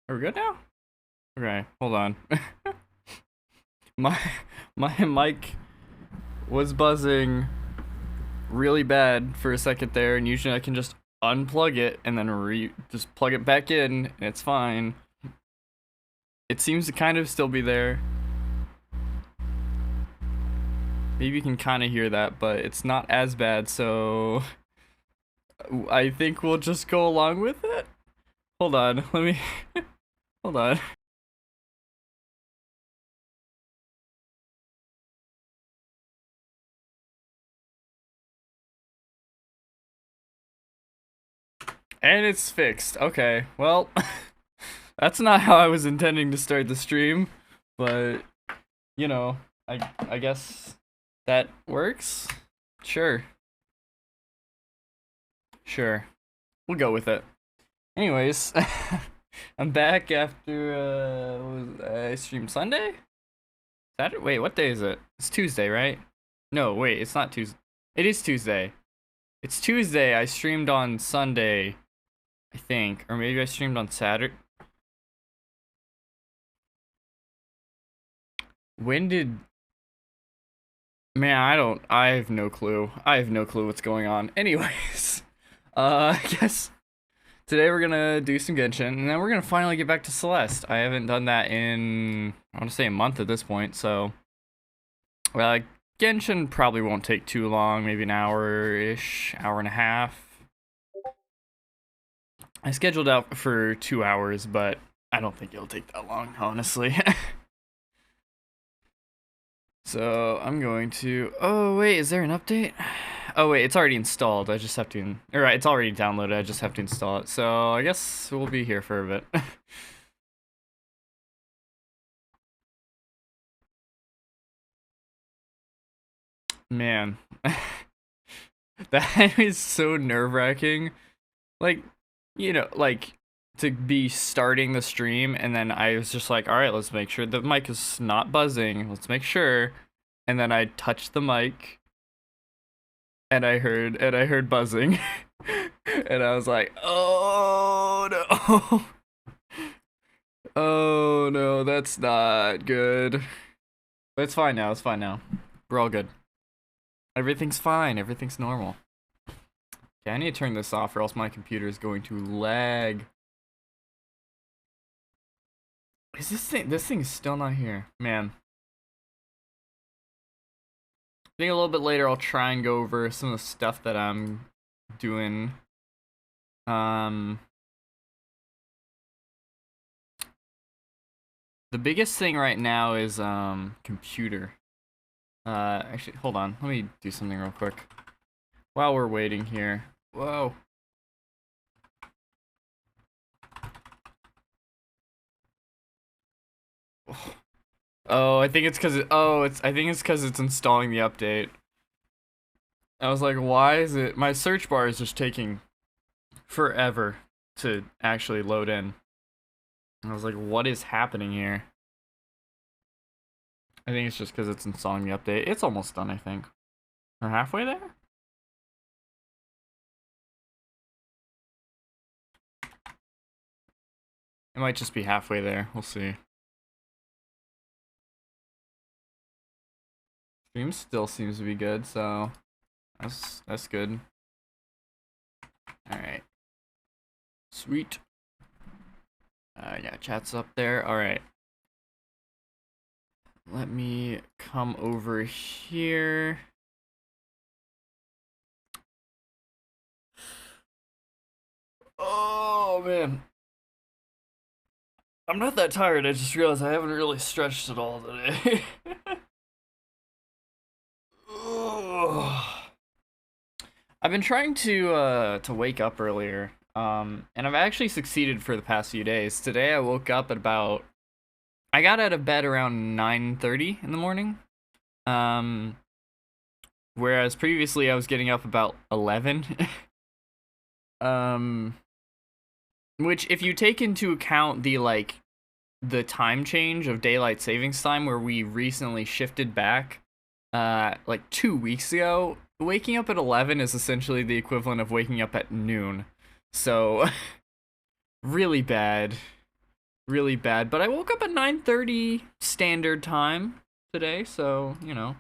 Are we good now? Okay, hold on. my my mic was buzzing really bad for a second there, and usually I can just unplug it and then just plug it back in, and it's fine. It seems to kind of still be there. Maybe you can kind of hear that, but it's not as bad, so I think we'll just go along with it. Hold on, let me. Hold on. And it's fixed. Okay, well, that's not how I was intending to start the stream, but you know, I guess that works. Sure, sure, we'll go with it. Anyways, I'm back after I streamed Sunday. Saturday. Wait, what day is it? It's Tuesday, right? No, wait, it's not Tuesday. It is Tuesday. It's Tuesday. I streamed on Sunday, I think, or maybe I streamed on Saturday. When did Man, I have no clue. I have no clue what's going on. Anyways, I guess today we're gonna do some Genshin, and then we're gonna finally get back to Celeste. I haven't done that in, I want to say, a month at this point, so, well, Genshin probably won't take too long, maybe an hour-ish, hour and a half. I scheduled out for 2 hours, but I don't think it'll take that long, honestly. So I'm going to. Oh wait, is there an update? Oh wait, it's already installed. I just have to. Alright, it's already downloaded. I just have to install it. So I guess we'll be here for a bit. Man, that is so nerve-wracking. Like, like to be starting the stream, and then I was just like, all right, let's make sure the mic is not buzzing. Let's make sure. And then I touched the mic, and I heard buzzing, and I was like, oh no. Oh no, that's not good. But it's fine now. It's fine now. We're all good. Everything's fine. Everything's normal. Okay, I need to turn this off, or else my computer is going to lag. Is this thing? This thing's still not here, man. I think a little bit later I'll try and go over some of the stuff that I'm doing. The biggest thing right now is computer. Actually, hold on. Let me do something real quick while we're waiting here. Whoa. Oh, I think it's because I think it's because it's installing the update. I was like, why is it? My search bar is just taking forever to actually load in. I was like, what is happening here? I think it's just because it's installing the update. It's almost done, I think. We're halfway there? It might just be halfway there. We'll see. Stream still seems to be good, so that's good. Alright. Sweet. Yeah, chat's up there. Alright. Let me come over here. Oh, man. I'm not that tired, I just realized I haven't really stretched at all today. I've been trying to wake up earlier, and I've actually succeeded for the past few days. Today I woke up at about, I got out of bed around 9:30 in the morning, whereas previously I was getting up about 11. Which, if you take into account the time change of daylight savings time, where we recently shifted back, like 2 weeks ago, waking up at 11 is essentially the equivalent of waking up at noon. So, really bad. really bad. But I woke up at 9:30 standard time today, so you know,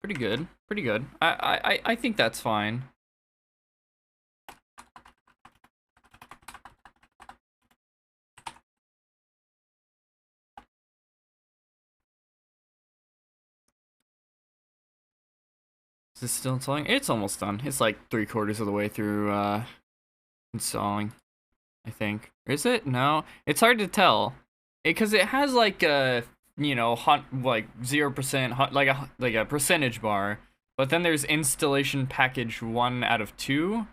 pretty good, pretty good. I think that's fine. Is this still installing? It's almost done. It's like 3/4 of the way through installing, I think. Is it? No. It's hard to tell. Because it has like a, you know, like 0%, like a percentage bar. But then there's installation package 1 out of 2.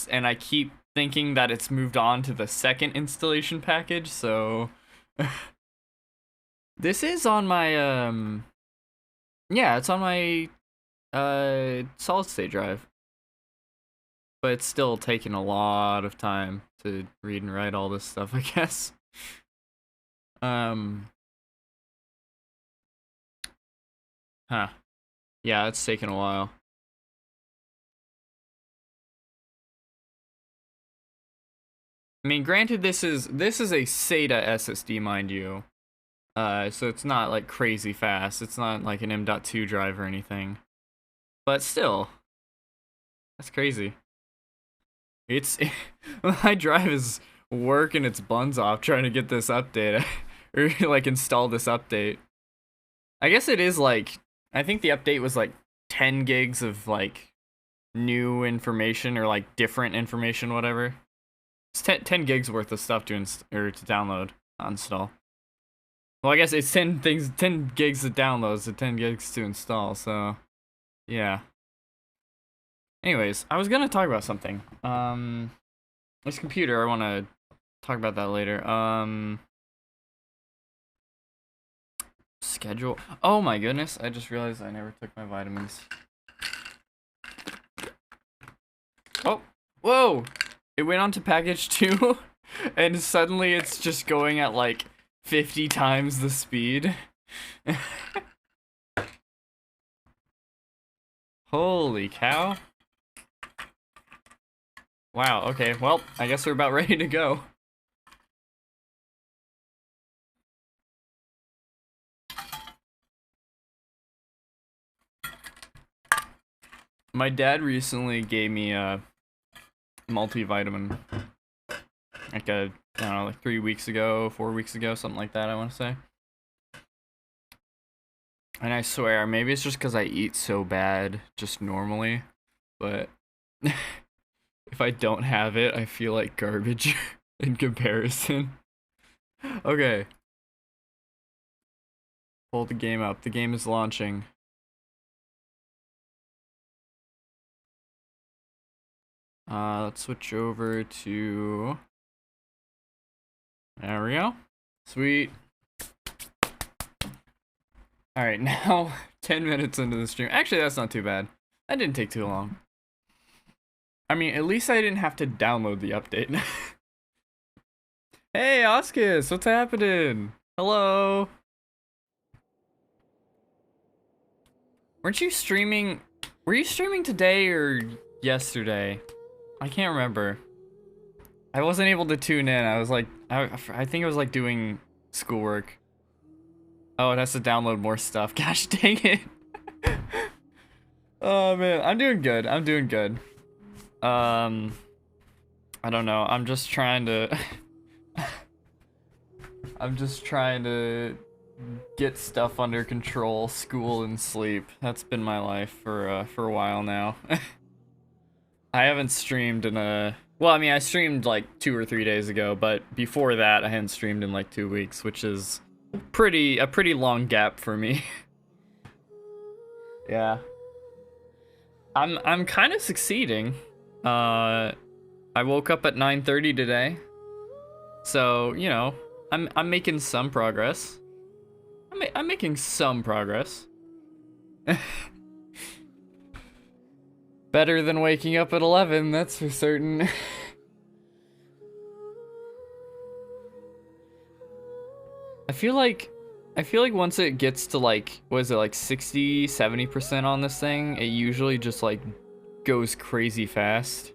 And I keep thinking that it's moved on to the second installation package, so this is on my yeah, it's on my solid state drive, but it's still taking a lot of time to read and write all this stuff, I guess. Huh. Yeah, it's taking a while. I mean, granted, this is a SATA SSD, mind you. So it's not like crazy fast. It's not like an M.2 drive or anything. But still, that's crazy. It's my drive is working its buns off trying to get this update or like install this update. I guess it is like, I think the update was like 10 gigs of like new information or like different information, whatever. It's 10 gigs worth of stuff to download, not install. Well, I guess it's 10 gigs to download, so 10 gigs to install, so yeah. Anyways, I was gonna talk about something. This computer, I wanna talk about that later. Schedule. Oh my goodness, I just realized I never took my vitamins. Oh, whoa! It went on to package 2, and suddenly it's just going at like 50 times the speed. Holy cow. Wow, okay, well, I guess we're about ready to go. My dad recently gave me a multivitamin, like I don't know, like 3 weeks ago, 4 weeks ago, something like that, I want to say. And I swear, maybe it's just because I eat so bad just normally, but if I don't have it, I feel like garbage in comparison. Okay. Hold the game up. The game is launching. Let's switch over to... There we go. Sweet. Alright, now 10 minutes into the stream. Actually, that's not too bad. That didn't take too long. I mean, at least I didn't have to download the update. Hey, Oscus, what's happening? Hello. Weren't you streaming? Were you streaming today or yesterday? I can't remember. I wasn't able to tune in. I was like, I think I was like doing schoolwork. Oh, it has to download more stuff. Gosh dang it. Oh man, I'm doing good. I'm doing good. I don't know. I'm just trying to I'm just trying to get stuff under control, school and sleep. That's been my life for a while now. I haven't streamed in a... Well, I mean, I streamed like 2 or 3 days ago, but before that, I hadn't streamed in like 2 weeks, which is a pretty long gap for me. Yeah. I'm kind of succeeding. I woke up at 9:30 today, so you know, I'm making some progress. I'm making some progress. Better than waking up at 11, that's for certain. I feel like once it gets to like, what is it, like 60-70% on this thing, it usually just like goes crazy fast.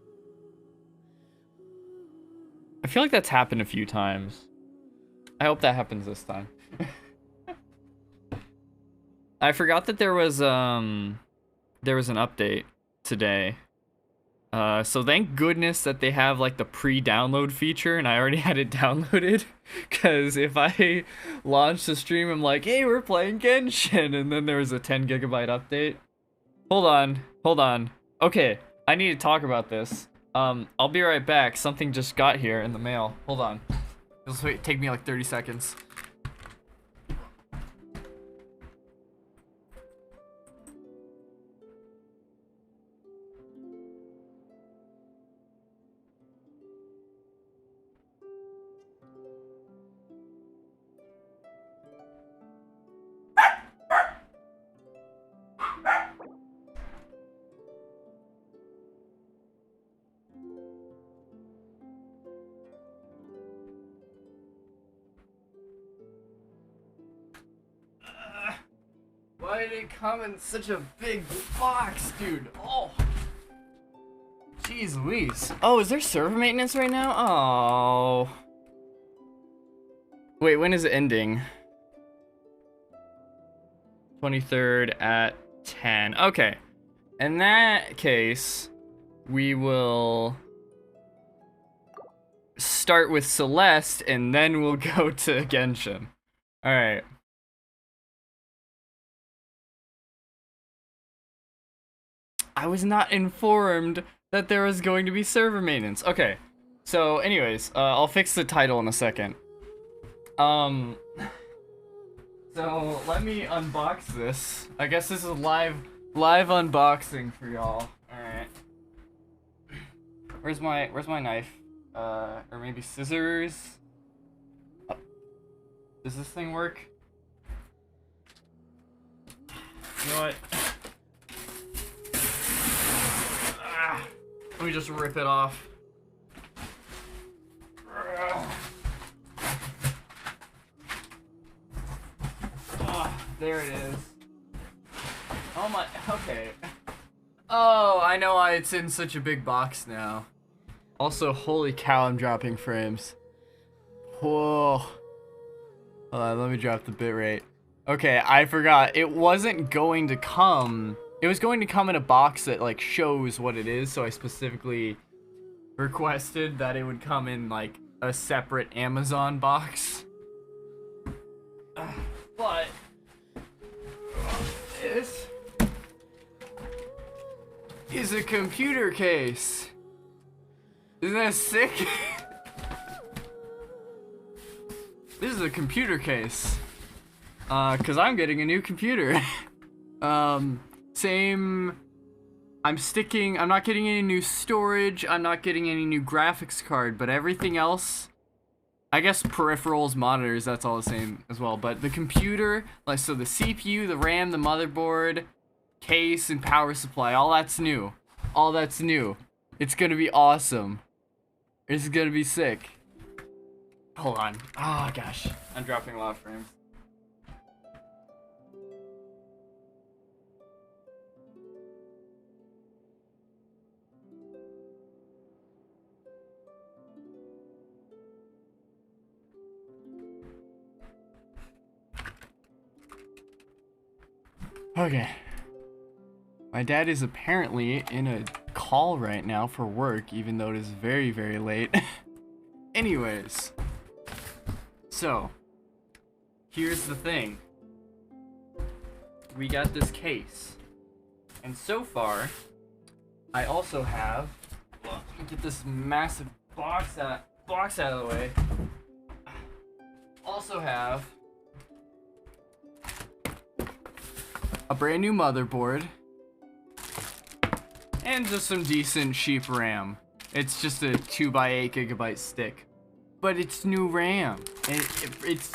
feel like that's happened a few times. I hope that happens this time. I forgot that there was an update today. So thank goodness that they have like the pre-download feature, and I already had it downloaded. Cause if I launch the stream, I'm like, hey, we're playing Genshin, and then there was a 10 gigabyte update. Hold on. Okay, I need to talk about this. I'll be right back. Something just got here in the mail. Hold on. It'll take me like 30 seconds. Why did it come in such a big box, dude? Oh. Jeez Louise. Oh, is there server maintenance right now? Oh. Wait, when is it ending? 23rd at 10. Okay. In that case, we will start with Celeste, and then we'll go to Genshin. Alright. I was not informed that there was going to be server maintenance. Okay, so anyways, I'll fix the title in a second. So let me unbox this. I guess this is live unboxing for y'all. All right. Where's my knife? Or maybe scissors? Does this thing work? You know what? Let me just rip it off. Oh, there it is. Oh my, okay. Oh, I know why it's in such a big box now. Also, holy cow, I'm dropping frames. Whoa. Hold on, let me drop the bitrate. Okay, I forgot. It wasn't going to come. It was going to come in a box that like shows what it is, so I specifically requested that it would come in like a separate Amazon box. But this is a computer case. Isn't that sick? This is a computer case. 'Cause I'm getting a new computer. Same. I'm not getting any new storage. I'm not getting any new graphics card, but everything else, I guess peripherals, monitors, that's all the same as well. But the computer, like, so the CPU, the RAM, the motherboard, case, and power supply, all that's new. All that's new. It's gonna be awesome. It's gonna be sick. Hold on. Oh gosh, I'm dropping a lot of frames. Okay. My dad is apparently in a call right now for work, even though it is very, very late. Anyways. So, here's the thing. We got this case. And so far, I also have, well, let me get this massive box out of the way. Also have a brand new motherboard and just some decent cheap RAM. It's just a 2x8 gigabyte stick, but it's new RAM. It's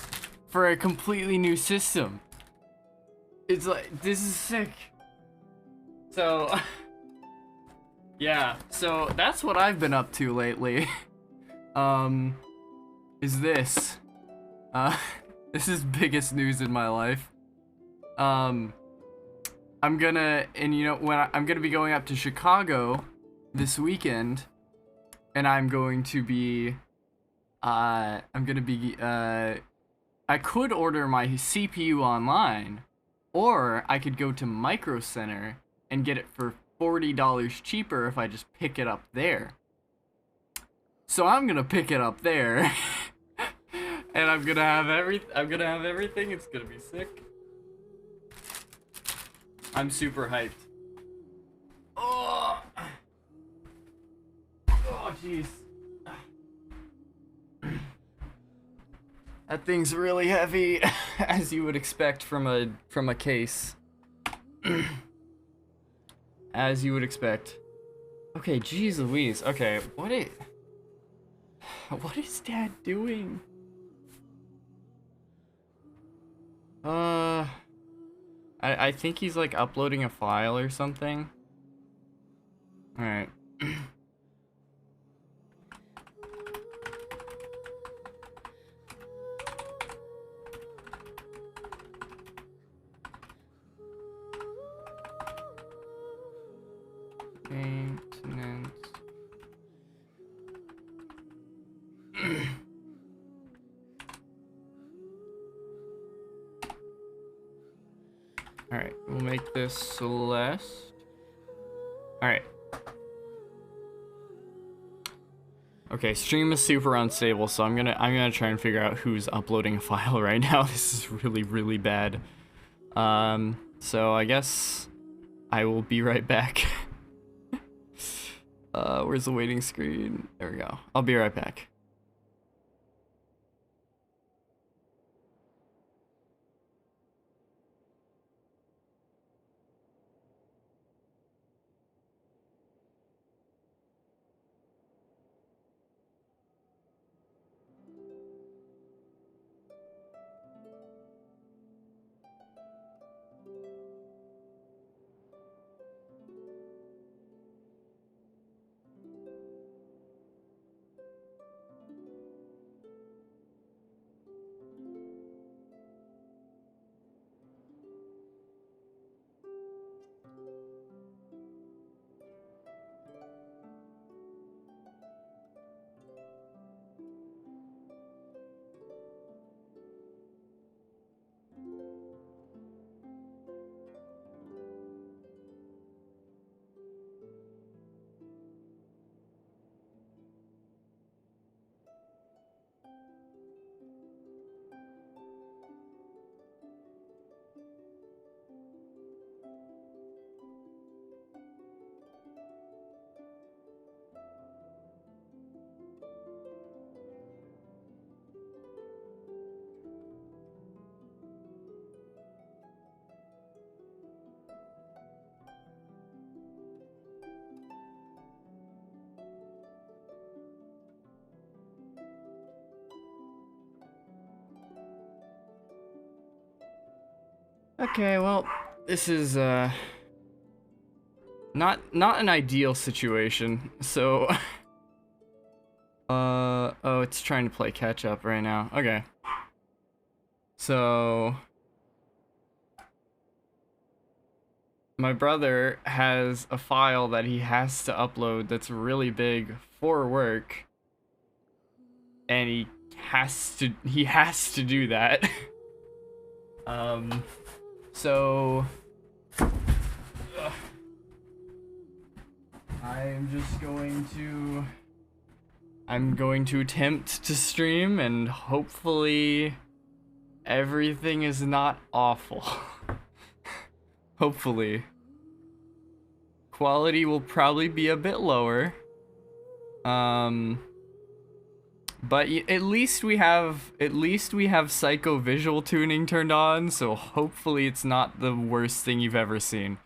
for a completely new system. It's like, this is sick. So yeah, so that's what I've been up to lately. Is this. This is biggest news in my life. I'm gonna be going up to Chicago this weekend, and I'm going to be I'm gonna be, I could order my CPU online, or I could go to Micro Center and get it for $40 cheaper if I just pick it up there. So I'm gonna pick it up there, and I'm gonna have everything. It's gonna be sick. I'm super hyped. Oh, jeez. That thing's really heavy, as you would expect from a case. As you would expect. Okay, jeez Louise. Okay, what is Dad doing? I think he's like uploading a file or something. All right. Maintenance. All right, we'll make this Celeste. All right. Okay, stream is super unstable, so I'm gonna try and figure out who's uploading a file right now. This is really bad. So I guess I will be right back. Where's the waiting screen? There we go. I'll be right back. Okay, well, this is not an ideal situation. So oh, it's trying to play catch up right now. Okay. So my brother has a file that he has to upload that's really big for work, and he has to do that. So I'm going to attempt to stream, and hopefully everything is not awful. Hopefully. Quality will probably be a bit lower. But at least we have psycho visual tuning turned on, so hopefully it's not the worst thing you've ever seen.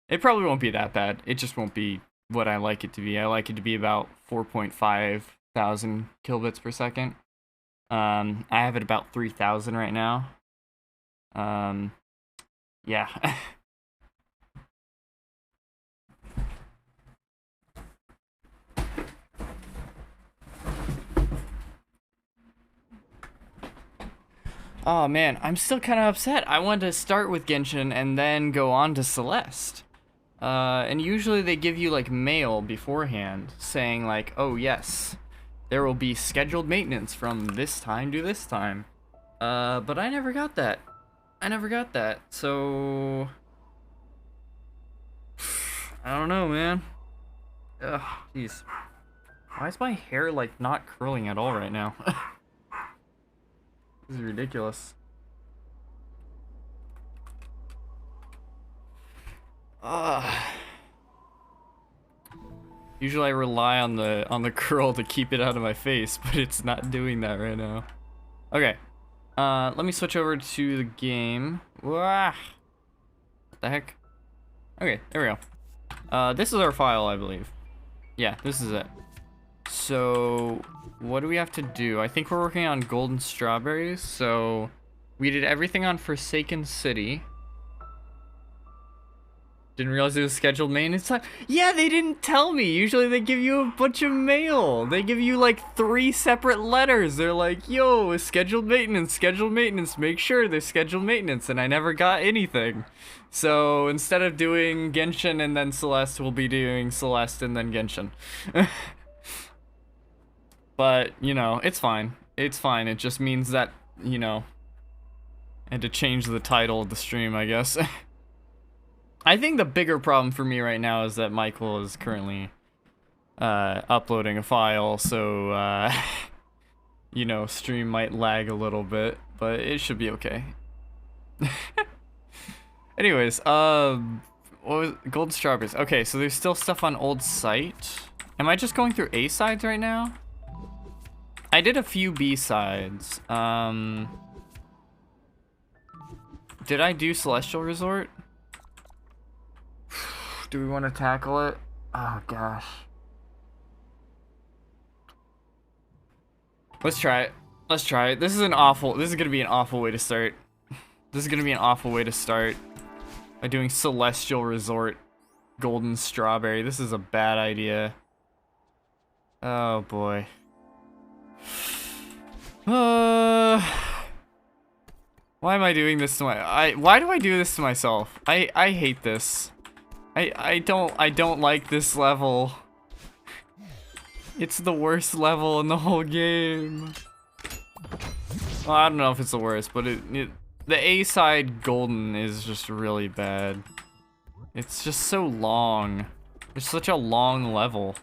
It probably won't be that bad. It just won't be what I like it to be. I like it to be about 4.5 thousand kilobits per second. I have it about 3,000 right now. Yeah. Oh man, I'm still kind of upset. I wanted to start with Genshin and then go on to Celeste. And usually they give you like mail beforehand saying like, oh yes, there will be scheduled maintenance from this time to this time. But I never got that. I never got that. So I don't know, man. Ugh, jeez. Why is my hair like not curling at all right now? This is ridiculous. Usually I rely on the curl to keep it out of my face, but it's not doing that right now. Okay. Let me switch over to the game. Wah! What the heck? Okay, there we go. This is our file, I believe. Yeah, this is it. So, what do we have to do? I think we're working on golden strawberries, so we did everything on Forsaken City. Didn't realize it was scheduled maintenance time. Yeah, they didn't tell me. Usually they give you a bunch of mail. They give you like 3 separate letters. They're like, yo, scheduled maintenance, make sure there's scheduled maintenance. And I never got anything. So instead of doing Genshin and then Celeste, we'll be doing Celeste and then Genshin. But, you know, it's fine. It's fine. It just means that, you know, I had to change the title of the stream, I guess. I think the bigger problem for me right now is that Michael is currently uploading a file, so you know, stream might lag a little bit, but it should be okay. Anyways, what was golden strawberries? Okay, so there's still stuff on old site. Am I just going through A sides right now? I did a few B sides. Did I do Celestial Resort? Do we want to tackle it? Oh gosh. Let's try it. Let's try it. This is gonna be an awful way to start. This is gonna be an awful way to start. By doing Celestial Resort Golden Strawberry. This is a bad idea. Oh boy. Why am I doing this to why do I do this to myself? I hate this. I don't like this level. It's the worst level in the whole game. Well, I don't know if it's the worst, but the A side golden is just really bad. It's just so long. It's such a long level.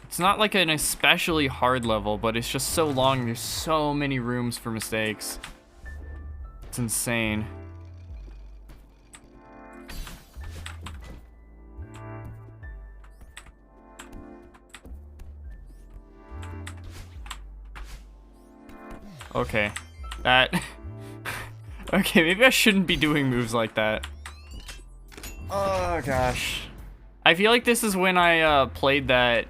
It's not like an especially hard level, but it's just so long. There's so many rooms for mistakes. It's insane. Okay, that... Okay, maybe I shouldn't be doing moves like that. Oh, gosh. I feel like this is when I played that...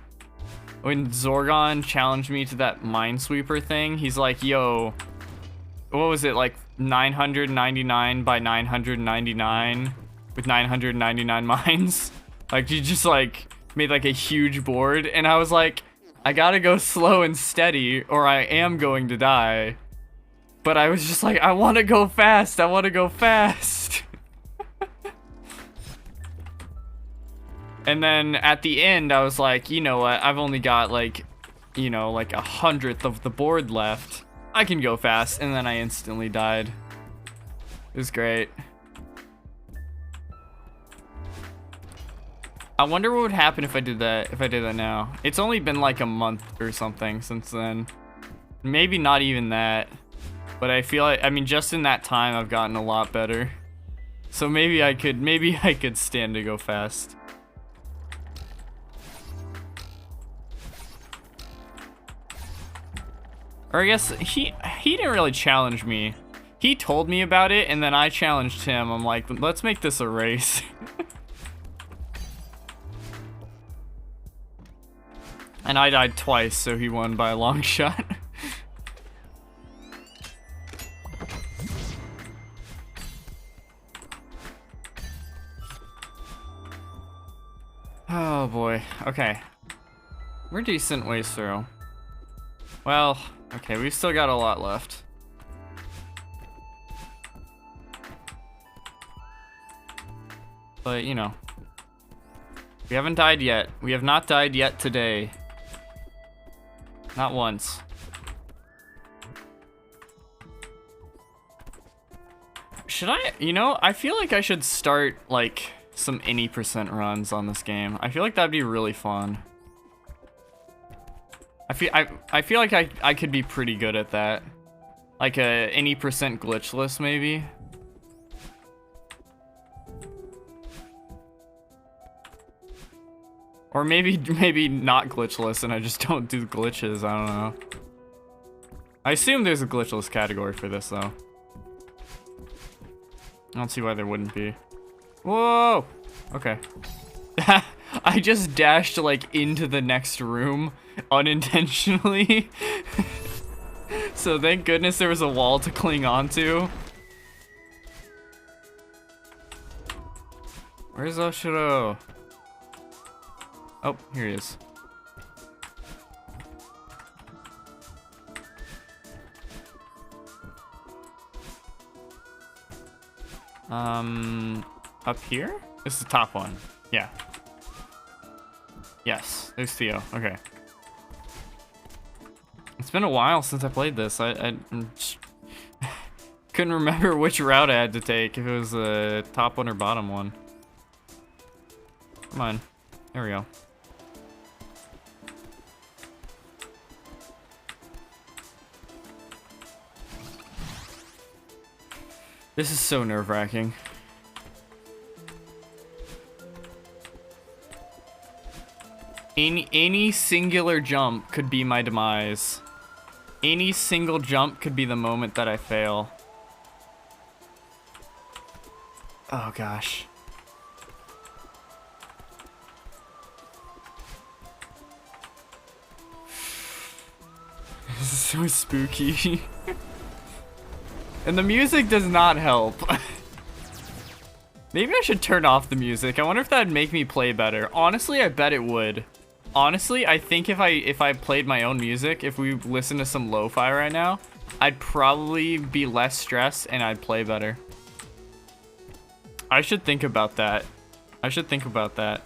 When Zorgon challenged me to that Minesweeper thing. He's like, yo... What was it, like 999 by 999? With 999 mines? Like, you just, like, made, like, a huge board. And I was like... I gotta go slow and steady, or I am going to die. But I was just like, I want to go fast. I want to go fast. And then at the end, I was like, you know what? I've only got like, you know, like 100th of the board left. I can go fast. And then I instantly died. It was great. I wonder what would happen if I did that, now. It's only been like a month or something since then. Maybe not even that. But I feel like, I mean, just in that time, I've gotten a lot better. So maybe I could stand to go fast. Or I guess he didn't really challenge me. He told me about it, and then I challenged him. I'm like, let's make this a race. And I died twice, so he won by a long shot. Oh boy, okay. We're decent ways through. Well, okay, we've still got a lot left. But, you know. We haven't died yet. We have not died yet today. Not once. Should I, you know, I feel like I should start, like, some any % runs on this game. I feel like that'd be really fun. I feel like I could be pretty good at that. Like a any % glitchless, maybe. Or maybe not glitchless and I just don't do glitches, I don't know. I assume there's a glitchless category for this though. I don't see why there wouldn't be. Whoa! Okay. I just dashed like into the next room unintentionally. So thank goodness there was a wall to cling onto. Where's Oshiro? Oh, here he is. Up here? This is the top one. Yeah. Yes, there's Theo. Okay. It's been a while since I played this. I couldn't remember which route I had to take, if it was the top one or bottom one. Come on. There we go. This is so nerve-wracking. Any singular jump could be my demise. Any single jump could be the moment that I fail. Oh gosh. This is so spooky. And the music does not help. Maybe I should turn off the music. I wonder if that'd make me play better. Honestly, I bet it would. Honestly, I think if I played my own music, if we listen to some lo-fi right now, I'd probably be less stressed and I'd play better. I should think about that. I should think about that.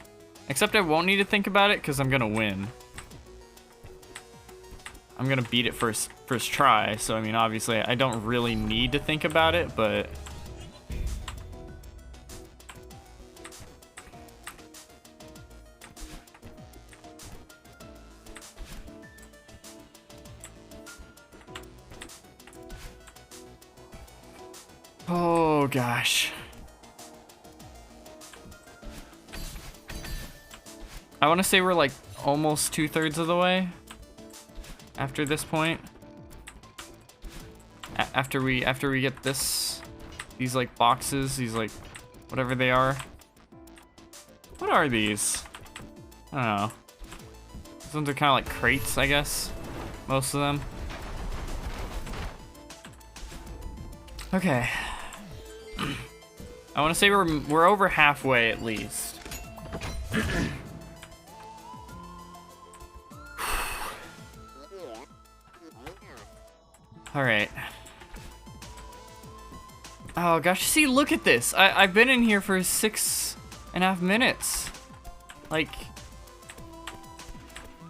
Except I won't need to think about it because I'm gonna win. I'm gonna beat it first try, so I mean obviously I don't really need to think about it, but oh gosh. I want to say we're like almost 2/3 of the way. After this point, after we get these like boxes, these like whatever they are. What are these? I don't know. These ones are kind of like crates, I guess. Most of them. Okay. I want to say we're over halfway at least. All right. Oh gosh, see, look at this. I've been in here for 6.5 minutes. Like,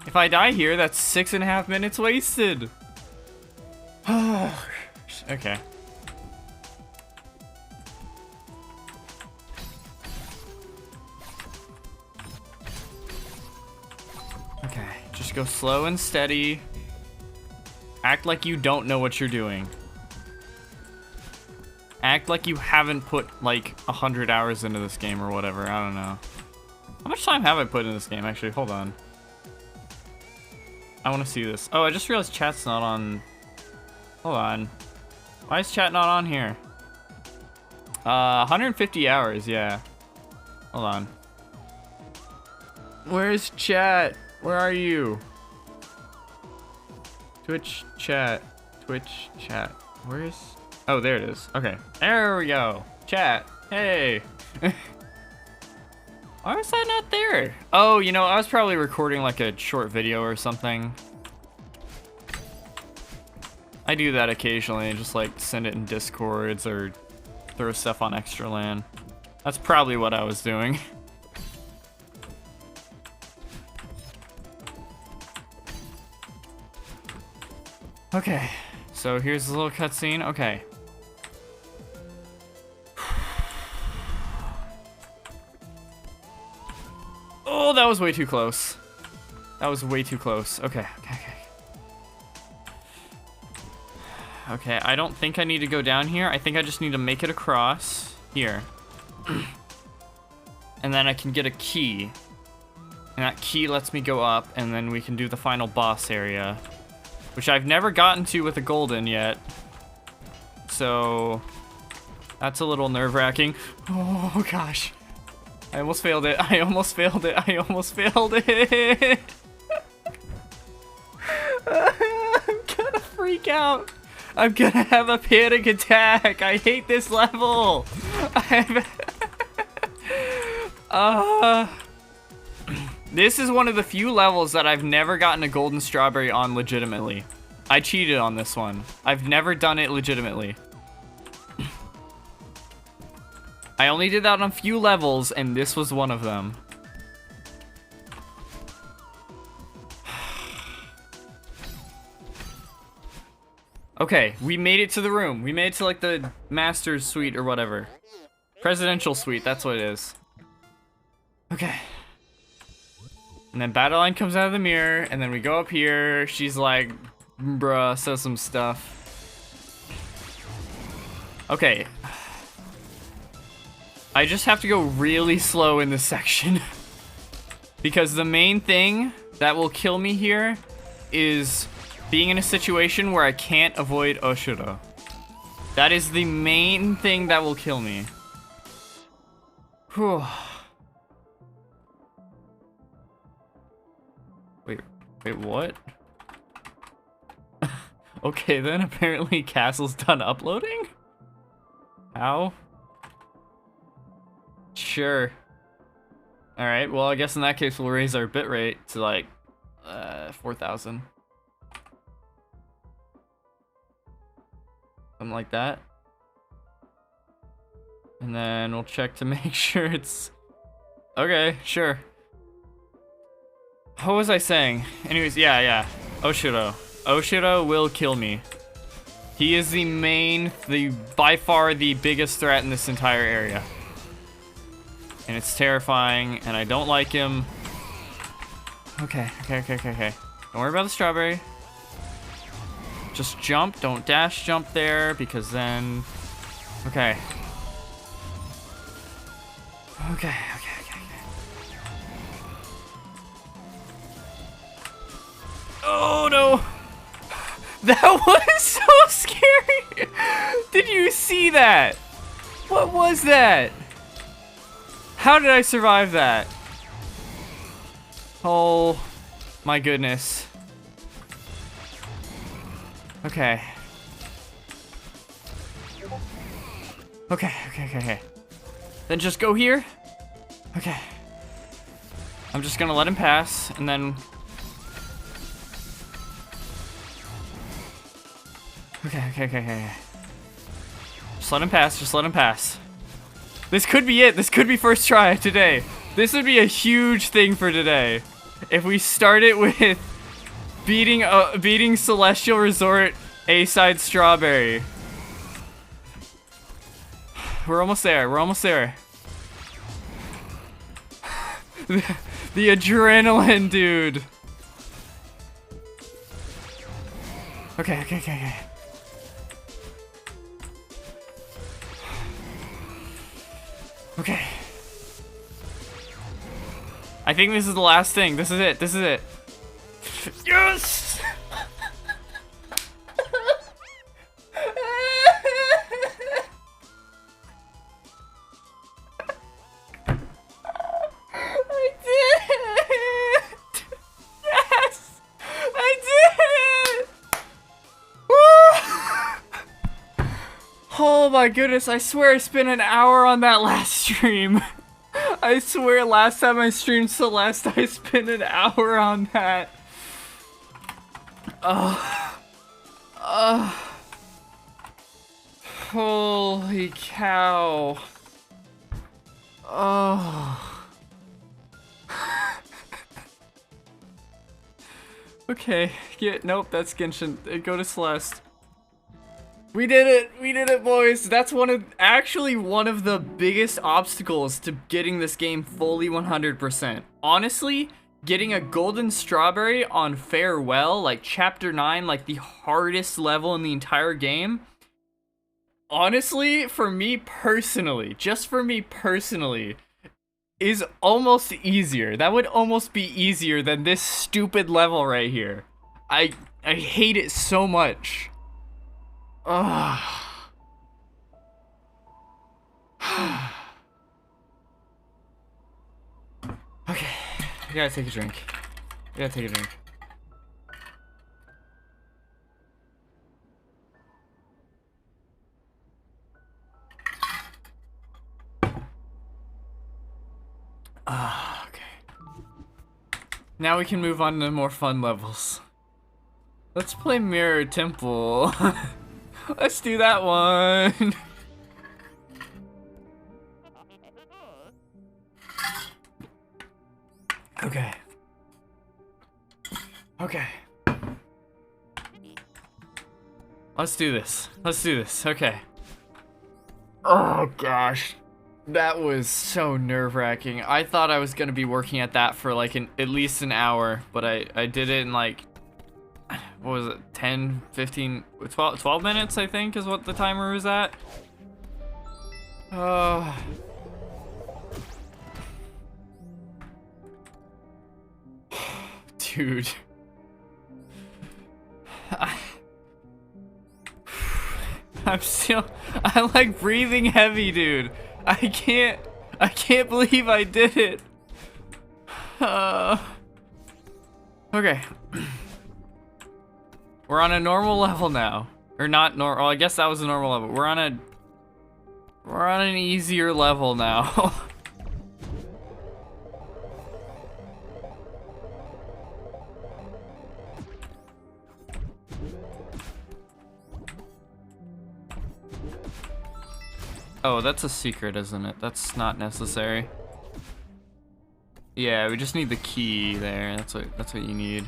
if I die here, that's 6.5 minutes wasted. Okay. Okay, just go slow and steady. Act like you don't know what you're doing. Act like you haven't put like 100 hours into this game or whatever. I don't know. How much time have I put in this game? Actually, hold on. I want to see this. Oh, I just realized chat's not on. Hold on. Why is chat not on here? 150 hours, yeah. Hold on. Where's chat? Where are you? Twitch chat. Twitch chat. Where's... Oh, there it is. Okay. There we go. Chat. Hey. Why is that not there? Oh, you know, I was probably recording like a short video or something. I do that occasionally and just like send it in Discords or throw stuff on Extra LAN. That's probably what I was doing. Okay, so here's a little cutscene. Okay. Oh, that was way too close. That was way too close. Okay. Okay, I don't think I need to go down here. I think I just need to make it across here. And then I can get a key. And that key lets me go up, and then we can do the final boss area. Which I've never gotten to with a golden yet. So that's a little nerve-wracking. Oh gosh. I almost failed it. I almost failed it. I almost failed it. I'm gonna freak out. I'm gonna have a panic attack. I hate this level. This is one of the few levels that I've never gotten a golden strawberry on legitimately. I cheated on this one. I've never done it legitimately. I only did that on a few levels, and this was one of them. Okay, we made it to the room. We made it to like the master's suite or whatever. Presidential suite, that's what it is. Okay. And then Badeline comes out of the mirror, and then we go up here. She's like, bruh, says some stuff. Okay. I just have to go really slow in this section. Because the main thing that will kill me here is being in a situation where I can't avoid Oshiro. That is the main thing that will kill me. Whew. Wait, what? Okay, then apparently Castle's done uploading? How? Sure. Alright, well I guess in that case we'll raise our bitrate to like 4,000. Something like that. And then we'll check to make sure it's... Okay, sure. What was I saying? Anyways, yeah. Oshiro. Oshiro will kill me. He is by far the biggest threat in this entire area. And it's terrifying, and I don't like him. Okay. Don't worry about the strawberry. Just jump, don't dash jump there, because then... Okay. Oh no! That was so scary! Did you see that? What was that? How did I survive that? Oh my goodness. Okay. Then just go here. Okay. I'm just gonna let him pass, and then... Okay. Just let him pass. This could be it. This could be first try today. This would be a huge thing for today. If we start it with beating Celestial Resort A-side Strawberry. We're almost there. The adrenaline, dude. Okay. Okay. I think this is the last thing. This is it. Yes! I did it! Yes! I did it! Woo! Oh my goodness, I swear I spent an hour on that last stream. I swear last time I streamed Celeste, I spent an hour on that. Holy cow. Oh. Okay, nope, that's Genshin. Go to Celeste. We did it! We did it, boys! That's actually one of the biggest obstacles to getting this game fully 100%. Honestly, getting a golden strawberry on Farewell, like Chapter 9, like the hardest level in the entire game. Honestly, for me personally, just for me personally, is almost easier. That would almost be easier than this stupid level right here. I hate it so much. Ugh. Okay, I gotta take a drink. I gotta take a drink. Okay. Now we can move on to more fun levels. Let's play Mirror Temple. Let's do that one. Okay. Okay. Let's do this. Let's do this. Okay. Oh gosh. That was so nerve-wracking. I thought I was gonna be working at that for like at least an hour, but I did it in like, what was it, 10, 15, 12 minutes, I think, is what the timer was at. Dude. I'm like breathing heavy, dude. I can't believe I did it. Okay. We're on a normal level now. Or not normal, I guess that was a normal level. We're on an easier level now. Oh, that's a secret, isn't it? That's not necessary. Yeah, we just need the key there. That's what you need.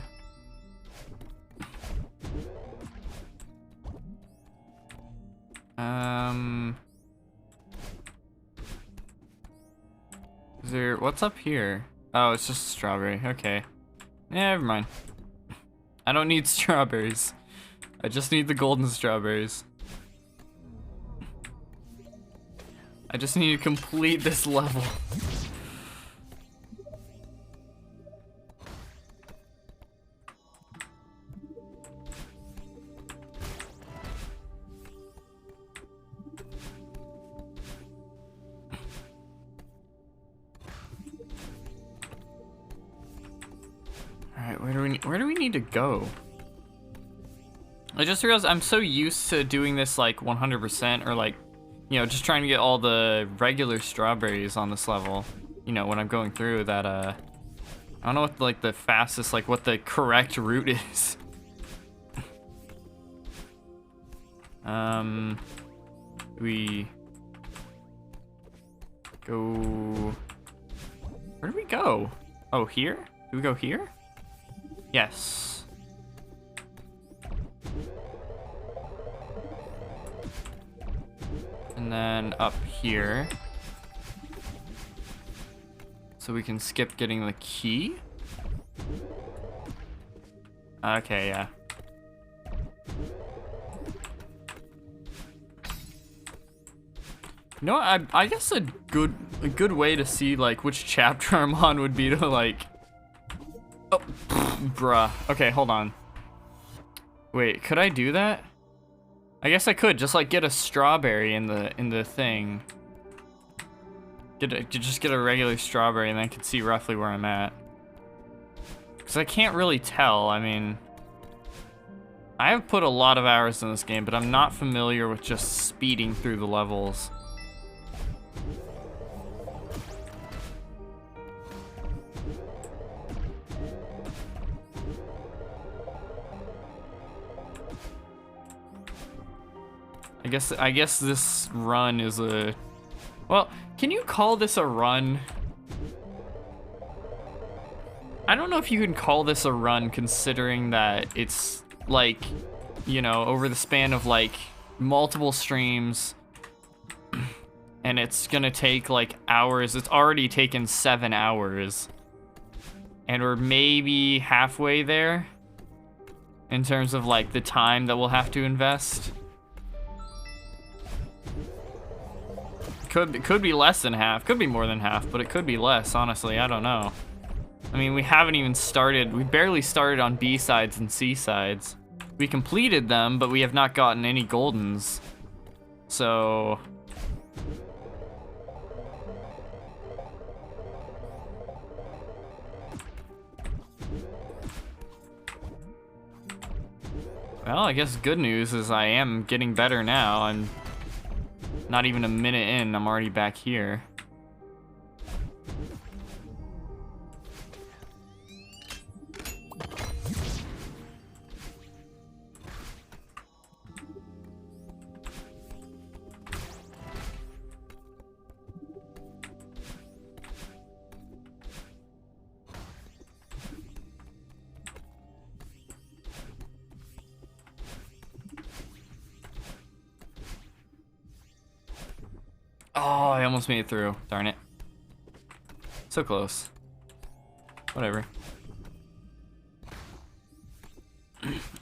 Is there, what's up here? Oh, it's just strawberry. Okay. Yeah, never mind. I don't need strawberries. I just need the golden strawberries. I just need to complete this level. Alright, where do we need to go? I just realized I'm so used to doing this like 100% or like, you know, just trying to get all the regular strawberries on this level, you know, when I'm going through that, I don't know what, like, the fastest, like, what the correct route is. We go, where do we go? Oh, here? Do we go here? Yes. And then up here. So we can skip getting the key. Okay, yeah. You know what, I guess a good way to see like which chapter I'm on would be to like, oh, bruh. Okay, hold on. Wait, could I do that? I guess I could just like get a strawberry in the thing. Just get a regular strawberry and then I can see roughly where I'm at. Cause I can't really tell. I mean, I have put a lot of hours in this game, but I'm not familiar with just speeding through the levels. I guess this run is a, well, Can you call this a run? I don't know if you can call this a run considering that it's like, you know, over the span of like multiple streams and it's gonna take like hours. It's already taken 7 hours and we're maybe halfway there in terms of like the time that we'll have to invest. Could be less than half, could be more than half, but it could be less, honestly, I don't know. I mean, we haven't even started, we barely started on B-sides and C-sides. We completed them, but we have not gotten any goldens. So... well, I guess good news is I am getting better now. I'm not even a minute in, I'm already back here. Oh, I almost made it through. Darn it. So close. Whatever.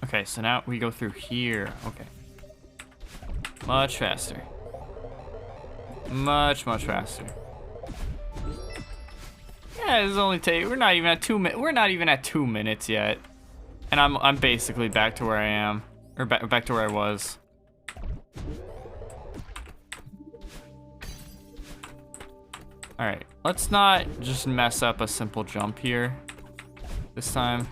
Okay, so now we go through here. Okay. Much faster. Much faster. Yeah, it's only we're not even at 2 minutes. We're not even at 2 minutes yet. And I'm basically back to where I am. Or back to where I was. Alright, let's not just mess up a simple jump here this time.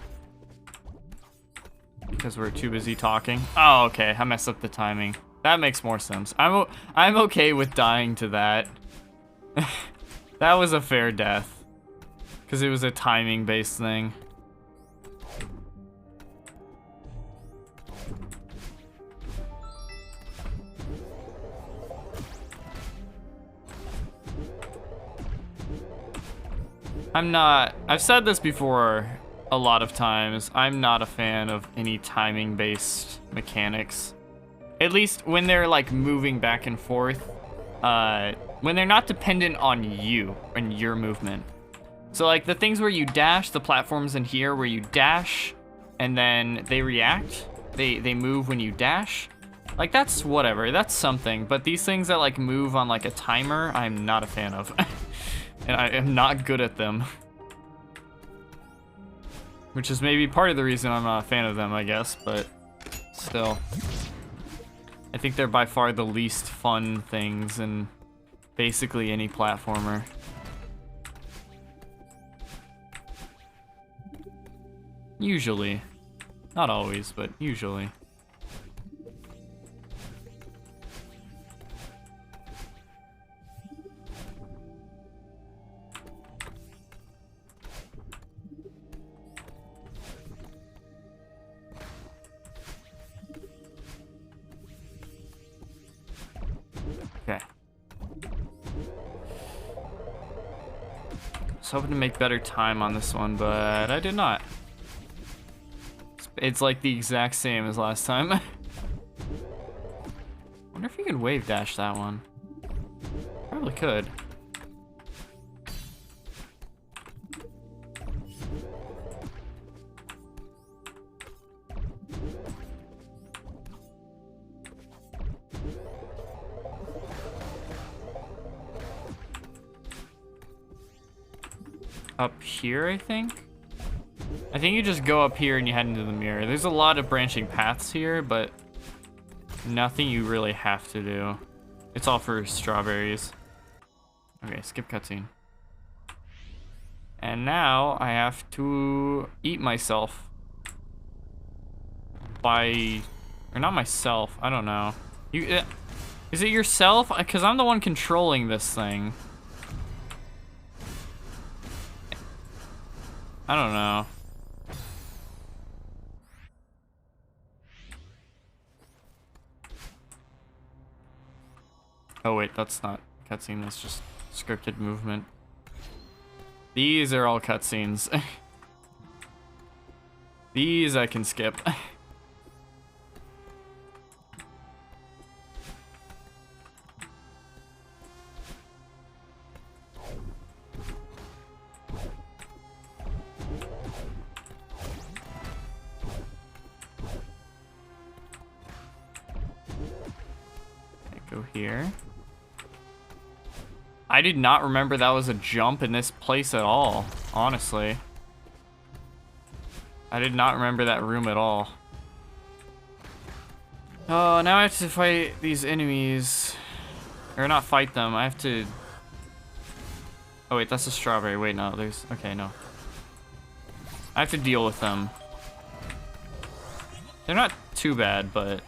Because we're too busy talking. Oh, okay, I messed up the timing. That makes more sense. I'm okay with dying to that. That was a fair death. Because it was a timing-based thing. I've said this before a lot of times, I'm not a fan of any timing-based mechanics. At least when they're like moving back and forth, when they're not dependent on you and your movement. So like the things where you dash, the platforms in here where you dash and then they react, they move when you dash. Like that's whatever, that's something. But these things that like move on like a timer, I'm not a fan of. And I am not good at them. Which is maybe part of the reason I'm not a fan of them, I guess, but still. I think they're by far the least fun things in basically any platformer. Usually. Not always, but usually. Okay. I was hoping to make better time on this one, but I did not. It's like the exact same as last time. I wonder if you can wave dash that one. Probably could. Up here, I think? I think you just go up here and you head into the mirror. There's a lot of branching paths here, but nothing you really have to do. It's all for strawberries. Okay, skip cutscene. And now I have to eat myself. Or not myself, I don't know. Is it yourself? Because I'm the one controlling this thing. I don't know. Oh wait, that's not cutscene, that's just scripted movement. These are all cutscenes. These I can skip. Go here. I did not remember that was a jump in this place at all, honestly. I did not remember that room at all. Oh, now I have to fight these enemies. Or not fight them, I have to... Oh wait, that's a strawberry. Wait, no, there's... Okay, no. I have to deal with them. They're not too bad, but...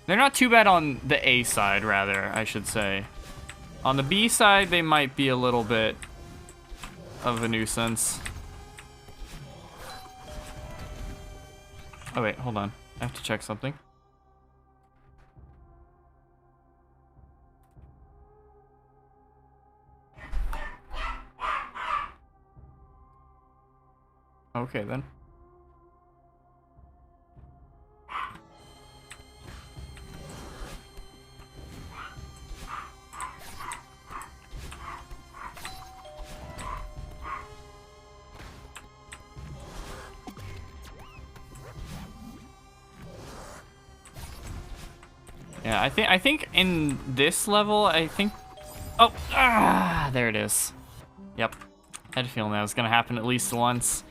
They're not too bad on the A side, rather, I should say. On the B side, they might be a little bit of a nuisance. Oh wait, hold on. I have to check something. Okay then. Yeah, I think in this level, oh, there it is. Yep. I had a feeling that was gonna happen at least once.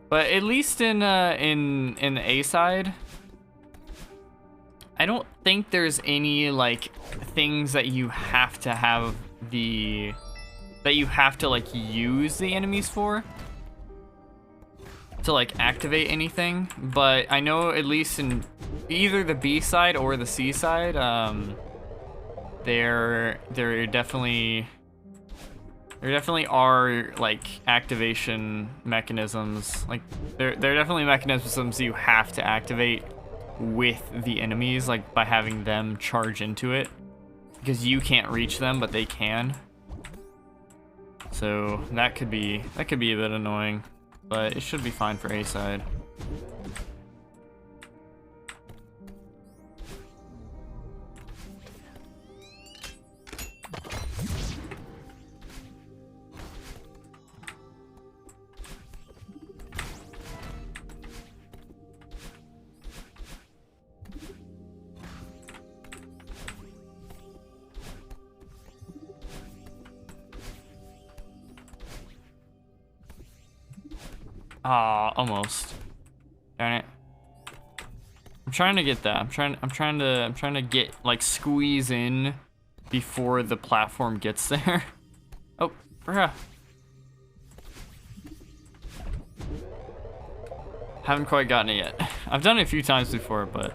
But at least in the A side, I don't think there's any like things that you have to have like use the enemies for to like activate anything. But I know at least in either the B side or the C side, there definitely are like activation mechanisms. Like there are definitely mechanisms you have to activate with the enemies, like by having them charge into it, because you can't reach them but they can. So that could be a bit annoying, but it should be fine for A side. Ah, almost. Darn it. I'm trying to get that. I'm trying to get like squeeze in before the platform gets there. Oh, bruh. Haven't quite gotten it yet. I've done it a few times before, but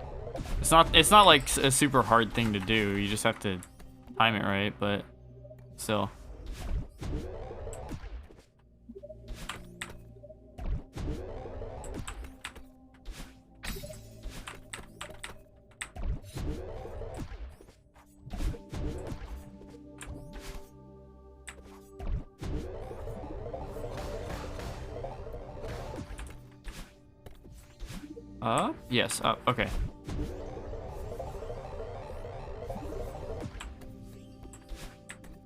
it's not like a super hard thing to do. You just have to time it right, but still. Yes, okay.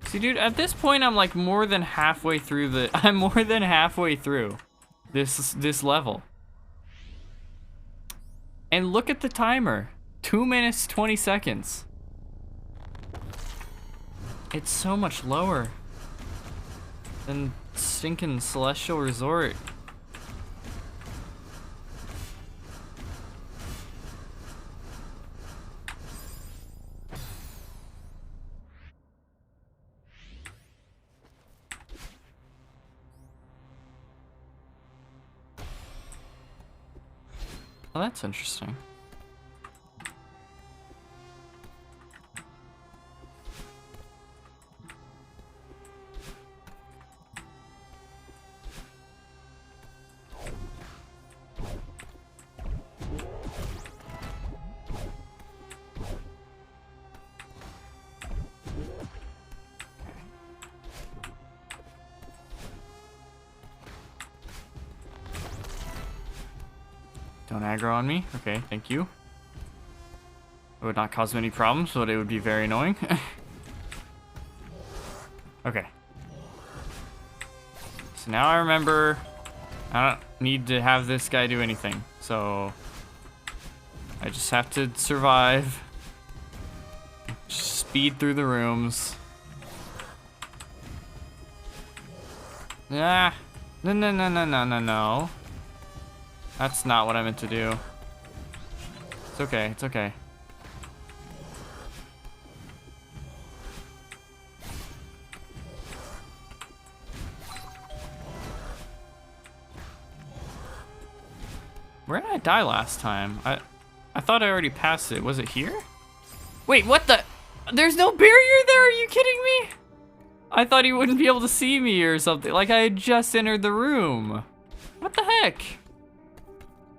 See, dude, at this point, I'm like more than halfway through this level. And look at the timer. 2 minutes, 20 seconds. It's so much lower than stinking Celestial Resort. Well, that's interesting. Don't aggro on me. Okay, thank you. It would not cause many problems, but it would be very annoying. Okay. So now I remember I don't need to have this guy do anything. So I just have to survive. Speed through the rooms. Ah. No, no, no, no, no, no, no. That's not what I meant to do. It's okay, it's okay. Where did I die last time? I thought I already passed it. Was it here? Wait, what the? There's no barrier there? Are you kidding me? I thought he wouldn't be able to see me or something. Like I had just entered the room. What the heck?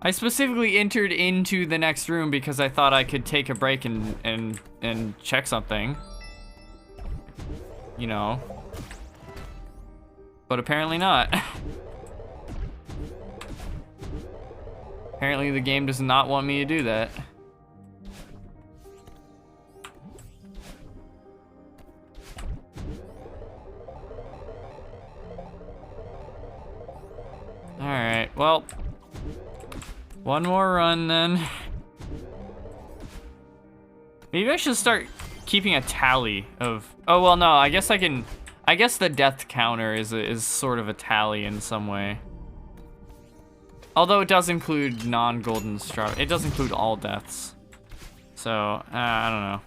I specifically entered into the next room because I thought I could take a break and check something. You know. But apparently not. Apparently the game does not want me to do that. Alright, well. One more run then. Maybe I should start keeping a tally of... Oh, well, no, I guess I can... I guess the death counter is sort of a tally in some way. Although it does include non-golden strawberry. It does include all deaths. So, I don't know.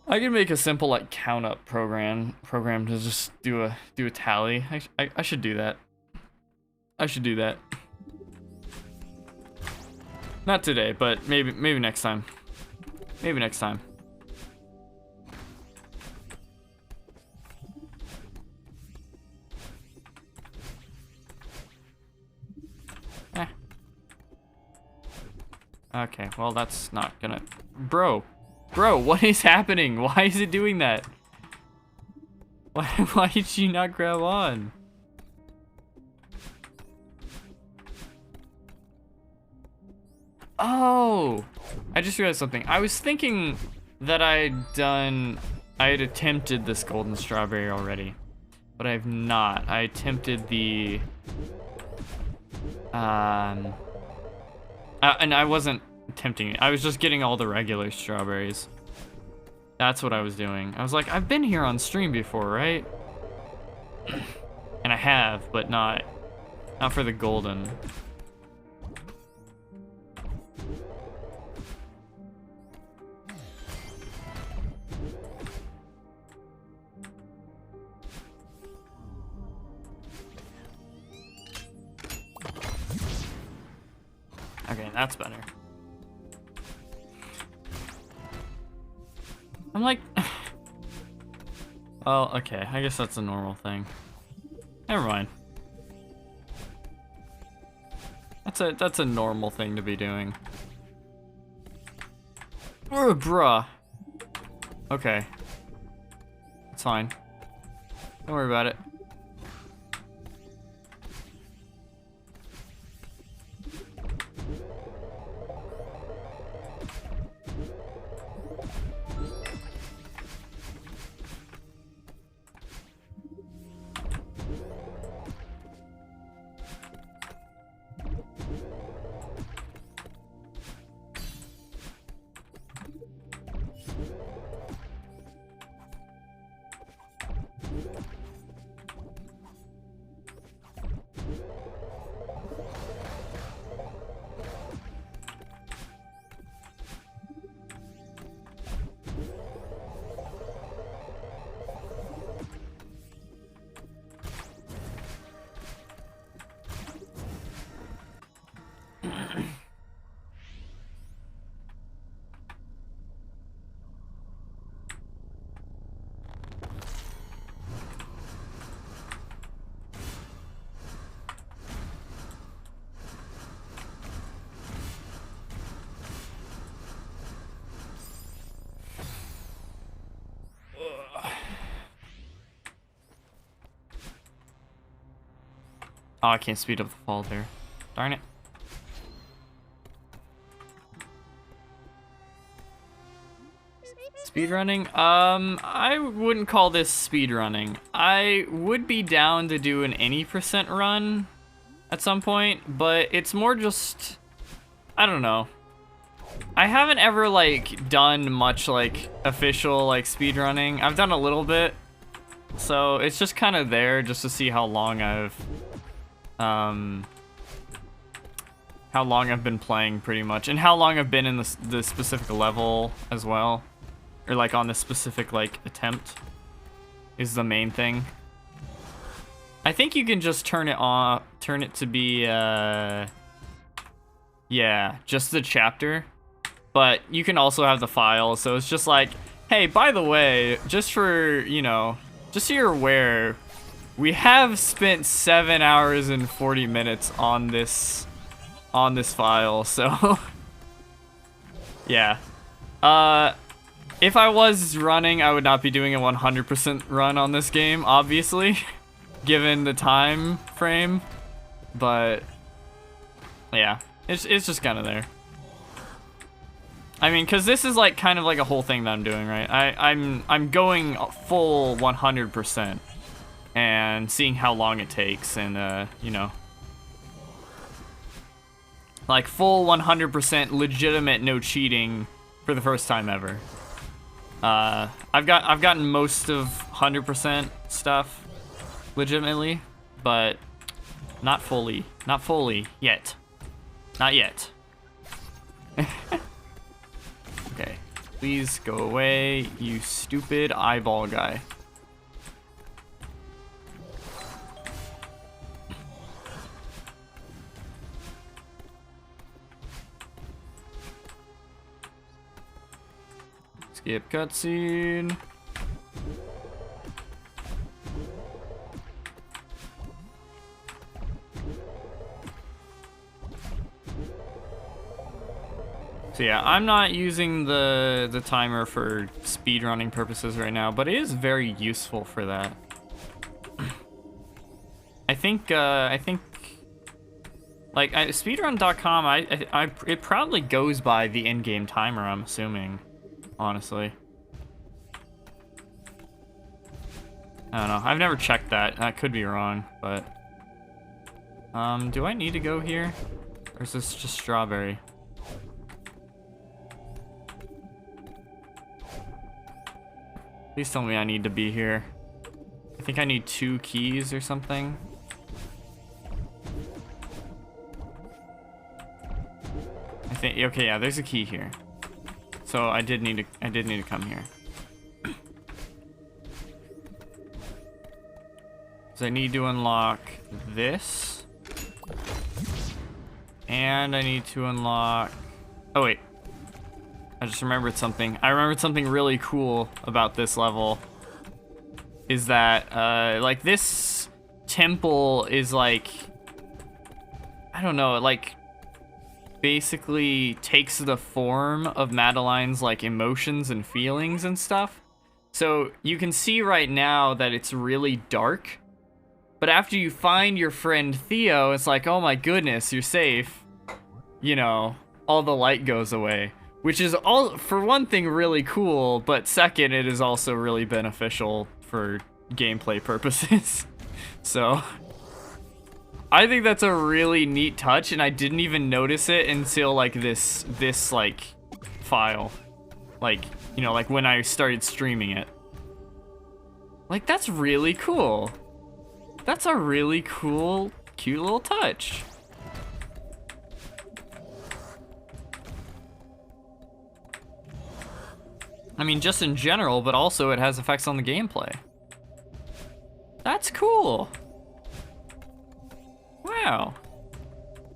I can make a simple like count up program to just do a tally. I should do that. I should do that. Not today, but maybe next time. Maybe next time. Okay, well that's not gonna... Bro, what is happening? Why is it doing that? Why did you not grab on? Oh, I just realized something. I was thinking that I had attempted this golden strawberry already, but I have not. I attempted the, and I wasn't attempting it. I was just getting all the regular strawberries. That's what I was doing. I was like, I've been here on stream before, right? And I have, but not for the golden. Okay, that's better. I'm like... Well, okay, I guess that's a normal thing. Never mind. That's a normal thing to be doing. Bruh. Okay. It's fine. Don't worry about it. Oh, I can't speed up the fall there. Darn it. Speedrunning? I wouldn't call this speedrunning. I would be down to do an any percent run at some point, but it's more just, I don't know. I haven't ever like done much like official like speedrunning. I've done a little bit, so it's just kind of there just to see how long I've been playing pretty much, and how long I've been in the specific level as well, or like on this specific like attempt is the main thing. I think you can just turn it to be yeah, just the chapter, but you can also have the file, so it's just like, hey, by the way, just for, you know, just so you're aware, we have spent 7 hours and 40 minutes on this file, so yeah. If I was running, I would not be doing a 100% run on this game, obviously, given the time frame, but yeah, it's just kind of there. I mean, because this is like kind of like a whole thing that I'm doing, right? I'm going full 100% and seeing how long it takes, and you know, like full 100% legitimate, no cheating for the first time ever. I've gotten most of 100% stuff legitimately, but not fully yet. Not yet. Okay, please go away, you stupid eyeball guy. Skip cutscene. So yeah, I'm not using the timer for speedrunning purposes right now, but it is very useful for that. I think like speedrun.com, it probably goes by the in-game timer, I'm assuming, honestly. I don't know. I've never checked that. I could be wrong, but do I need to go here? Or is this just strawberry? Please tell me I need to be here. I think I need 2 keys or something. I think, okay, yeah, there's a key here. So I did need to come here. So I need to unlock this. And I need to unlock, oh wait. I just remembered something. I remembered something really cool about this level. Is that, like, this temple is like, I don't know, it like basically takes the form of Madeline's like emotions and feelings and stuff. So you can see right now that it's really dark. But after you find your friend Theo, it's like, oh my goodness, you're safe. You know, all the light goes away. Which is, all for one thing, really cool, but second, it is also really beneficial for gameplay purposes. So I think that's a really neat touch, and I didn't even notice it until like this like file. Like, you know, like when I started streaming it. Like, that's really cool. That's a really cool, cute little touch. I mean, just in general, but also it has effects on the gameplay. That's cool. Wow.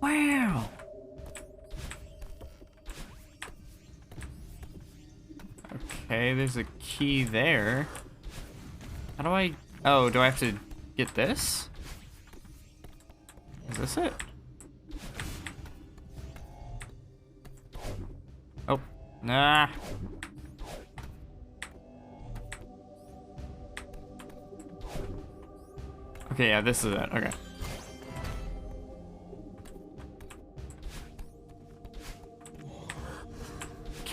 Wow. Okay, there's a key there. How do I... Oh, do I have to get this? Is this it? Oh, nah. Okay, yeah, this is it. Okay.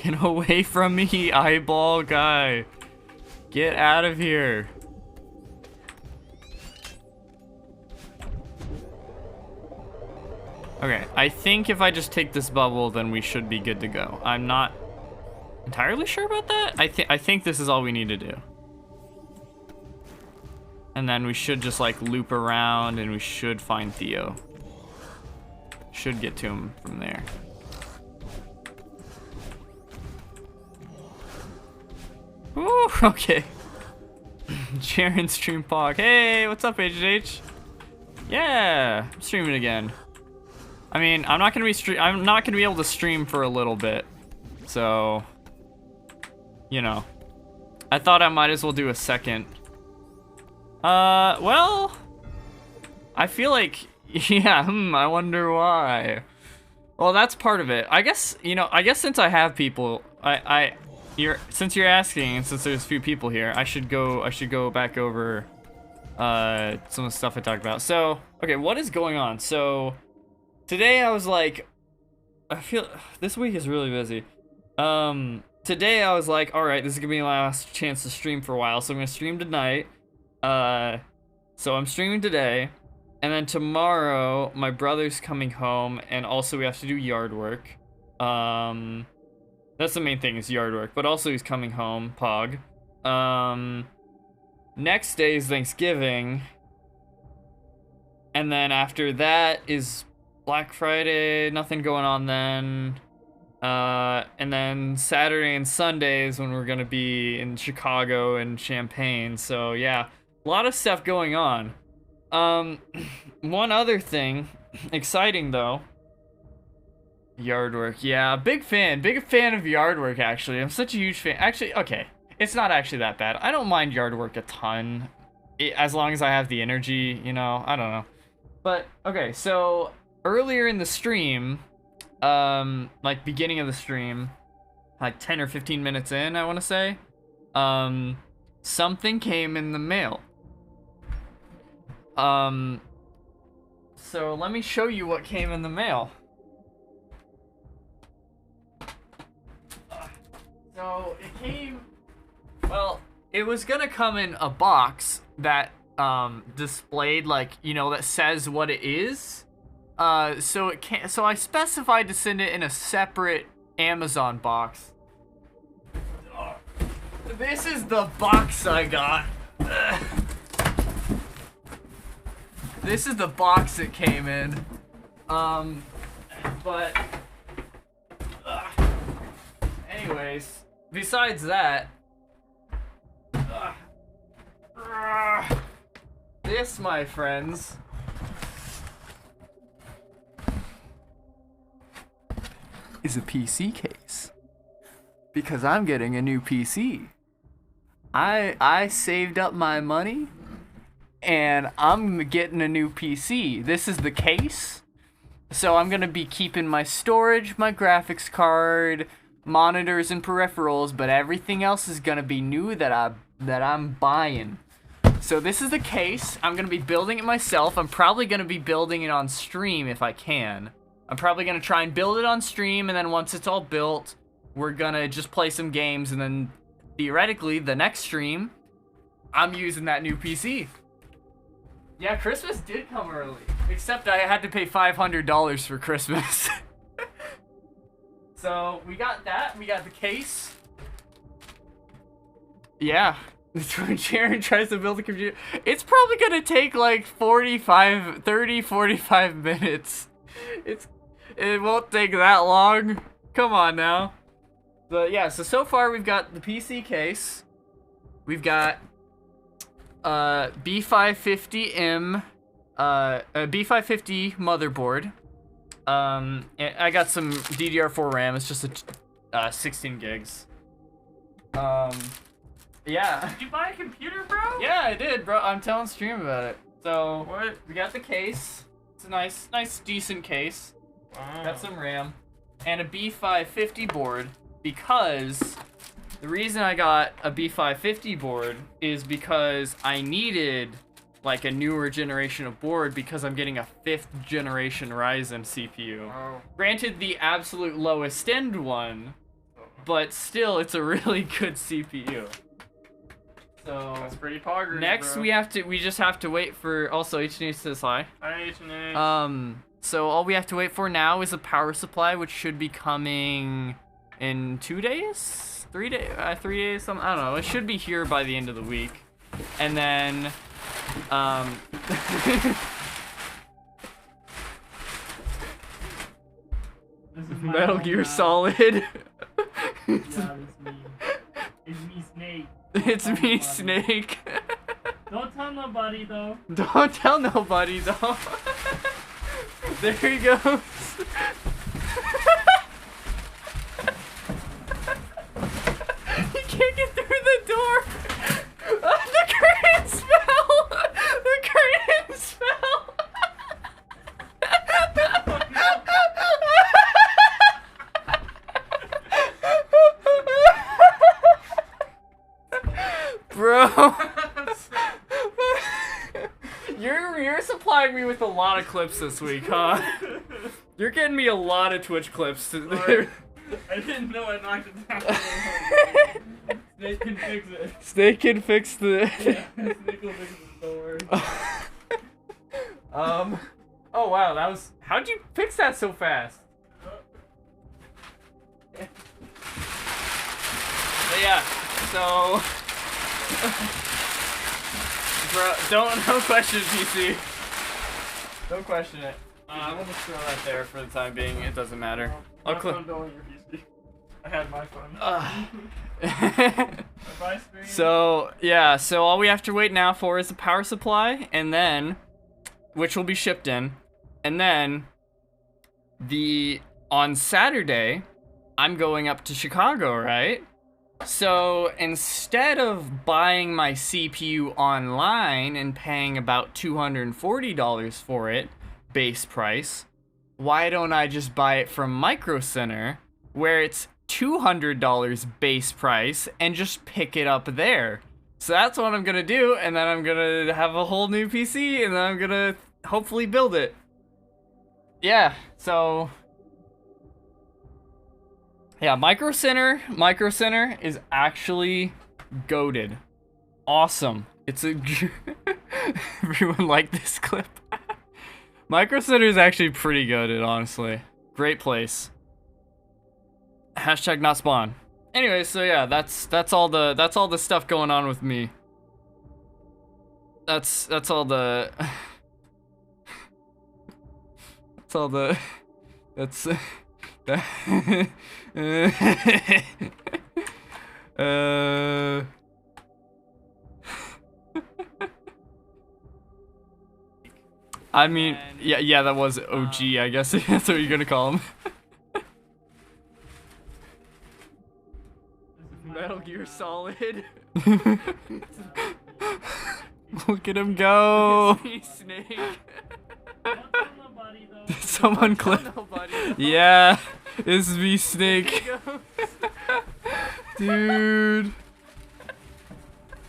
Get away from me, eyeball guy. Get out of here. Okay, I think if I just take this bubble, then we should be good to go. I'm not entirely sure about that. I think this is all we need to do. And then we should just like loop around and we should find Theo. Should get to him from there. Ooh, okay. Jaren stream pog. Hey, what's up, HH? Yeah, I'm streaming again. I mean, I'm not gonna be able to stream for a little bit. So, you know. I thought I might as well do a second. Well, I feel like, yeah, I wonder why. Well, that's part of it. I guess, you know, since I have people, since you're asking and since there's a few people here, I should go back over some of the stuff I talked about. So, okay, what is going on? So, today I was like, I feel this week is really busy. Today I was like, all right, this is gonna be my last chance to stream for a while, so I'm gonna stream tonight. So I'm streaming today, and then tomorrow my brother's coming home, and also we have to do yard work. That's the main thing is yard work, but also he's coming home, Pog. Next day is Thanksgiving, and then after that is Black Friday, nothing going on then. And then Saturday and Sunday is when we're gonna be in Chicago and Champaign, so yeah. A lot of stuff going on. One other thing, exciting though. Yard work, yeah, big fan of yard work actually. I'm such a huge fan. Actually, okay, it's not actually that bad. I don't mind yard work a ton, as long as I have the energy, you know, I don't know. But, okay, so earlier in the stream, like beginning of the stream, like 10 or 15 minutes in, I want to say, something came in the mail. So let me show you what came in the mail. So it came, well, it was gonna come in a box that displayed, like, you know, that says what it is. So it can't, so I specified to send it in a separate Amazon box. This is the box I got. This is the box it came in. But anyways, besides that, this, my friends, is a PC case. Because I'm getting a new PC. I saved up my money and I'm getting a new PC. This is the case. So I'm gonna be keeping my storage, my graphics card, monitors and peripherals, but everything else is gonna be new that I'm buying. So this is the case. I'm gonna be building it myself. I'm probably gonna be building it on stream if I can. I'm probably gonna try and build it on stream, and then once it's all built, we're gonna just play some games, and then theoretically the next stream, I'm using that new PC. Yeah, Christmas did come early, except I had to pay $500 for Christmas. So we got that. We got the case. Yeah. When Sharon tries to build a computer, it's probably gonna take like 45 minutes. It won't take that long. Come on now. But yeah, so far we've got the PC case. We've got B550M, a B550 motherboard. I got some DDR4 RAM. It's just a 16 gigs. Yeah. Did you buy a computer, bro? Yeah, I did, bro. I'm telling stream about it. So what? We got the case. It's a nice, decent case. Wow. Got some RAM and a B550 board, because the reason I got a B550 board is because I needed like a newer generation of board, because I'm getting a 5th generation Ryzen CPU. Oh. Granted, the absolute lowest end one but still, it's a really good CPU. So That's pretty poggers, next bro. we just have to wait for. Also, H&H says hi. Hi, H&H. So all we have to wait for now is a power supply, which should be coming in 2 days, 3 days, 3 days. Something, I don't know. It should be here by the end of the week, and then Metal Gear Solid. Yeah, it's me. It's me, Snake. It's me, Snake. Don't tell nobody, though. Don't tell nobody, though. There he goes. He can't get through the door. The curtains fell. The curtains fell. Bro. You're supplying me with a lot of clips this week, huh? You're getting me a lot of Twitch clips. Sorry. I didn't know I knocked it down. Snake can fix it. Snake can fix the. Yeah, Snake will fix it. Don't worry. Oh wow, that was. How'd you fix that so fast? But yeah, so. Bro, don't question PC. Don't question it. I'm gonna throw that there for the time being. It doesn't matter. I'll Have fun building your PC. I had my fun. Bye, stream. So yeah, so all we have to wait now for is the power supply, and then, which will be shipped in, and then on Saturday, I'm going up to Chicago, right? So instead of buying my CPU online and paying about $240 for it, base price, why don't I just buy it from Micro Center, where it's $200 base price, and just pick it up there? So that's what I'm gonna do, and then I'm gonna have a whole new PC, and then I'm gonna hopefully build it. Yeah, so yeah, Micro Center is actually goated. Awesome. It's a everyone liked this clip. Micro Center is actually pretty goated, honestly. Great place. Hashtag not spawn. Anyway, so yeah, that's all the stuff going on with me. That's all the that's all the that's I mean, yeah, that was OG, I guess that's what you're gonna call him. Metal Gear Solid. Look at him go. Snake. Don't tell nobody, though. Someone clip. Yeah, it's me, Snake. Dude.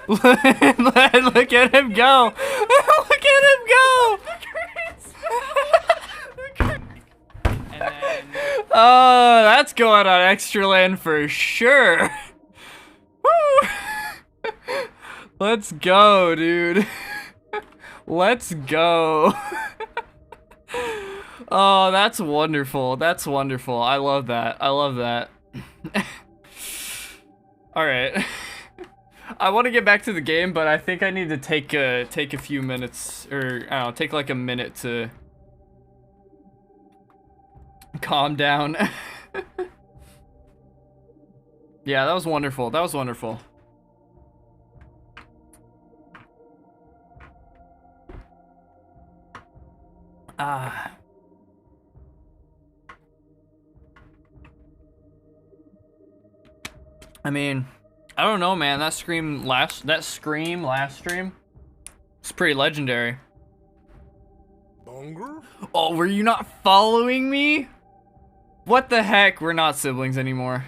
Look at him go. Look at him go. And then, oh, that's going on Extra Land for sure. Woo. Let's go, dude. Let's go. Oh, that's wonderful. That's wonderful. I love that. I love that. All right. I want to get back to the game, but I think I need to take a few minutes, or I don't know, take like a minute to calm down. Yeah, that was wonderful. That was wonderful. I mean, I don't know, man. That Scream last stream, it's pretty legendary. Oh, were you not following me? What the heck? We're not siblings anymore.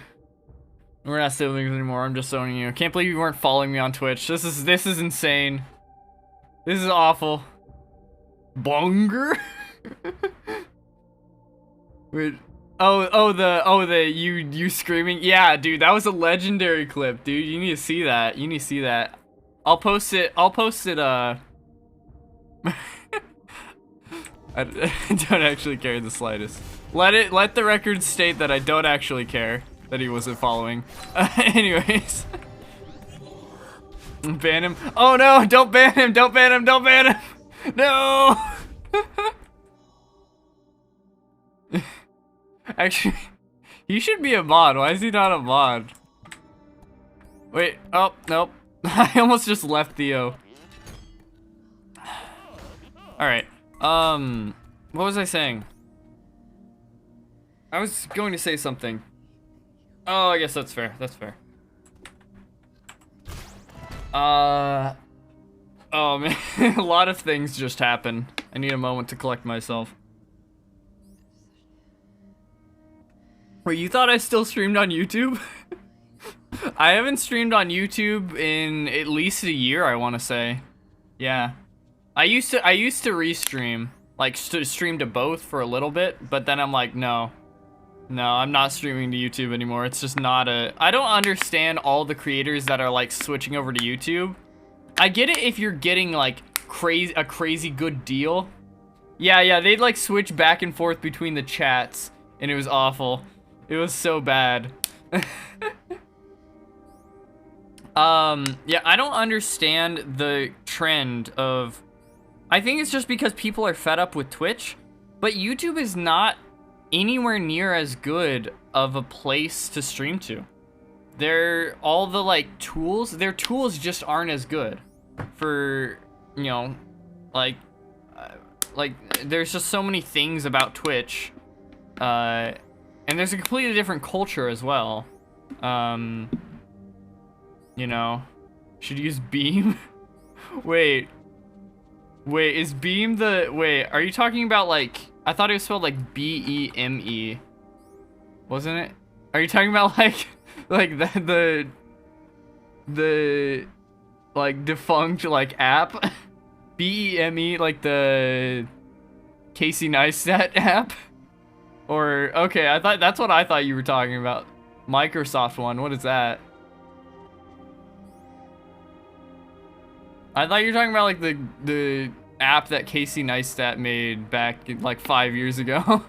We're not siblings anymore. I'm just owning you. I can't believe you weren't following me on Twitch. This is insane. This is awful. Bonger? Wait, the you screaming. Yeah, dude, that was a legendary clip, dude. You need to see that. You need to see that. I'll post it. I don't actually care the slightest. Let the record state that I don't actually care that he wasn't following. Anyways. Ban him. Oh no, don't ban him, don't ban him, don't ban him. No. Actually, he should be a mod. Why is he not a mod? Wait, oh, nope. I almost just left Theo. Alright. What was I saying? I was going to say something. Oh, I guess that's fair. That's fair. Oh man, a lot of things just happened. I need a moment to collect myself. Wait, you thought I still streamed on YouTube? I haven't streamed on YouTube in at least a year, I want to say. Yeah. I used to restream, like stream to both for a little bit, but then I'm like, no, I'm not streaming to YouTube anymore. It's just not I don't understand all the creators that are like switching over to YouTube. I get it if you're getting like a crazy good deal. Yeah, they'd like switch back and forth between the chats, and it was awful. It was so bad. Yeah, I don't understand the trend of... I think it's just because people are fed up with Twitch, but YouTube is not anywhere near as good of a place to stream to. All the, like, tools, their tools just aren't as good for, you know, like, there's just so many things about Twitch, and there's a completely different culture as well. You know, should use Beam? Wait, is Beam wait, are you talking about like, I thought it was spelled like B-E-M-E. Wasn't it? Are you talking about like the like defunct like app? B-E-M-E, like the Casey Neistat app? Or, okay, that's what I thought you were talking about. Microsoft one, what is that? I thought you were talking about like the app that Casey Neistat made back like 5 years ago.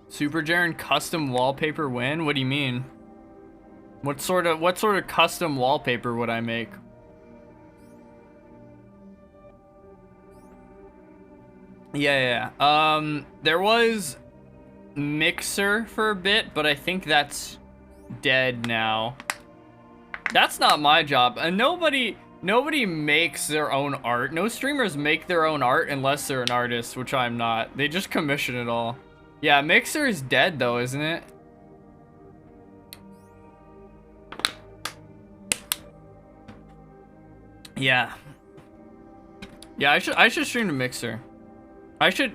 Super Jaren custom wallpaper win? What do you mean? What sort of custom wallpaper would I make? Yeah. There was Mixer for a bit, but I think that's dead now. That's not my job. And nobody makes their own art. No streamers make their own art unless they're an artist, which I'm not. They just commission it all. Yeah, Mixer is dead though, isn't it? Yeah. Yeah, I should stream to Mixer. I should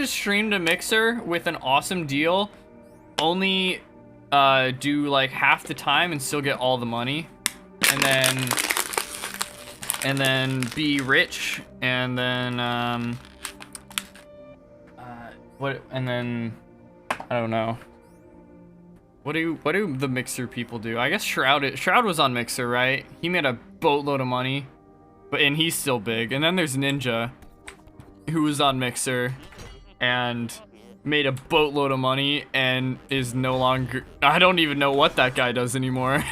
stream to Mixer with an awesome deal. Only do like half the time and still get all the money, and then be rich, and then and then I don't know. What do the Mixer people do? I guess Shroud was on Mixer, right? He made a boatload of money, and he's still big. And then there's Ninja, who was on Mixer and made a boatload of money and is no longer... I don't even know what that guy does anymore.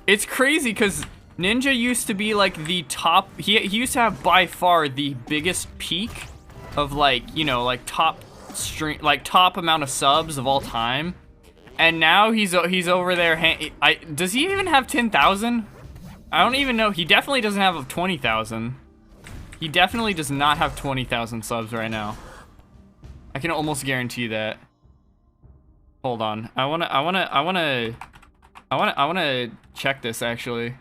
It's crazy because Ninja used to be like the top... He used to have by far the biggest peak of like, you know, like top amount of subs of all time. And now he's over there... does he even have 10,000? I don't even know. He definitely doesn't have 20,000. He definitely does not have 20,000 subs right now. I can almost guarantee that. Hold on. I wanna check this actually.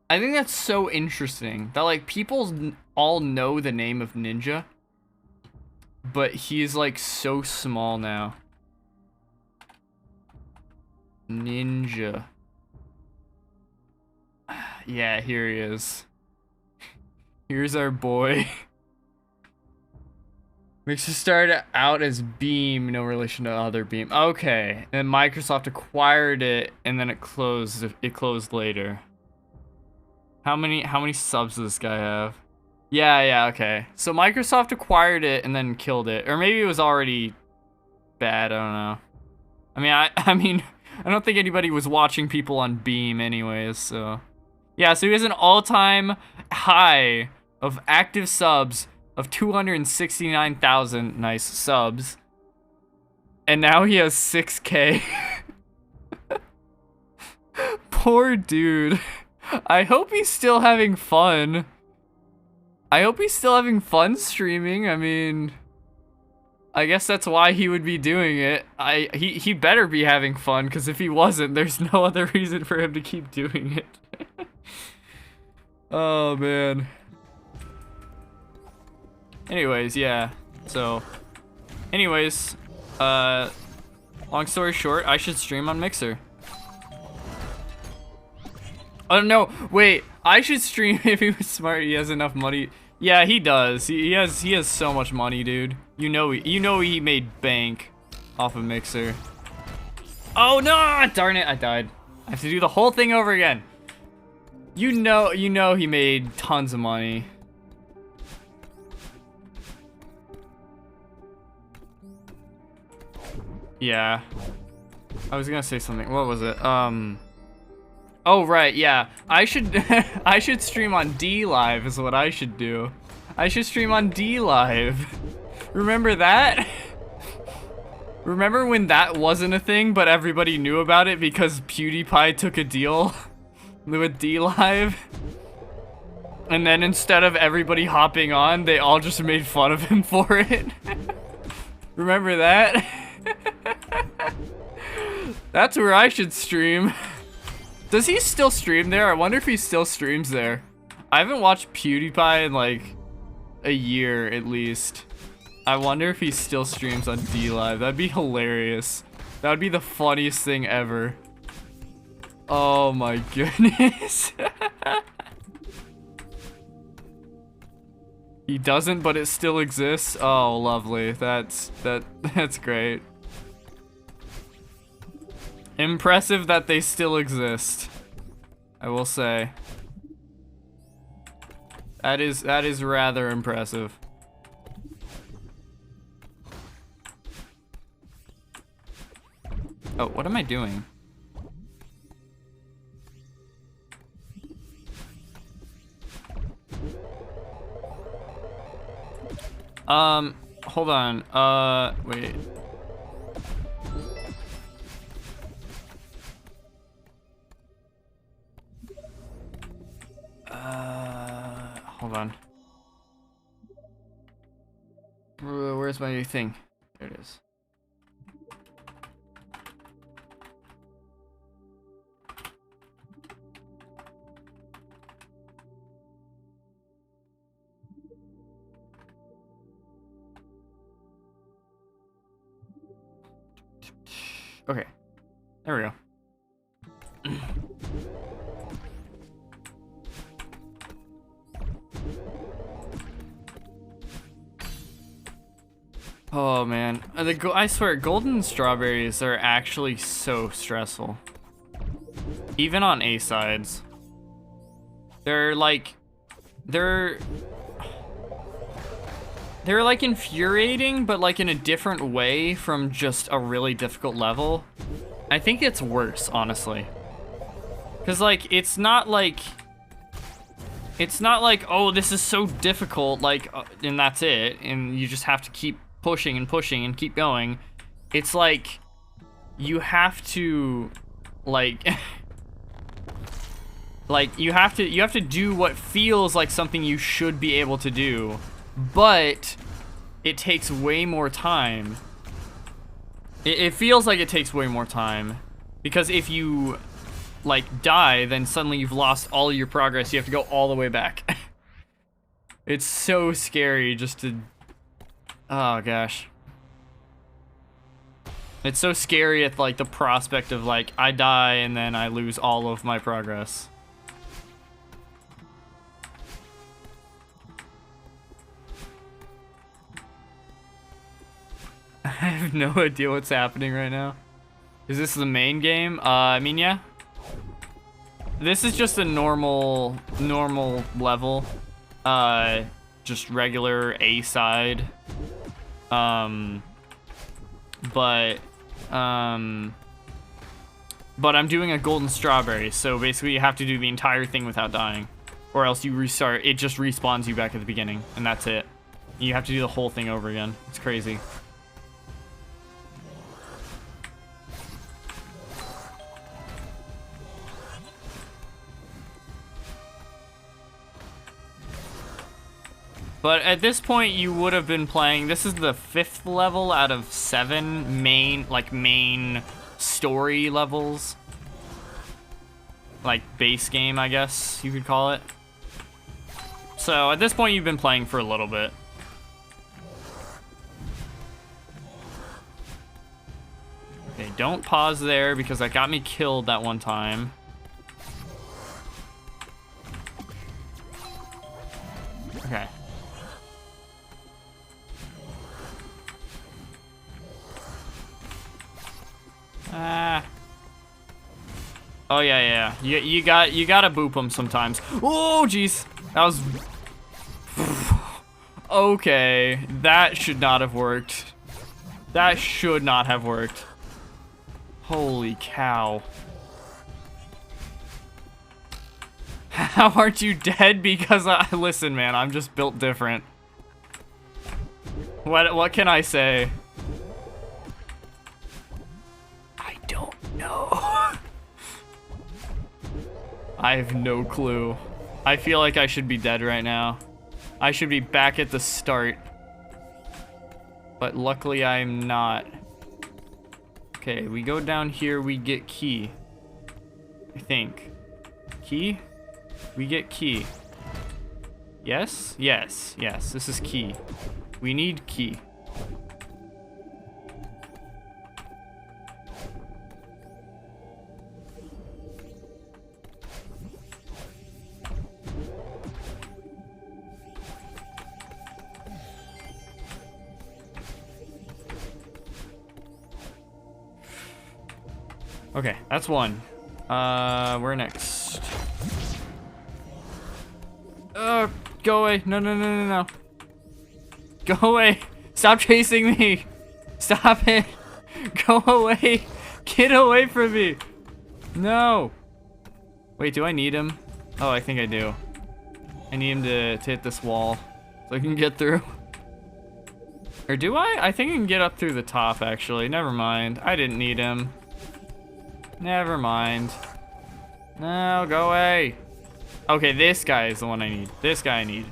I think that's so interesting that like people all know the name of Ninja, but he's like so small now. Ninja. Yeah, here he is. Here's our boy. Mixer started out as Beam, no relation to other Beam. Okay, and Microsoft acquired it, and then it closed. It closed later. How many subs does this guy have? Yeah, okay. So Microsoft acquired it and then killed it, or maybe it was already bad. I don't know. I mean, I don't think anybody was watching people on Beam anyways. So yeah, so he has an all-time high of active subs of 269,000 nice subs. And now he has 6K. Poor dude. I hope he's still having fun. I hope he's still having fun streaming. I mean, I guess that's why he would be doing it. He better be having fun, because if he wasn't, there's no other reason for him to keep doing it. Oh, man. Anyways, yeah. So, anyways, long story short, I should stream on Mixer. Oh no, wait, I should stream if he was smart. He has enough money. Yeah, he does. He has so much money, dude. You know he made bank off of Mixer. Oh no, darn it, I died. I have to do the whole thing over again. You know he made tons of money. Yeah. I was gonna say something. What was it? Oh right, yeah. I should I should stream on D Live is what I should do. I should stream on D Live. Remember that? Remember when that wasn't a thing but everybody knew about it because PewDiePie took a deal with D Live? And then instead of everybody hopping on, they all just made fun of him for it. Remember that? That's where I should stream. Does he still stream there? I wonder if he still streams there. I haven't watched PewDiePie in like a year at least. I wonder if he still streams on D Live. That'd be hilarious. That would be the funniest thing ever. Oh my goodness. He doesn't, but it still exists. Oh, lovely. That's great. Impressive that they still exist, I will say. That is rather impressive. Oh, what am I doing? Hold on. Wait. Hold on. Where's my thing? There it is. Okay. There we go. Oh man, I swear, golden strawberries are actually so stressful. Even on A sides, they're like infuriating, but like in a different way from just a really difficult level. I think it's worse, honestly, because like it's not like oh, this is so difficult, like and that's it, and you just have to keep pushing and pushing and keep going. It's like you have to like you have to do what feels like something you should be able to do, but it takes way more time. It feels like it takes way more time, because if you like die, then suddenly you've lost all of your progress. You have to go all the way back. It's so scary just to, oh gosh. It's so scary at like the prospect of like I die and then I lose all of my progress. have no idea what's happening right now. Is this the main game? I mean, yeah. This is just a normal level. Just regular A side. But I'm doing a golden strawberry, so basically you have to do the entire thing without dying. Or else you restart, it just respawns you back at the beginning, and that's it. You have to do the whole thing over again. It's crazy. But at this point, you would have been playing. This is the 5th level out of 7 main story levels. Like base game, I guess you could call it. So at this point, you've been playing for a little bit. Okay, don't pause there because that got me killed that one time. Okay. Oh yeah. You gotta boop them sometimes. Oh jeez, that was. Okay, that should not have worked. That should not have worked. Holy cow. How aren't you dead? Because listen, man, I'm just built different. What can I say? I don't know. I have no clue. I feel like I should be dead right now. I should be back at the start. But luckily I'm not. Okay, we go down here, we get key. I think. Key? We get key. Yes? Yes, this is key. We need key. Okay, that's one. Where next? Go away. No. Go away. Stop chasing me. Stop it. Go away. Get away from me. No. Wait, do I need him? Oh, I think I do. I need him to hit this wall so I can get through. Or do I? I think I can get up through the top, actually. Never mind. I didn't need him. Never mind. No, go away. Okay, this guy is the one I need. This guy I need.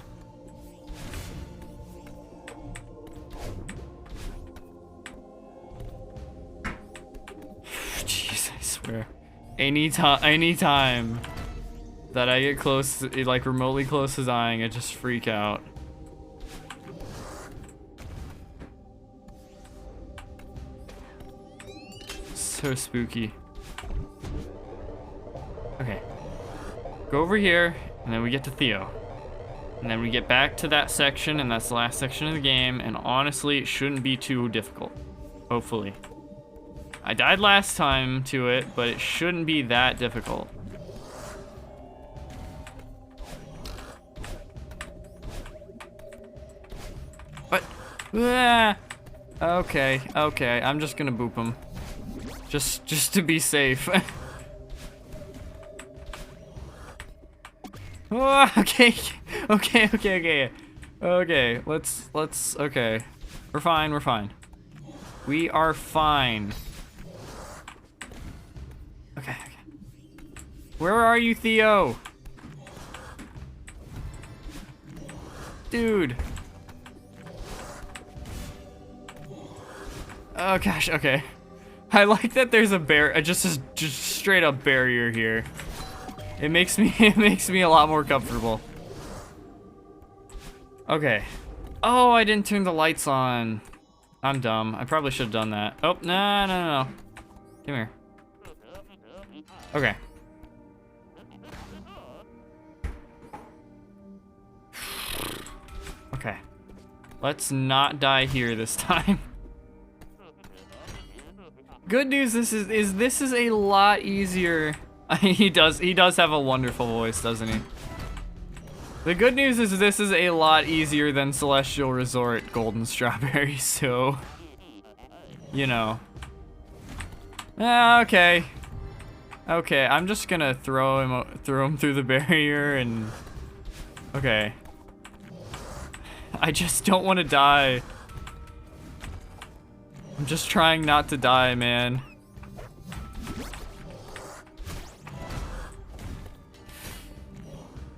Jeez, I swear. Anytime that I get close, like remotely close to dying, I just freak out. So spooky. Okay. Go over here, and then we get to Theo. And then we get back to that section, and that's the last section of the game, and honestly, it shouldn't be too difficult. Hopefully. I died last time to it, but it shouldn't be that difficult. What? Ah! Okay, I'm just gonna boop him. Just to be safe. Oh, okay, let's, okay. We're fine. We are fine. Okay. Where are you, Theo? Dude. Oh gosh, okay. I like that there's a just straight up barrier here. It makes me a lot more comfortable. Okay. Oh, I didn't turn the lights on. I'm dumb. I probably should have done that. Oh, no. Come here. Okay. Okay. Let's not die here this time. Good news is this is a lot easier. He does have a wonderful voice, doesn't he? The good news is this is a lot easier than Celestial Resort Golden Strawberry, so you know. Okay. Okay, I'm just gonna throw him through the barrier and okay. I just don't want to die. I'm just trying not to die, man.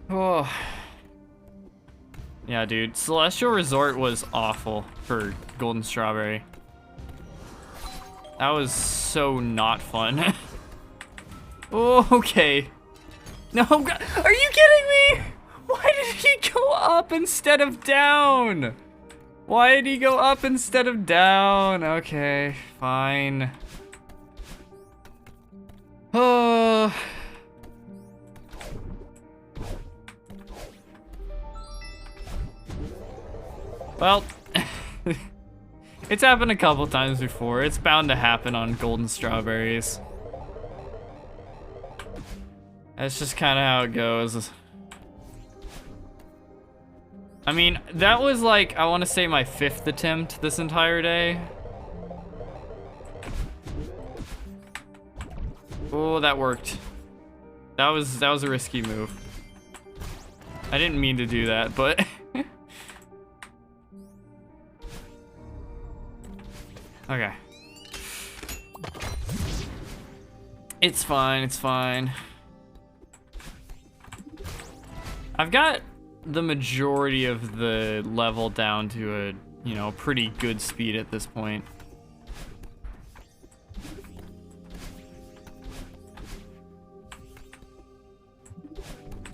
Oh. Yeah, dude. Celestial Resort was awful for Golden Strawberry. That was so not fun. Oh, okay. No, are you kidding me? Why did he go up instead of down? Why did he go up instead of down? Okay, fine. Oh. Well, it's happened a couple times before. It's bound to happen on Golden Strawberries. That's just kind of how it goes. I mean, that was like, I want to say my 5th attempt this entire day. Oh, that worked. That was a risky move. I didn't mean to do that, but okay. It's fine, it's fine. I've got the majority of the level down to a, you know, pretty good speed at this point.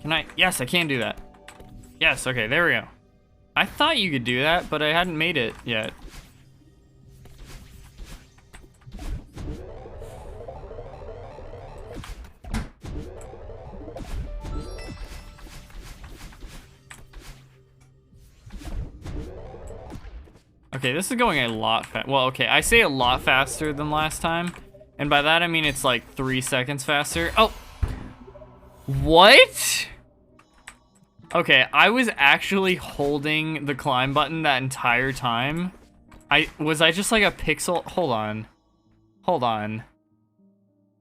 Can I? Yes, I can do that. Yes, okay, there we go. I thought you could do that, but I hadn't made it yet. Okay, this is going a lot well, okay, I say a lot faster than last time, and by that I mean it's like 3 seconds faster. Oh! What? Okay, I was actually holding the climb button that entire time. Was I just like a pixel? Hold on. Hold on.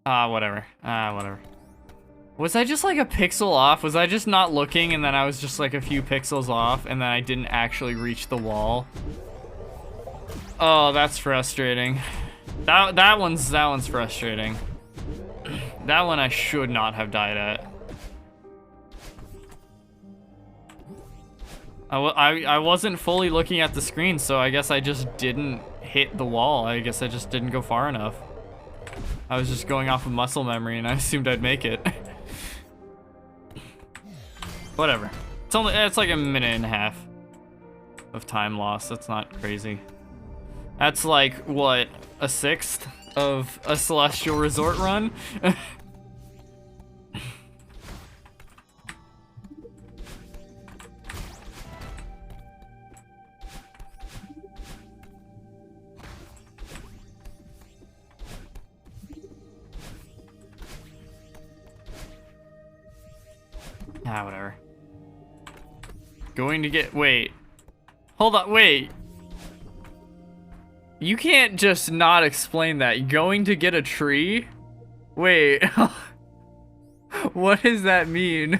Whatever. Whatever. Was I just like a pixel off? Was I just not looking and then I was just like a few pixels off and then I didn't actually reach the wall? Oh, that's frustrating. That one's frustrating. That one I should not have died at. I wasn't fully looking at the screen, so I guess I just didn't hit the wall. I guess I just didn't go far enough. I was just going off of muscle memory and I assumed I'd make it. Whatever. It's like a minute and a half of time lost. That's not crazy. That's like, what, a 1/6 of a Celestial Resort run? Whatever. Going to get, wait. Hold on, wait. You can't just not explain that. Going to get a tree? Wait. What does that mean?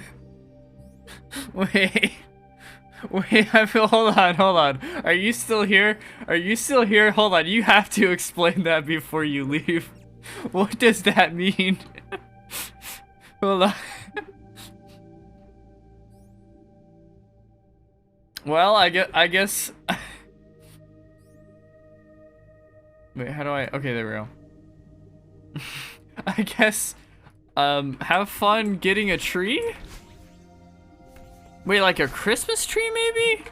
Wait. Wait, hold on. Are you still here? Are you still here? Hold on, you have to explain that before you leave. What does that mean? Hold on. Well, I guess. Wait, how do I? Okay, there we go. I guess. Have fun getting a tree? Wait, like a Christmas tree, maybe?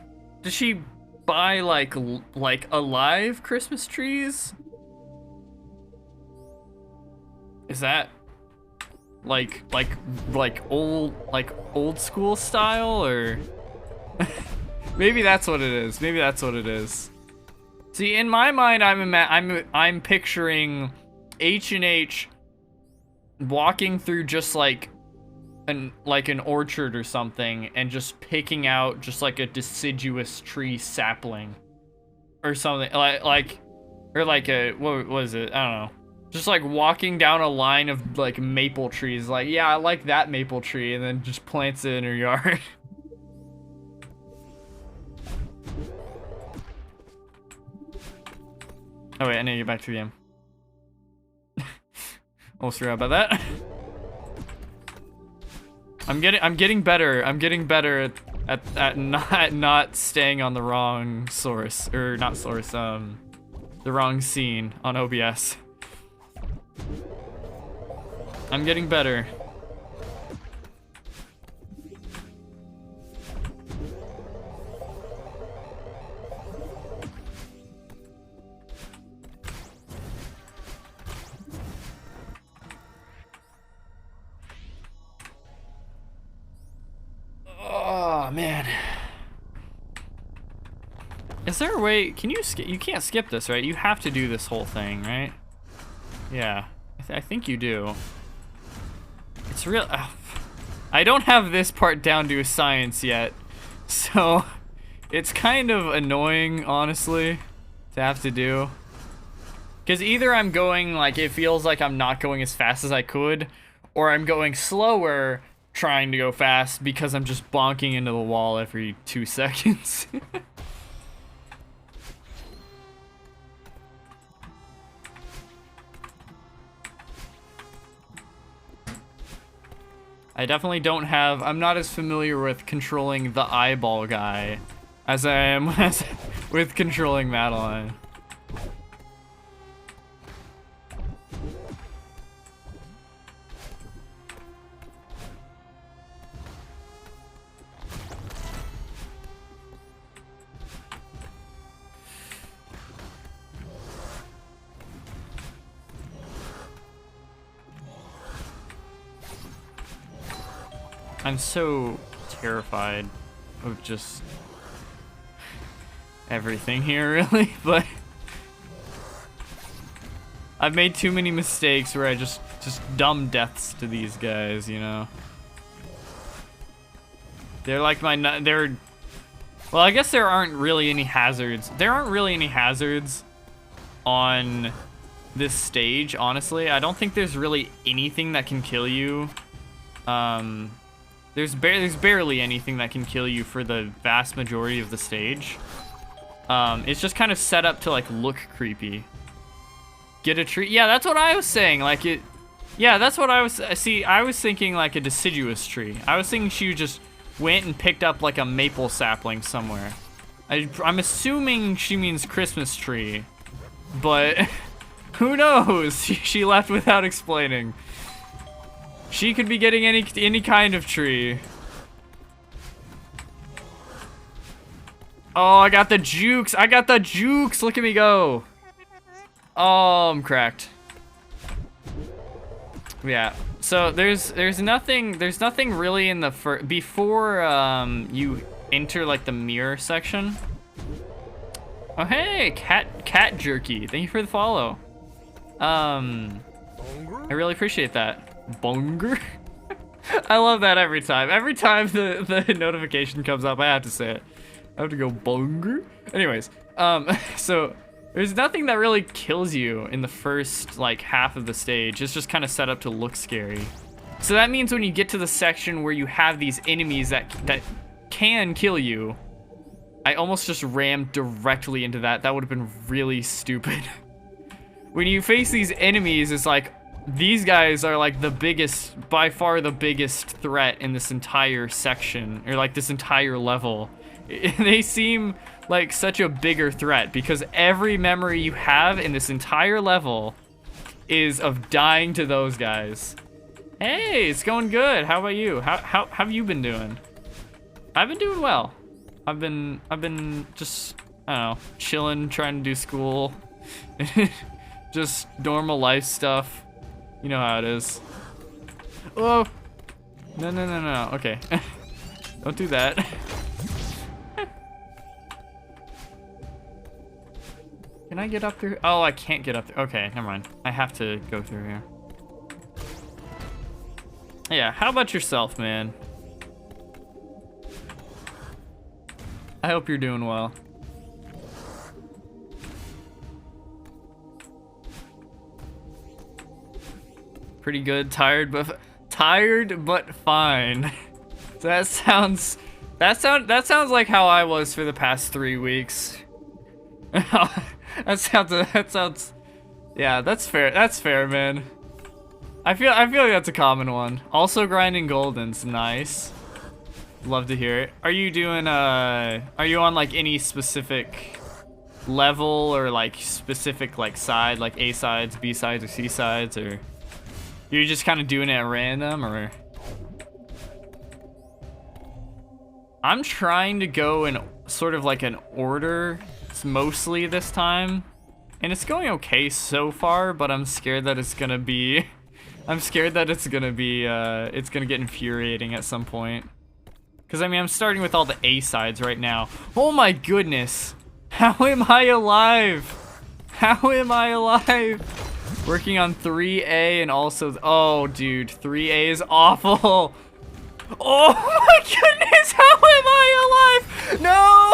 Did she buy like alive Christmas trees? Is that like old school style, or? Maybe that's what it is. Maybe that's what it is. See, in my mind, I'm picturing H&H walking through just like an orchard or something and just picking out just like a deciduous tree sapling or something or like a what was it? I don't know. Just like walking down a line of like maple trees, like, yeah, I like that maple tree, and then just plants it in her yard. Oh wait, I need to get back to the game. Almost forgot about that. I'm getting better. I'm getting better at not staying on the wrong source, or not source, the wrong scene on OBS. I'm getting better. Oh man. Is there a way, can you skip? You can't skip this, right? You have to do this whole thing, right? Yeah, I think you do. It's real. I don't have this part down to a science yet, so it's kind of annoying, honestly, to have to do. Because either I'm going, like, it feels like I'm not going as fast as I could, or I'm going slower trying to go fast because I'm just bonking into the wall every 2 seconds. I definitely don't have, I'm not as familiar with controlling the eyeball guy as I am with controlling Madeline. I'm so terrified of just everything here, really, but I've made too many mistakes where I just dumb deaths to these guys, you know? They're like well, I guess there aren't really any hazards. There aren't really any hazards on this stage, honestly. I don't think there's really anything that can kill you. There's barely anything that can kill you for the vast majority of the stage. It's just kind of set up to like look creepy. Get a tree. Yeah, that's what I was saying. Like it. Yeah, that's what I was. See, I was thinking like a deciduous tree. I was thinking she just went and picked up like a maple sapling somewhere. I'm assuming she means Christmas tree, but who knows? She left without explaining. She could be getting any kind of tree. Oh, I got the jukes. I got the jukes. Look at me go. Oh, I'm cracked. Yeah. So there's nothing really in the before you enter like the mirror section. Oh hey, cat jerky. Thank you for the follow. I really appreciate that. Bonger? I love that every time. Every time the notification comes up, I have to say it. I have to go bonger. Anyways, so there's nothing that really kills you in the first like half of the stage. It's just kind of set up to look scary. So that means when you get to the section where you have these enemies that can kill you, I almost just rammed directly into that. That would have been really stupid. When you face these enemies, it's like, these guys are like the biggest, by far the biggest threat in this entire section, or like this entire level. They seem like such a bigger threat because every memory you have in this entire level is of dying to those guys. Hey, it's going good. How about you? How have you been doing? I've been doing well. I've been just, I don't know, chilling, trying to do school. Just normal life stuff. You know how it is. Oh! No. Okay. Don't do that. Can I get up through? Oh, I can't get up there. Okay, never mind. I have to go through here. Yeah, how about yourself, man? I hope you're doing well. Pretty good, tired but fine. That sounds like how I was for the past 3 weeks. that sounds yeah, that's fair, man. I feel like that's a common one. Also grinding golden's nice. Love to hear it. Are you doing are you on like any specific level or like specific like side, like A sides, B sides, or C sides, or you're just kind of doing it at random? Or I'm trying to go in sort of like an order mostly this time, and it's going okay so far, but I'm scared that it's gonna be it's gonna get infuriating at some point. Because I mean, I'm starting with all the A sides right now. Oh my goodness, how am I alive? How am I alive? Working on 3A and also, oh dude, 3A is awful. Oh my goodness, how am I alive? No!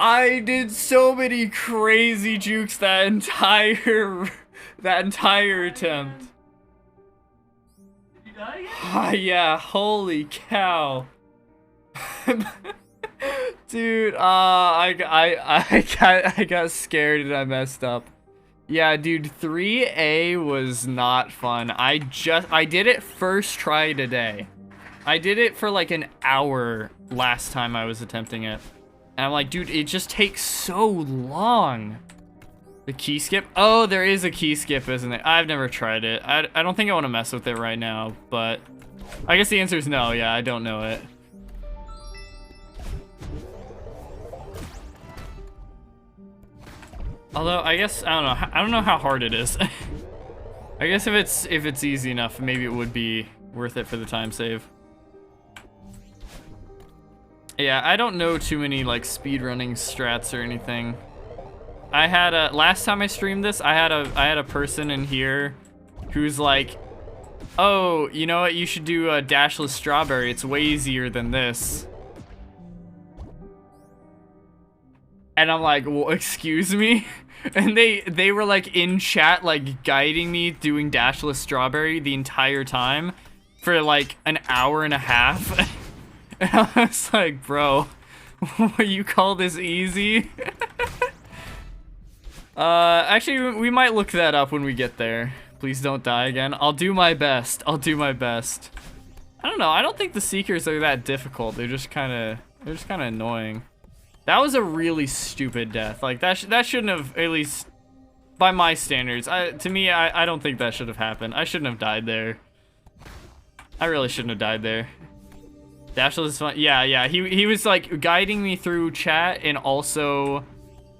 I did so many crazy jukes that entire attempt. Did you die again? Yeah, holy cow. Dude, I got scared and I messed up. Yeah, dude, 3A was not fun. I did it first try today. I did it for like an hour last time I was attempting it. And I'm like, dude, it just takes so long. The key skip? Oh, there is a key skip, isn't it? I've never tried it. I don't think I want to mess with it right now, but I guess the answer is no. Yeah, I don't know it. Although I guess I don't know how hard it is. I guess if it's easy enough, maybe it would be worth it for the time save. Yeah, I don't know too many like speedrunning strats or anything. I had a last time I streamed this, I had a person in here who's like, "Oh, you know what? You should do a dashless strawberry. It's way easier than this." And I'm like, well, excuse me? And they were like in chat, like guiding me doing dashless strawberry the entire time for like an hour and a half. And I was like, bro, you call this easy? Actually, we might look that up when we get there. Please don't die again. I'll do my best. I'll do my best. I don't know. I don't think the Seekers are that difficult. They're just kind of annoying. That was a really stupid death. Like that shouldn't have, at least by my standards. To me, I don't think that should have happened. I shouldn't have died there. I really shouldn't have died there. Dashless is fun. Yeah. He was like guiding me through chat, and also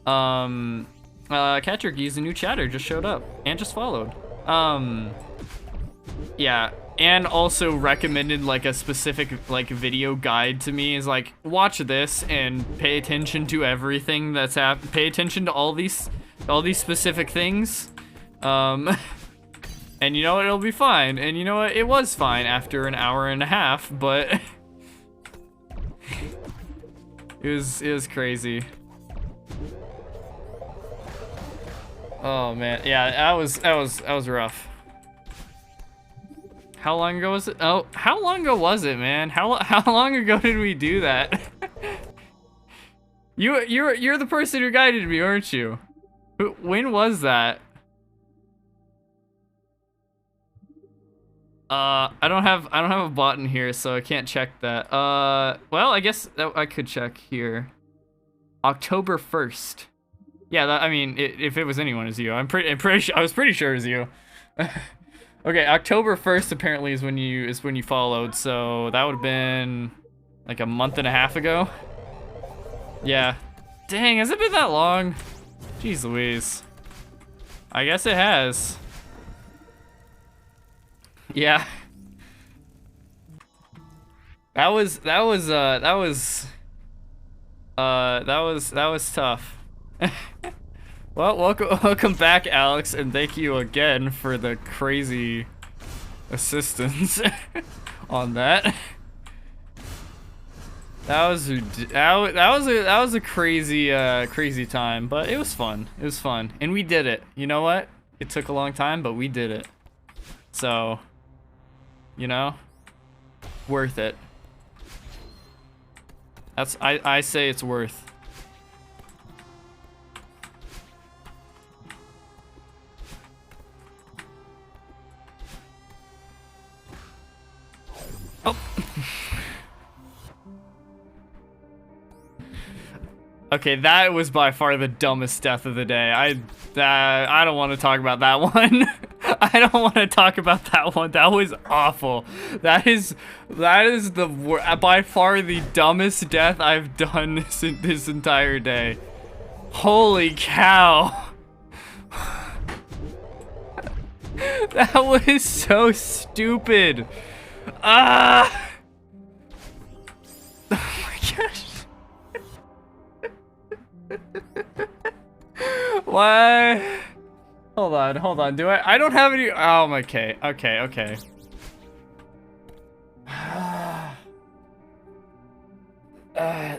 Cat Turkey's a new chatter just showed up and just followed. Yeah, and also recommended like a specific like video guide to me. Is like, watch this and pay attention to everything that's pay attention to all these specific things. And you know what, it'll be fine. And you know what, it was fine after an hour and a half, but it was crazy. Oh man, yeah, that was rough. How long ago was it? Oh, how long ago was it, man? How long ago did we do that? You're the person who guided me, aren't you? When was that? I don't have a bot in here, so I can't check that. Well, I guess I could check here. October 1st. Yeah, I mean, if it was anyone, it's you. I'm pretty sure. I was pretty sure it was you. Okay, October 1st apparently is when you followed, so that would have been like a month and a half ago. Yeah. Dang, has it been that long? Jeez Louise. I guess it has. Yeah. That was That was tough. Well, welcome back, Alex, and thank you again for the crazy assistance on that. That was a crazy time, but it was fun. It was fun, and we did it. You know what? It took a long time, but we did it. So, you know, worth it. I say it's worth. Oh. Okay, that was by far the dumbest death of the day. I don't want to talk about that one. I don't want to talk about that one. That was awful. That is by far the dumbest death I've done this entire day. Holy cow. That was so stupid. Ah! Oh my gosh. Why? Hold on. Do I don't have any. Oh, okay.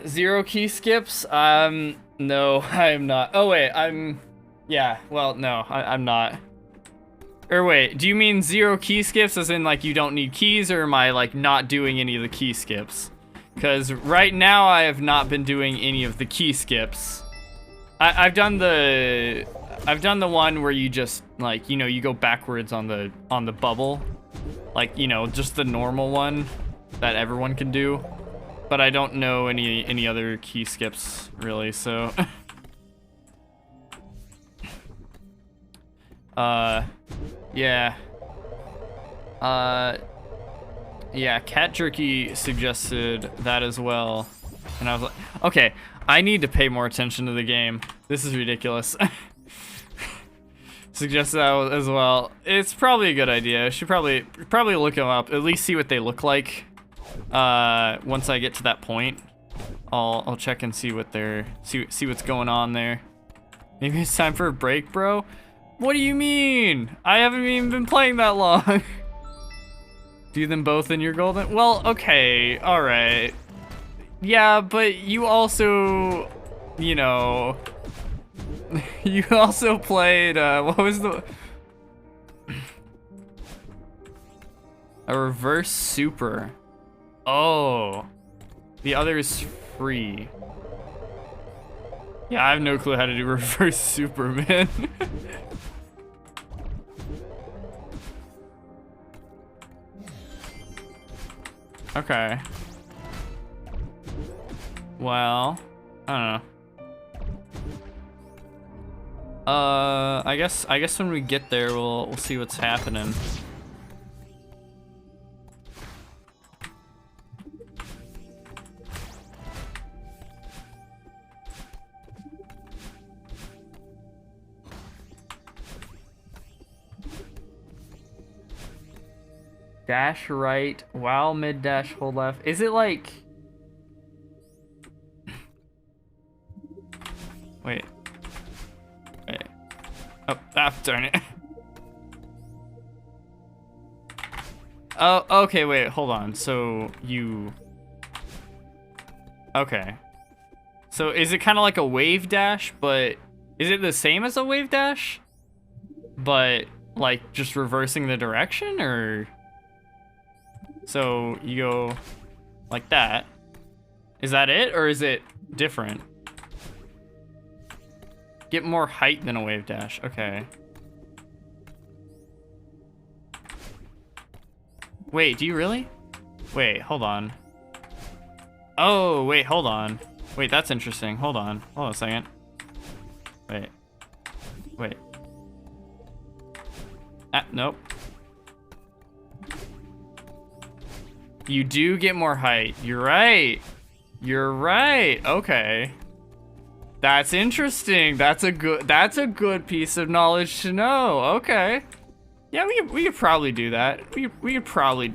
Zero key skips? No, I am not. Oh wait, yeah, well, no, I'm not. Or wait, do you mean zero key skips as in like you don't need keys, or am I like not doing any of the key skips? Because right now I have not been doing any of the key skips. I've done the one where you just like, you know, you go backwards on the bubble, like, you know, just the normal one that everyone can do. But I don't know any other key skips really, so yeah. Yeah, Cat Jerky suggested that as well. And I was like, okay, I need to pay more attention to the game. This is ridiculous. Suggested that as well. It's probably a good idea. I should probably look them up, at least see what they look like. Once I get to that point, I'll check and see what see what's going on there. Maybe it's time for a break, bro. What do you mean? I haven't even been playing that long. Do them both in your golden? Well, okay, all right. Yeah, but you also, you know, you also played, what was the... A reverse super. Oh. The other is free. Yeah, I have no clue how to do reverse super, man. Okay. Well, I don't know. I guess when we get there, we'll see what's happening. Dash right, while mid dash, hold left. Is it like... Wait. Oh, darn it. Oh, okay, wait, hold on. So, you... Okay. So, is it kind of like a wave dash, but... Is it the same as a wave dash? But, like, just reversing the direction, or... So, you go like that. Is that it, or is it different? Get more height than a wave dash. Okay. Wait, do you really? Wait, hold on. Oh, wait, hold on. Wait, that's interesting. Hold on. Hold on a second. Wait. Ah, nope. You do get more height. You're right. You're right. Okay. That's interesting. That's a good piece of knowledge to know. Okay. Yeah, we could probably do that. We could probably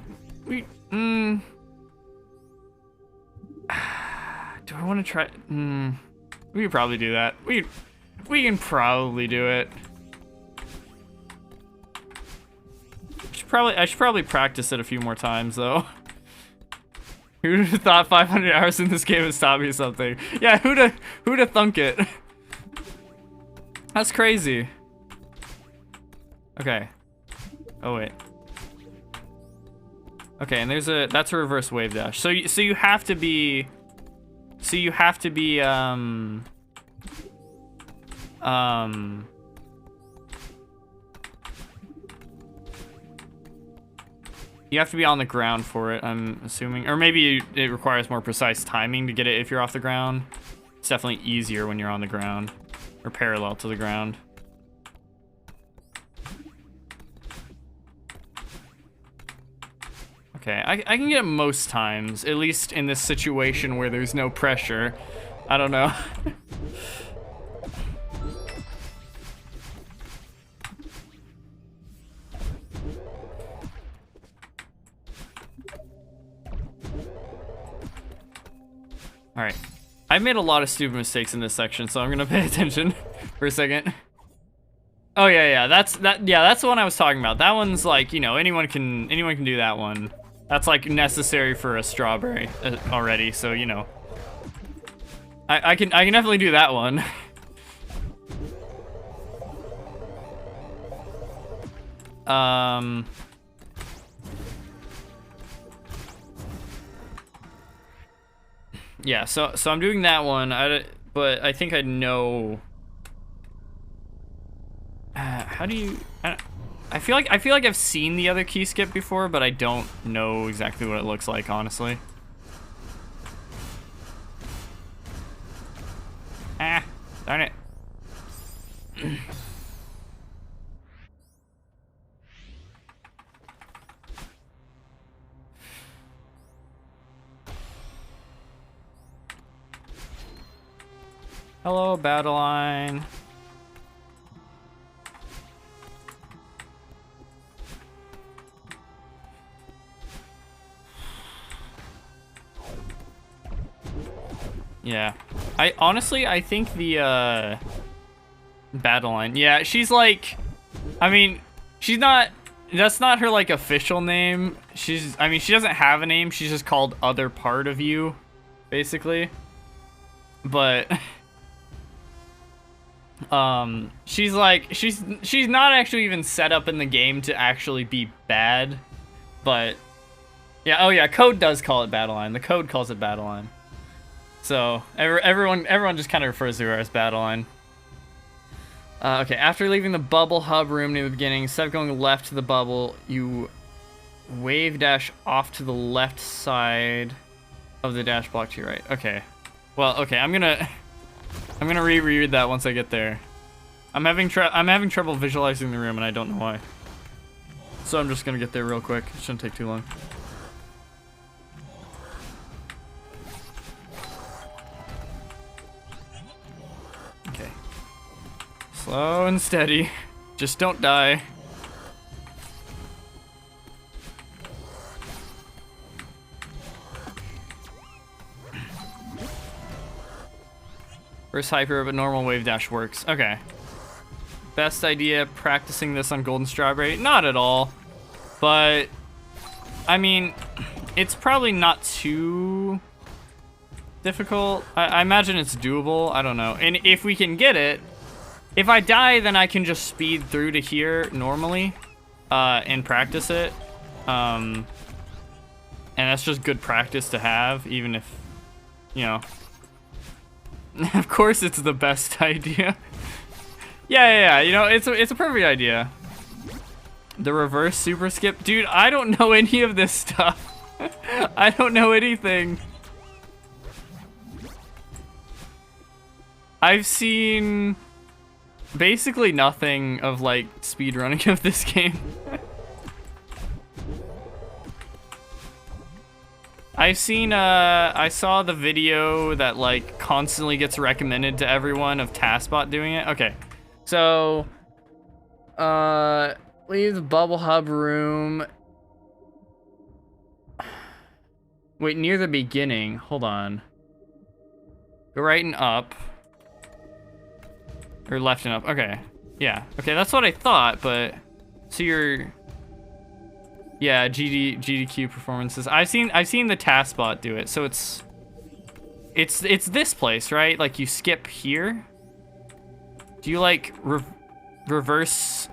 Do I want to try? We could probably do that. We can probably do it. I should probably practice it a few more times though. Who'd have thought 500 hours in this game has taught me something? Yeah, who'd have thunk it? That's crazy. Okay. Oh wait. Okay, and that's a reverse wave dash. So you have to be you have to be on the ground for it, I'm assuming. Or maybe it requires more precise timing to get it if you're off the ground. It's definitely easier when you're on the ground. Or parallel to the ground. Okay, I can get it most times. At least in this situation where there's no pressure. I don't know. Alright. I made a lot of stupid mistakes in this section, so I'm gonna pay attention for a second. Oh yeah, that's the one I was talking about. That one's like, you know, anyone can do that one. That's like necessary for a strawberry already, so you know. I can definitely do that one. Yeah, so I'm doing that one, but I think I know. How do you? I feel like I've seen the other key skip before, but I don't know exactly what it looks like, honestly. Ah, darn it. Hello, battle line. Yeah. I think the battle line. Yeah, she's like, I mean, she's not, that's not her like official name. She doesn't have a name. She's just called Other Part of You, basically. But she's like, she's not actually even set up in the game to actually be bad. But yeah, oh yeah, code does call it battle line. The code calls it battle line. So everyone just kind of refers to her as battle line. Okay, after leaving the bubble hub room near the beginning, instead of going left to the bubble, you wave dash off to the left side of the dash block to your right. Okay. Well, okay, I'm gonna reread that once I get there. I'm having trouble visualizing the room and I don't know why. So I'm just gonna get there real quick. It shouldn't take too long. Okay. Slow and steady. Just don't die. First hyper, but normal wave dash works. Okay. Best idea practicing this on Golden Strawberry? Not at all. But, I mean, it's probably not too difficult. I imagine it's doable. I don't know. And if we can get it, if I die, then I can just speed through to here normally and practice it. And that's just good practice to have, even if, you know. Of course it's the best idea. Yeah, you know, it's a perfect idea. The reverse super skip. Dude, I don't know any of this stuff. I don't know anything. I've seen basically nothing of like speedrunning of this game. I've seen, I saw the video that, like, constantly gets recommended to everyone of TaskBot doing it. Okay, so, leave the bubble hub room. Wait, near the beginning, hold on. Go right and up. Or left and up. Okay. Yeah. Okay, that's what I thought, but so you're yeah, GDQ performances. I've seen the taskbot do it. So it's this place, right? Like you skip here. Do you like reverse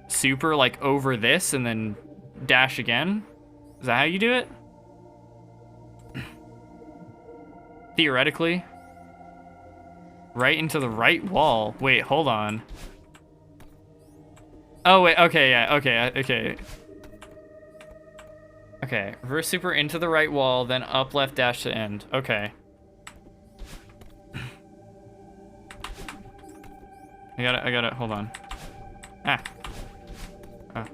super like over this and then dash again? Is that how you do it? Theoretically. Right into the right wall. Wait, hold on. Oh, wait, okay, yeah, okay. Okay, reverse super into the right wall, then up, left, dash to end. Okay. I gotta, hold on. Ah. Oh.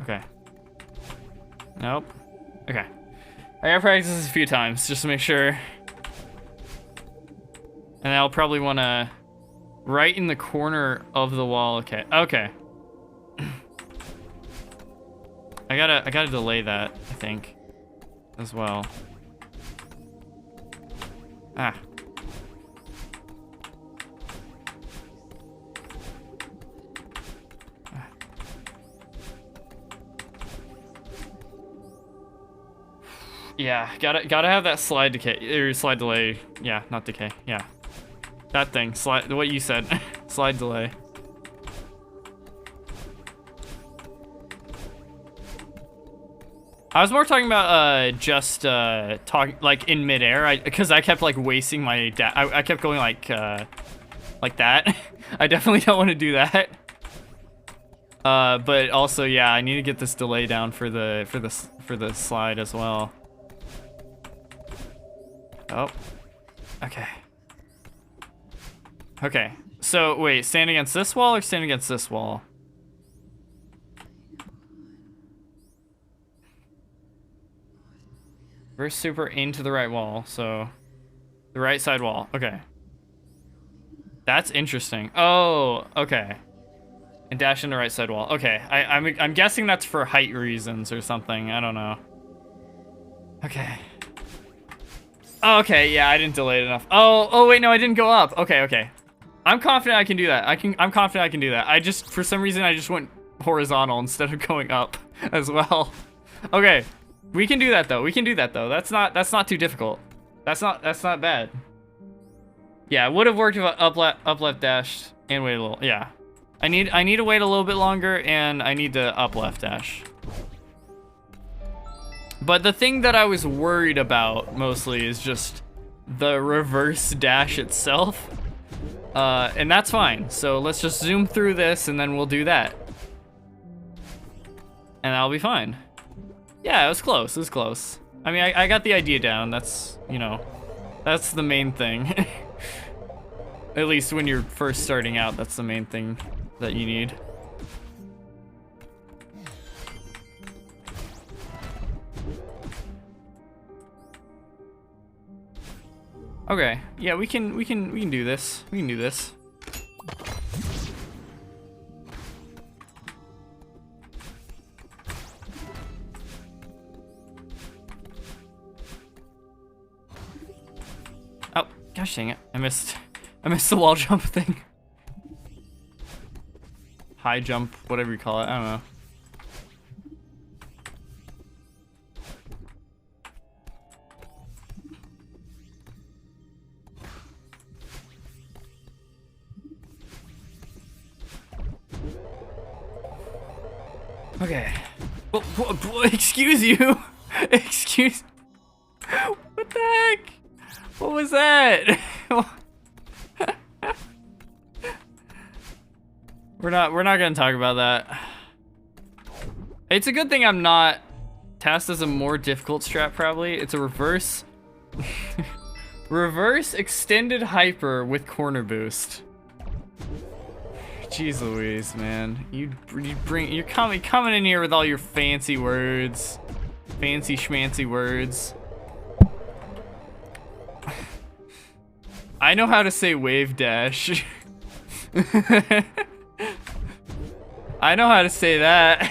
Okay. Nope. Okay. I gotta practice this a few times, just to make sure. And I'll probably wanna... Right in the corner of the wall, okay. Okay. I gotta delay that, I think. As well. Ah. Yeah, gotta have that slide decay, or slide delay. Yeah, not decay, yeah. That thing, slide, what you said. Slide delay. I was more talking about just like in midair, because I kept like wasting my I kept going like that. I definitely don't want to do that. But also, yeah, I need to get this delay down for the slide as well. Oh, okay. Okay, so wait, stand against this wall or stand against this wall? Reverse super into the right wall, so the right side wall. Okay, that's interesting. Oh, okay. And dash into right side wall. Okay, I'm guessing that's for height reasons or something. I don't know. Okay. Oh, okay, yeah, I didn't delay it enough. Oh wait, no, I didn't go up. Okay. I'm confident I can do that. I'm confident I can do that. I just, for some reason, I just went horizontal instead of going up as well. Okay, we can do that though. That's not too difficult. That's not bad. Yeah, it would have worked if I up left dash and wait a little. Yeah, I need to wait a little bit longer and I need to up left dash. But the thing that I was worried about mostly is just the reverse dash itself. And that's fine. So let's just zoom through this and then we'll do that. And that'll be fine. Yeah, it was close. I mean, I got the idea down. That's, you know, that's the main thing. At least when you're first starting out, that's the main thing that you need. Okay, yeah, we can do this. We can do this. Oh, gosh dang it. I missed the wall jump thing. High jump, whatever you call it, I don't know. Okay. Excuse you. Excuse. What the heck? What was that? We're not gonna talk about that. It's a good thing I'm not tasked as a more difficult strat. Probably it's a reverse extended hyper with corner boost. Jeez Louise, man. You're coming in here with all your fancy words. Fancy schmancy words. I know how to say wave dash. I know how to say that.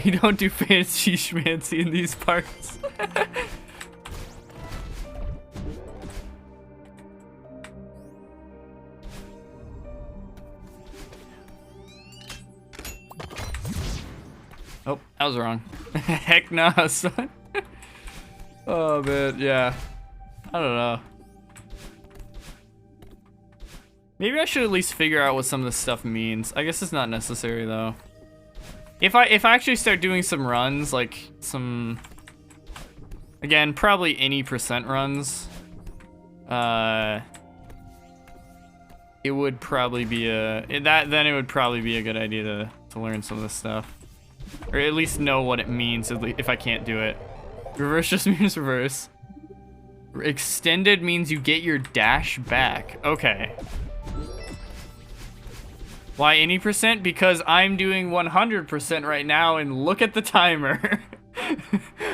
We don't do fancy schmancy in these parts. Oh, that was wrong. Heck nah, son. Oh man, yeah. I don't know. Maybe I should at least figure out what some of this stuff means. I guess it's not necessary though. If I actually start doing some runs, like some, again, probably any percent runs, it would probably be then it would probably be a good idea to learn some of this stuff. Or at least know what it means if I can't do it. Reverse just means reverse. Extended means you get your dash back. Okay. Why any percent? Because I'm doing 100% right now and look at the timer.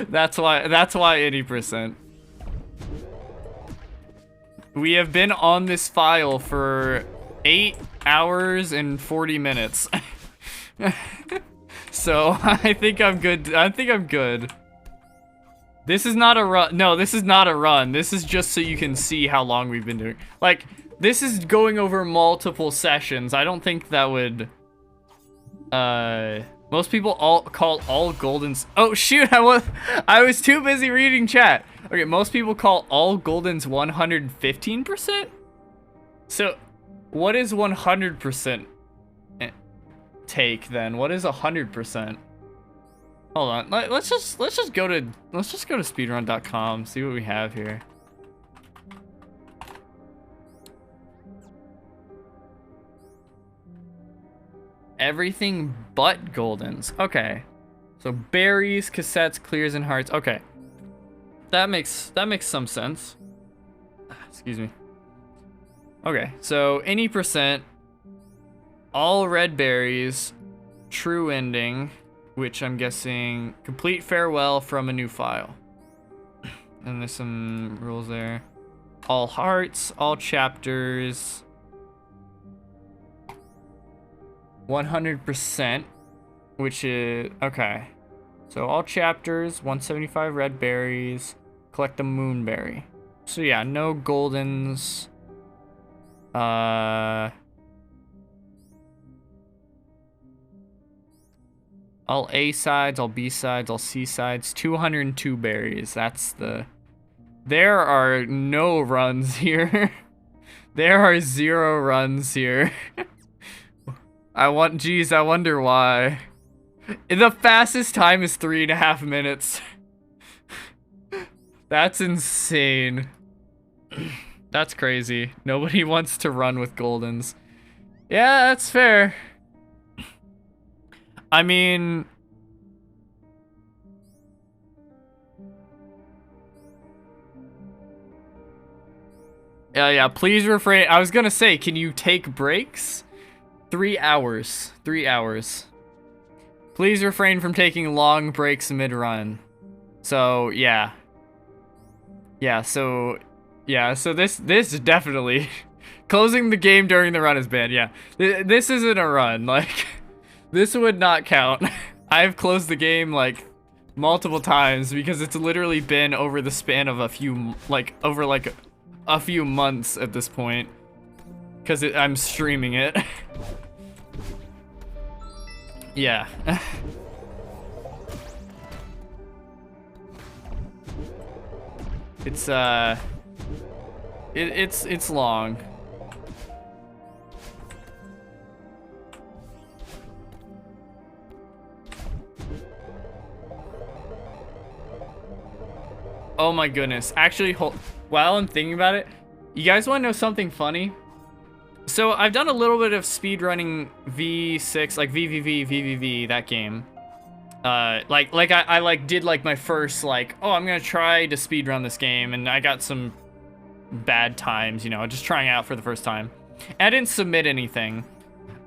That's why any percent. We have been on this file for 8 hours and 40 minutes. So I think I'm good. I think I'm good. This is not a run. No, this is not a run. This is just so you can see how long we've been doing. Like, this is going over multiple sessions. I don't think that would... most people call all Goldens... Oh, shoot, I was too busy reading chat. Okay, most people call all Goldens 115%? So, what is 100% take then? What is 100%? Hold on. Let's just go to speedrun.com, see what we have here. Everything but Goldens. Okay. So berries, cassettes, clears, and hearts. Okay. That makes some sense. Excuse me. Okay, so any percent, all red berries, true ending, which I'm guessing complete farewell from a new file. And there's some rules there. All hearts, all chapters, 100%, which is, okay. So all chapters, 175 red berries, collect the moonberry. So yeah, no Goldens. All A sides, all B sides, all C sides, 202 berries. That's the... There are no runs here. There are 0 runs here. Geez, I wonder why. The fastest time is 3.5 minutes. That's insane. That's crazy. Nobody wants to run with Goldens. Yeah, that's fair. I mean... Yeah, please refrain. I was gonna say, can you take breaks? 3 hours. 3 hours. Please refrain from taking long breaks mid-run. So, yeah. So this definitely... Closing the game during the run is bad, yeah. This isn't a run, like... This would not count. I've closed the game, like, multiple times because it's literally been over the span of a few months at this point. Because I'm streaming it. Yeah. It's long. Oh my goodness. Actually, while I'm thinking about it, you guys want to know something funny? So I've done a little bit of speedrunning V6, like VVV, that game. I did like my first like, oh, I'm gonna try to speedrun this game, and I got some bad times, you know, just trying out for the first time. And I didn't submit anything.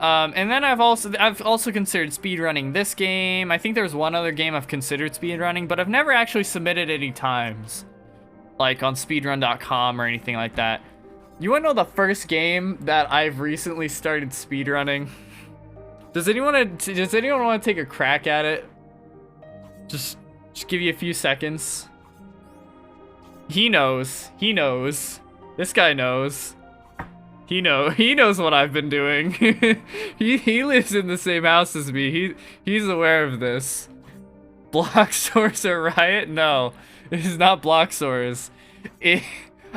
And then I've also considered speedrunning this game. I think there's one other game I've considered speedrunning, but I've never actually submitted any times, like on speedrun.com or anything like that. You wanna know the first game that I've recently started speedrunning? Does anyone want to take a crack at it? Just give you a few seconds. He knows. He knows. This guy knows. He knows what I've been doing. he lives in the same house as me. He's aware of this. Block stores are riot? No, it is not block stores.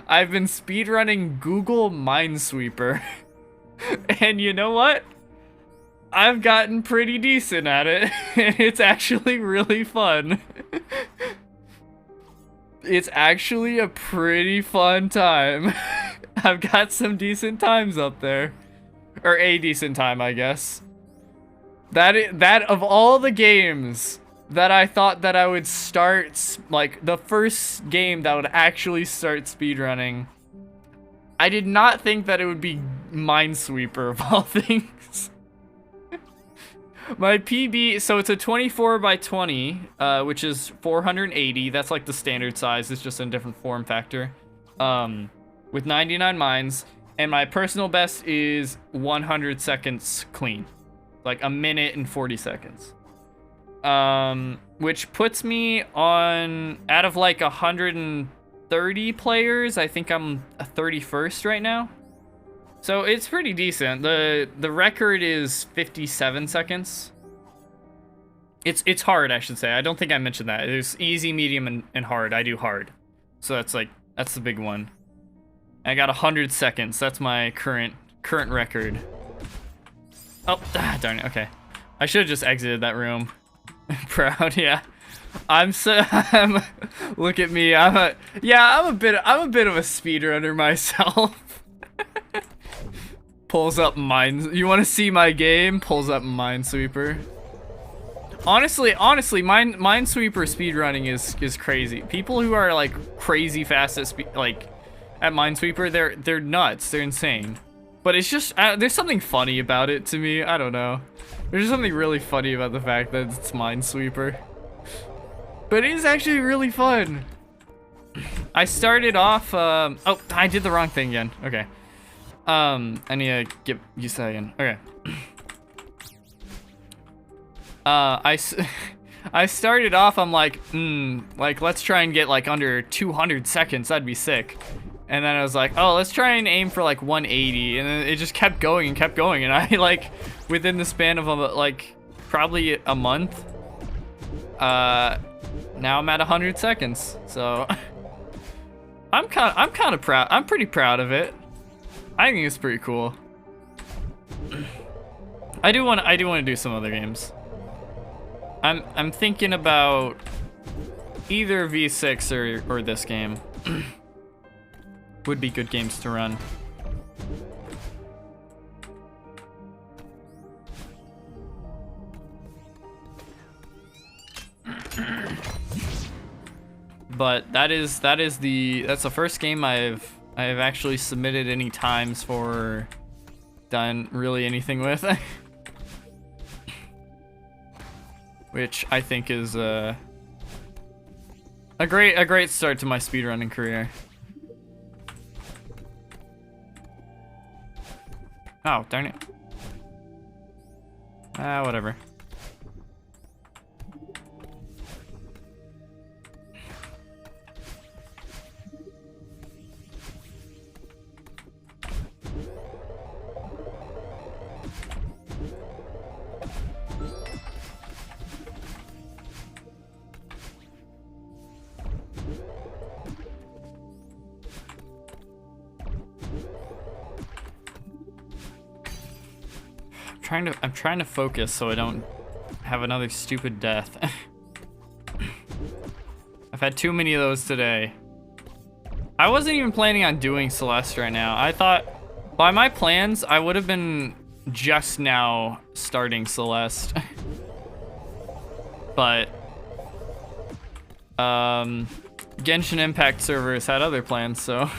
I've been speedrunning Google Minesweeper. And you know what? I've gotten pretty decent at it. And it's actually really fun. It's actually a pretty fun time. I've got some decent times up there. Or a decent time, I guess. That of all the games that I thought that I would start, like, the first game that would actually start speedrunning, I did not think that it would be Minesweeper, of all things. My PB, so it's a 24 by 20, which is 480. That's like the standard size. It's just in a different form factor. With 99 mines. And my personal best is 100 seconds clean. Like a minute and 40 seconds. Which puts me on, out of like 130 players, I think I'm a 31st right now. So it's pretty decent. The record is 57 seconds. It's hard, I should say. I don't think I mentioned that. There's easy, medium, and hard. I do hard. So that's the big one. I got 100 seconds. That's my current record. Oh, darn it. Okay. I should have just exited that room. Proud, yeah. Look at me. I'm a bit of a speedrunner myself. Pulls up mines. You want to see my game? Pulls up Minesweeper. Honestly, Minesweeper speedrunning is crazy. People who are like crazy fast at Minesweeper, they're nuts. They're insane. But it's just there's something funny about it to me. I don't know. There's something really funny about the fact that it's Minesweeper. But it is actually really fun. I started off. Oh, I did the wrong thing again. Okay. I need to get used to that again. Okay. I started off, I'm like, let's try and get like under 200 seconds. That'd be sick. And then I was like, oh, let's try and aim for like 180. And then it just kept going and kept going. And I like, within the span of like probably a month, now I'm at 100 seconds. So I'm kind of proud. I'm pretty proud of it. I think it's pretty cool. I do want to do some other games. I'm thinking about either V6 or this game. Would be good games to run. But that's the first game I've actually submitted any times for, done really anything with. Which I think is a great start to my speedrunning career. Oh, darn it. Whatever. I'm trying to focus so I don't have another stupid death. I've had too many of those today. I wasn't even planning on doing Celeste right now. I thought, by my plans, I would have been just now starting Celeste. But Genshin Impact servers had other plans, so.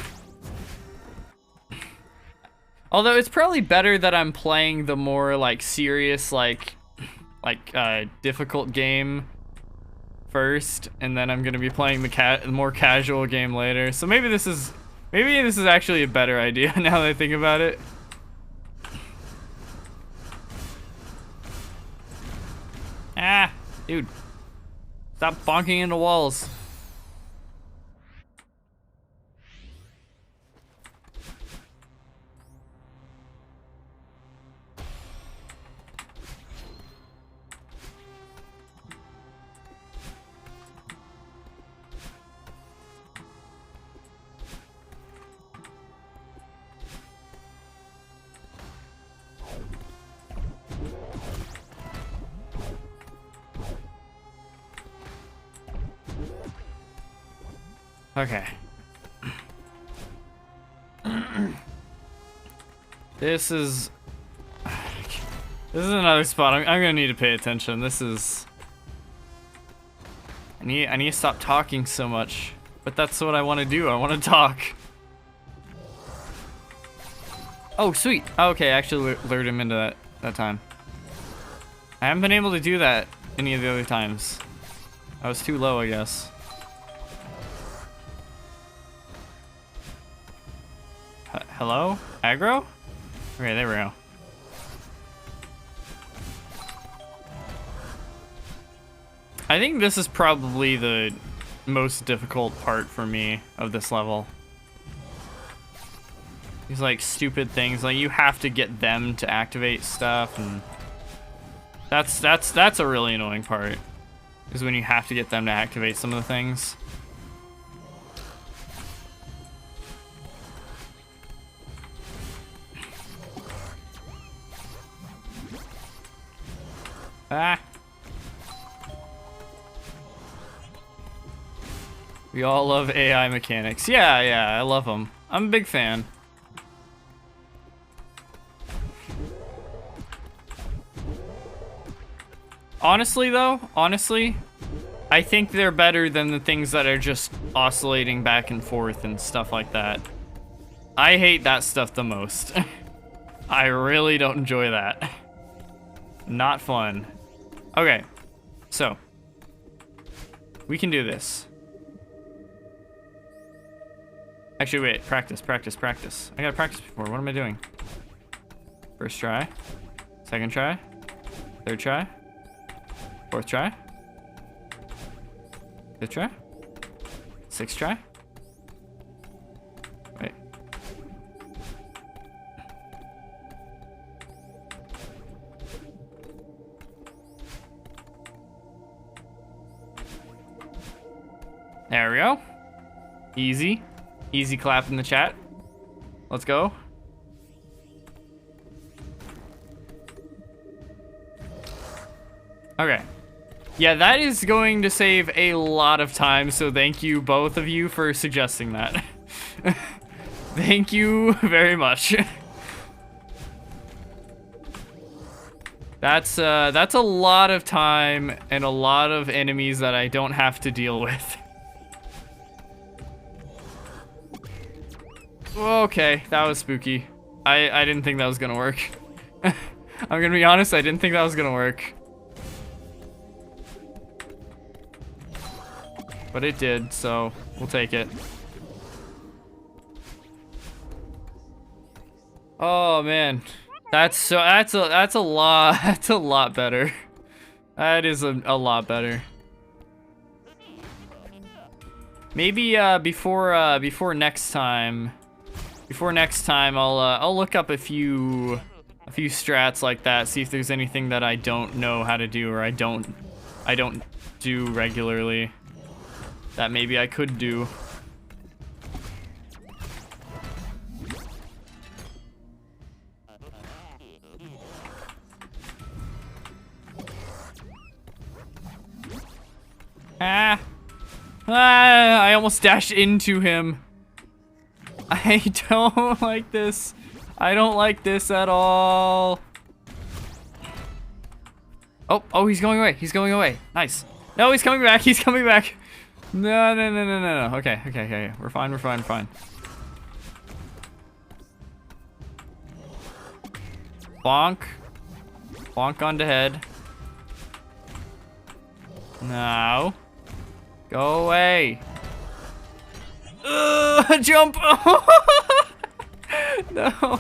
Although it's probably better that I'm playing the more like serious, like difficult game first, and then I'm gonna be playing the more casual game later. So maybe this is actually a better idea now that I think about it. Ah, dude, Stop bonking into walls. Okay. This is another spot. I'm gonna need to pay attention. This is. I need to stop talking so much. But that's what I want to do. I want to talk. Oh, sweet. Oh, okay, I actually lured him into that time. I haven't been able to do that any of the other times. I was too low, I guess. Hello? Aggro? Okay, there we go. I think this is probably the most difficult part for me of this level. These like stupid things, like you have to get them to activate stuff, and that's a really annoying part. Is when you have to get them to activate some of the things. Ah. We all love AI mechanics. Yeah, I love them. I'm a big fan. Honestly, though, I think they're better than the things that are just oscillating back and forth and stuff like that. I hate that stuff the most. I really don't enjoy that. Not fun. Okay, so we can do this. Actually, wait, practice. I gotta practice before. What am I doing? First try, second try, third try, fourth try, fifth try, sixth try. Wait. There we go. Easy. Easy clap in the chat. Let's go. Okay. Yeah, that is going to save a lot of time, so thank you both of you for suggesting that. Thank you very much. That's a lot of time and a lot of enemies that I don't have to deal with. Okay, that was spooky. I didn't think that was gonna work. I'm gonna be honest, I didn't think that was gonna work. But it did, so we'll take it. Oh man. That's a lot that's a lot better. That is a lot better. Maybe before next time I'll look up a few strats like that, see if there's anything that I don't know how to do or I don't do regularly that maybe I could do. I almost dashed into him. I don't like this. I don't like this at all. Oh, he's going away. He's going away. Nice. No, he's coming back. He's coming back. No. Okay. We're fine. Bonk. Bonk on the head. No. Go away. Jump! No.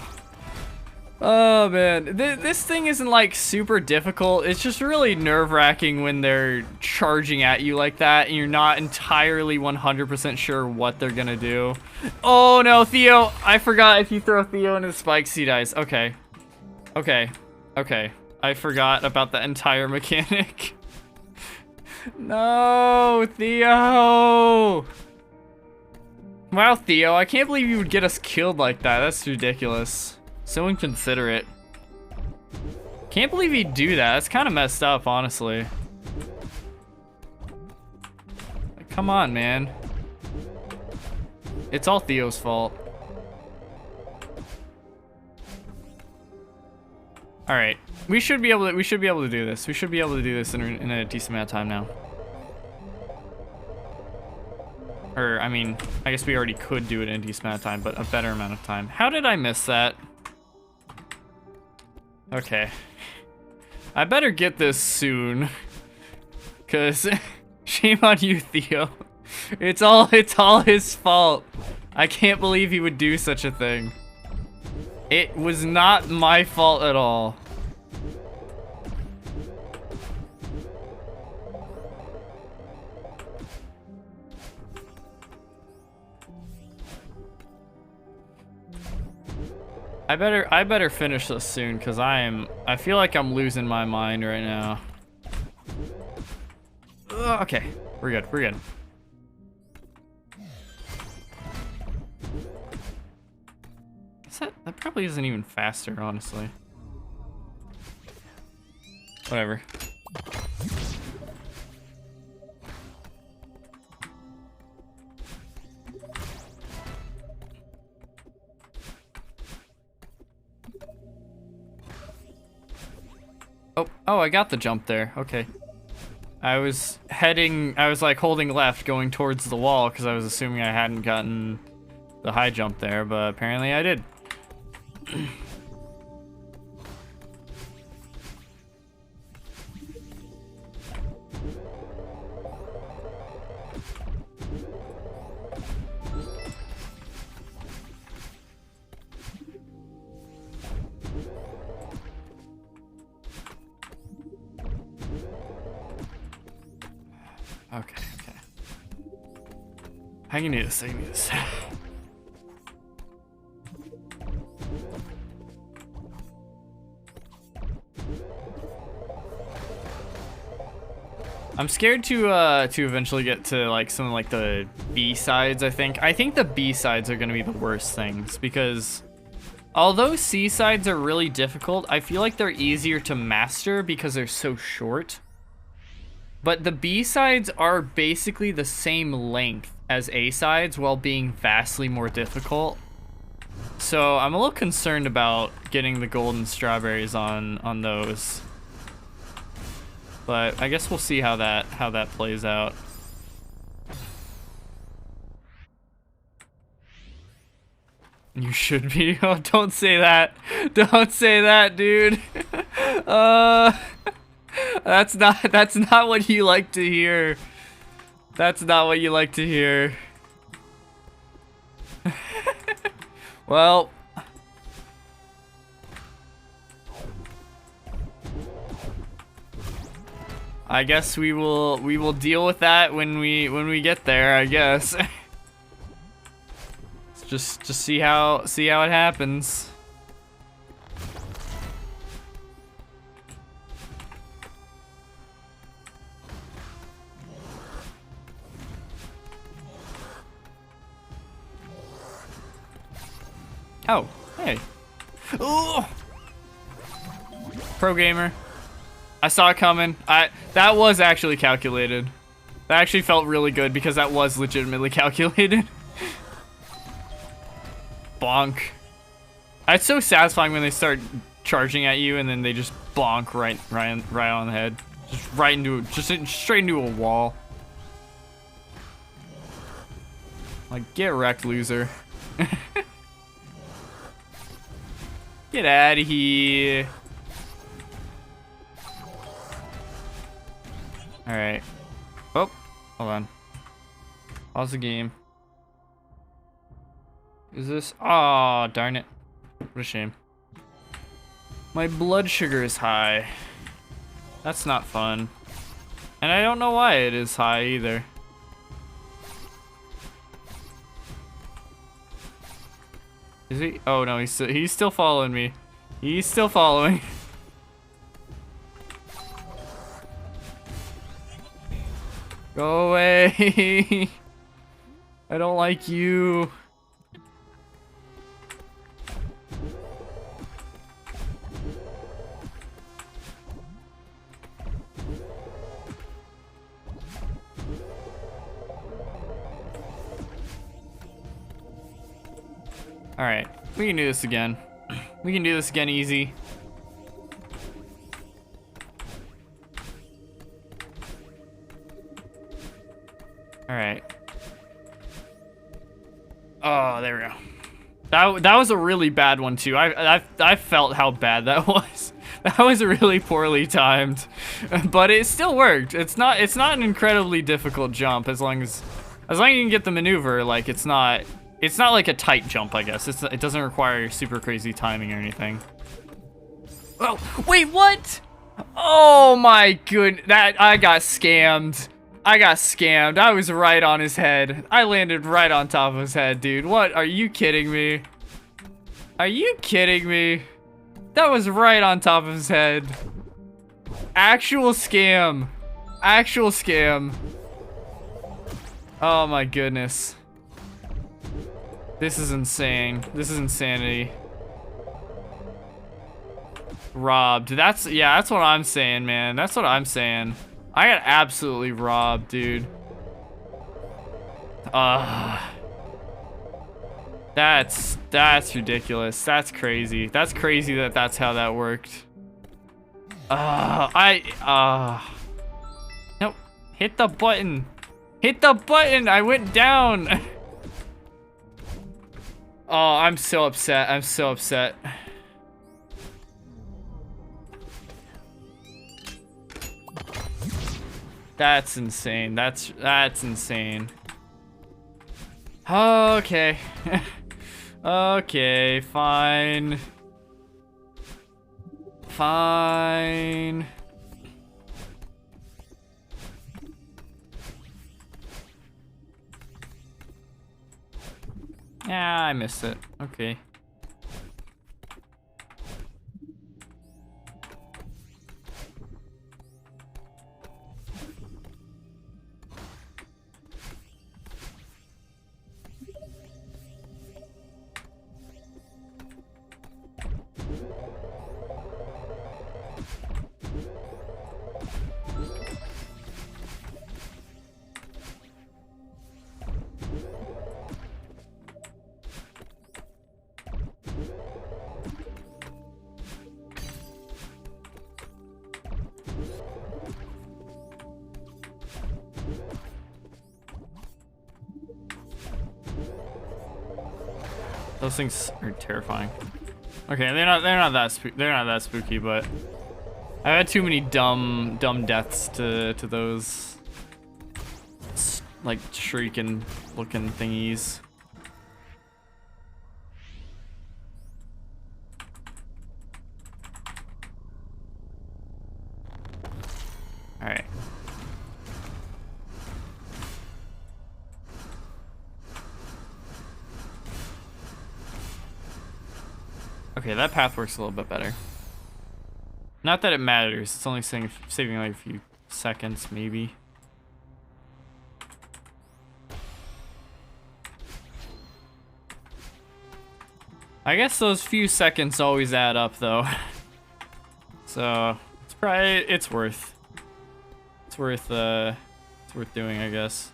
Oh man, this thing isn't like super difficult. It's just really nerve-wracking when they're charging at you like that and you're not entirely 100% sure what they're gonna do. Oh no, Theo! I forgot if you throw Theo into the spikes, he dies. Okay. Okay. Okay. I forgot about the entire mechanic. No, Theo! Wow, Theo, I can't believe you would get us killed like that. That's ridiculous. So inconsiderate. Can't believe he'd do that. That's kind of messed up, honestly. Like, come on, man. It's all Theo's fault. All right, we should be able to. We should be able to do this. We should be able to do this in a decent amount of time now. Or, I mean, I guess we already could do it in a decent amount of time, but a better amount of time. How did I miss that? Okay. I better get this soon. Cause shame on you, Theo. It's all his fault. I can't believe he would do such a thing. It was not my fault at all. I better finish this soon because I feel like I'm losing my mind right now. Okay, we're good. We're good. That probably isn't even faster, honestly. Whatever. Oh, I got the jump there. Okay. I was like holding left going towards the wall because I was assuming I hadn't gotten the high jump there, but apparently I did. Okay. I can do this. I can do this. I'm scared to eventually get to like some of like the B sides. I think the B sides are gonna be the worst things because although C sides are really difficult, I feel like they're easier to master because they're so short. But the B sides are basically the same length as A sides while being vastly more difficult. So I'm a little concerned about getting the golden strawberries on those. But I guess we'll see how that plays out. You should be. Oh, don't say that. Don't say that, dude. That's not what you like to hear. That's not what you like to hear. Well, I guess we will deal with that when we get there, I guess. just see how it happens. Oh, hey. Ooh. Pro gamer. I saw it coming. That was actually calculated. That actually felt really good because that was legitimately calculated. Bonk. It's so satisfying when they start charging at you and then they just bonk right on the head. Just straight into a wall. Like, get wrecked, loser. Get out of here. Alright. Oh, hold on. Pause the game. Is this? Oh, darn it. What a shame. My blood sugar is high. That's not fun. And I don't know why it is high either. Is he? Oh no, he's still following me. He's still following. Go away. I don't like you. Alright, we can do this again. We can do this again easy. Alright. Oh, there we go. That was a really bad one too. I felt how bad that was. That was really poorly timed. But it still worked. It's not an incredibly difficult jump as long as you can get the maneuver. Like it's not like a tight jump, I guess. It doesn't require super crazy timing or anything. Oh, wait, what? Oh my goodness, I got scammed. I was right on his head. I landed right on top of his head, dude. What? Are you kidding me? Are you kidding me? That was right on top of his head. Actual scam. Actual scam. Oh my goodness. This is insane. This is insanity. Robbed. That's what I'm saying, man. That's what I'm saying. I got absolutely robbed, dude. That's ridiculous. That's crazy. That's crazy that that's how that worked. Nope. Hit the button. Hit the button. I went down. Oh, I'm so upset. I'm so upset. That's insane. That's insane. Okay. Okay, fine. Fine. Yeah, I missed it. Okay. Those things are terrifying. Okay, they're not that spooky, but I've had too many dumb deaths to those like shrieking looking thingies. All right. Okay, that path works a little bit better. Not that it matters, it's only saving like a few seconds, maybe. I guess those few seconds always add up, though. So, it's worth doing, I guess.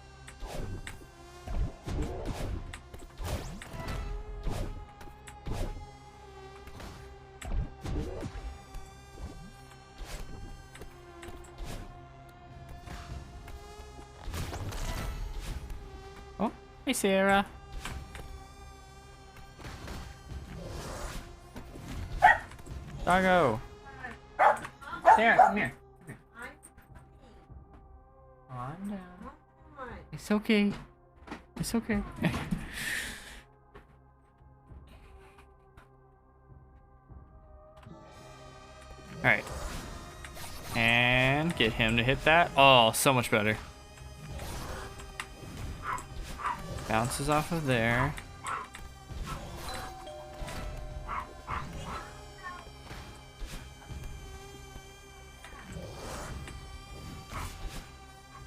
Hey, Sarah. Doggo. Sarah, come here. Calm down. It's okay. It's okay. Alright. And get him to hit that. Oh, so much better. Bounces off of there.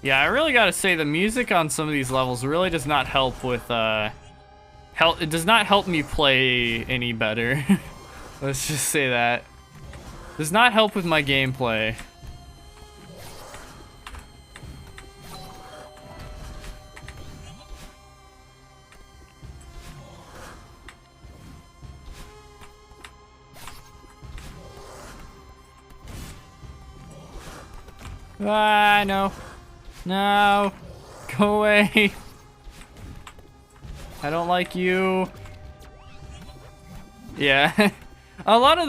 Yeah, I really gotta say the music on some of these levels really does not help with, it does not help me play any better. Let's just say that. Does not help with my gameplay. Ah, no. No. Go away. I don't like you. Yeah. a lot of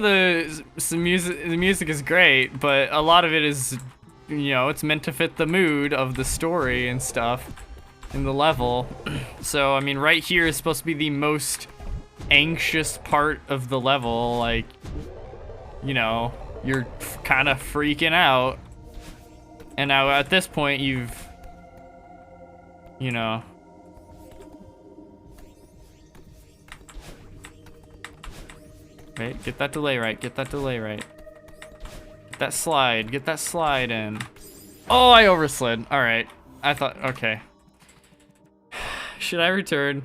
the music is great, but a lot of it is, you know, it's meant to fit the mood of the story and stuff in the level. So, I mean, right here is supposed to be the most anxious part of the level, like, you know, you're kind of freaking out. And now at this point, you've, you know. Wait, get that delay right, get that delay right. Get that slide in. Oh, I overslid. All right, I thought, okay. Should I return?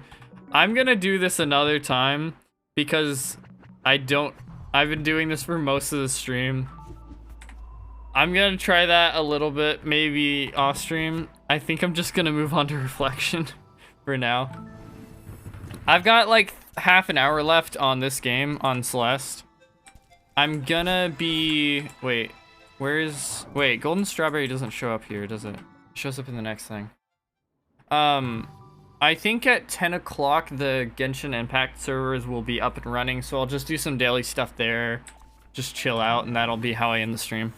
I'm gonna do this another time because I've been doing this for most of the stream. I'm gonna try that a little bit, maybe off stream. I think I'm just gonna move on to reflection for now. I've got like half an hour left on this game, on Celeste. I'm gonna be, wait, Golden Strawberry doesn't show up here, does it? It shows up in the next thing. I think at 10 o'clock the Genshin Impact servers will be up and running, so I'll just do some daily stuff there, just chill out, and that'll be how I end the stream.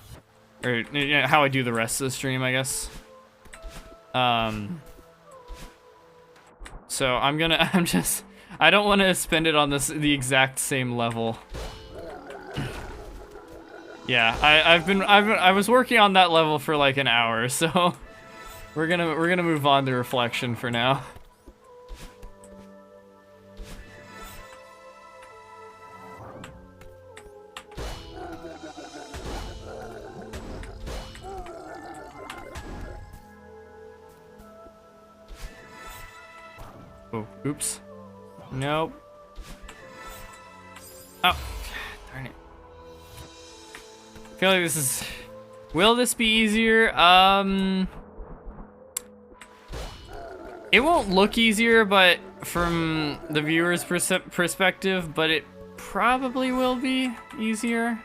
Or, you know, how I do the rest of the stream, I guess. So I don't want to spend it on the exact same level. Yeah, I was working on that level for like an hour, so we're gonna move on to reflection for now. Oh, oops. Nope. Oh, darn it. I feel like this is... Will this be easier? It won't look easier, but from the viewer's perspective, but it probably will be easier.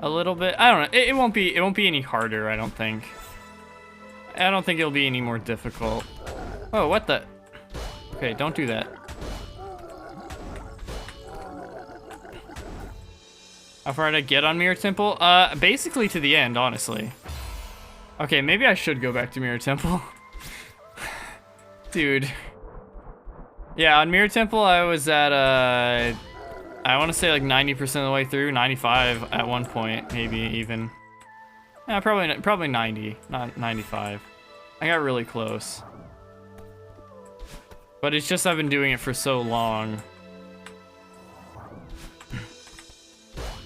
A little bit. I don't know. It won't be any harder, I don't think. I don't think it'll be any more difficult. Oh, what the... Okay, don't do that. How far did I get on Mirror Temple? Basically to the end, honestly. Okay, maybe I should go back to Mirror Temple. Dude. Yeah, on Mirror Temple, I was at, I want to say like 90% of the way through, 95 at one point, maybe even. Yeah, probably 90, not 95. I got really close. But it's just I've been doing it for so long.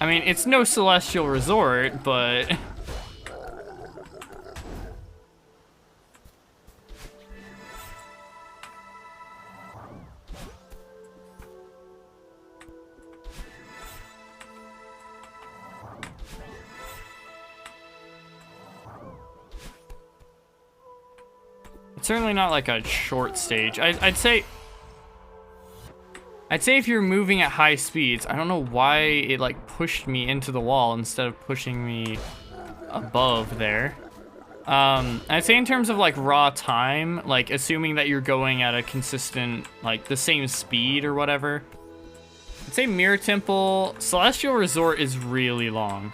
I mean, it's no Celestial Resort, but... It's certainly not like a short stage. I'd say if you're moving at high speeds, I don't know why it like pushed me into the wall instead of pushing me above there. I'd say in terms of like raw time, like assuming that you're going at a consistent, like the same speed or whatever. I'd say Mirror Temple, Celestial Resort is really long.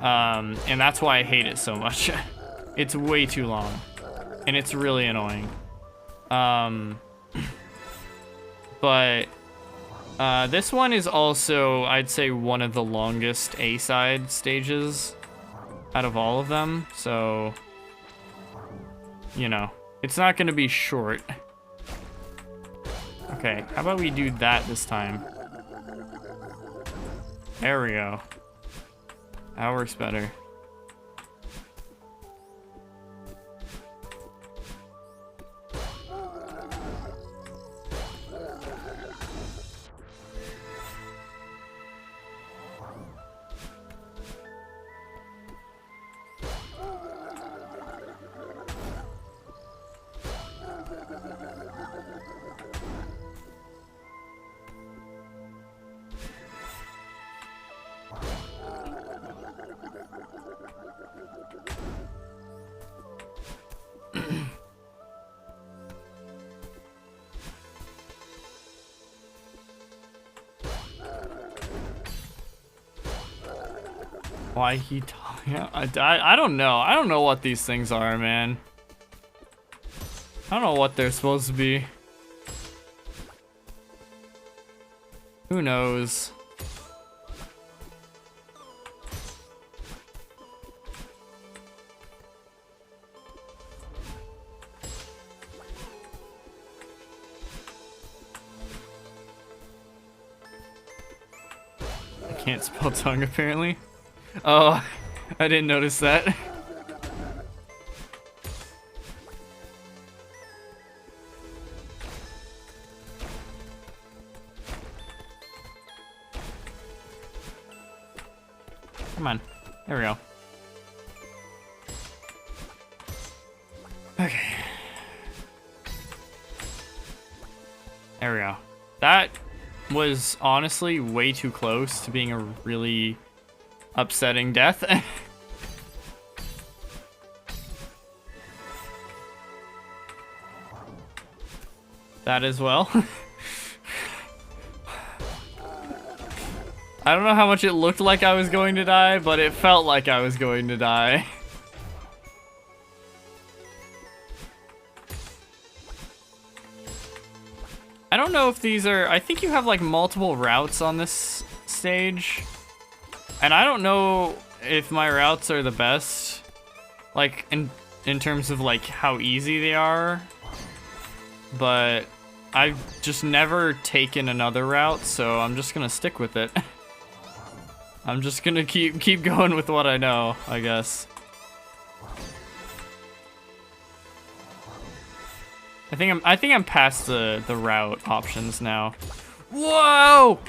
And that's why I hate it so much. It's way too long. And it's really annoying. But This one is also, I'd say, one of the longest A-side stages out of all of them, so, you know, it's not gonna be short. Okay, how about we do that this time? There we go. That works better. Why he I don't know. I don't know what these things are, man. I don't know what they're supposed to be. Who knows? I can't spell tongue apparently. Oh, I didn't notice that. Come on. There we go. Okay. There we go. That was honestly way too close to being a really upsetting death. That as well. I don't know how much it looked like I was going to die, but it felt like I was going to die. I don't know if these are... I think you have like multiple routes on this stage. And I don't know if my routes are the best. Like, in terms of like how easy they are. But I've just never taken another route, so I'm just gonna stick with it. I'm just gonna keep going with what I know, I guess. I think I'm past the route options now. Whoa!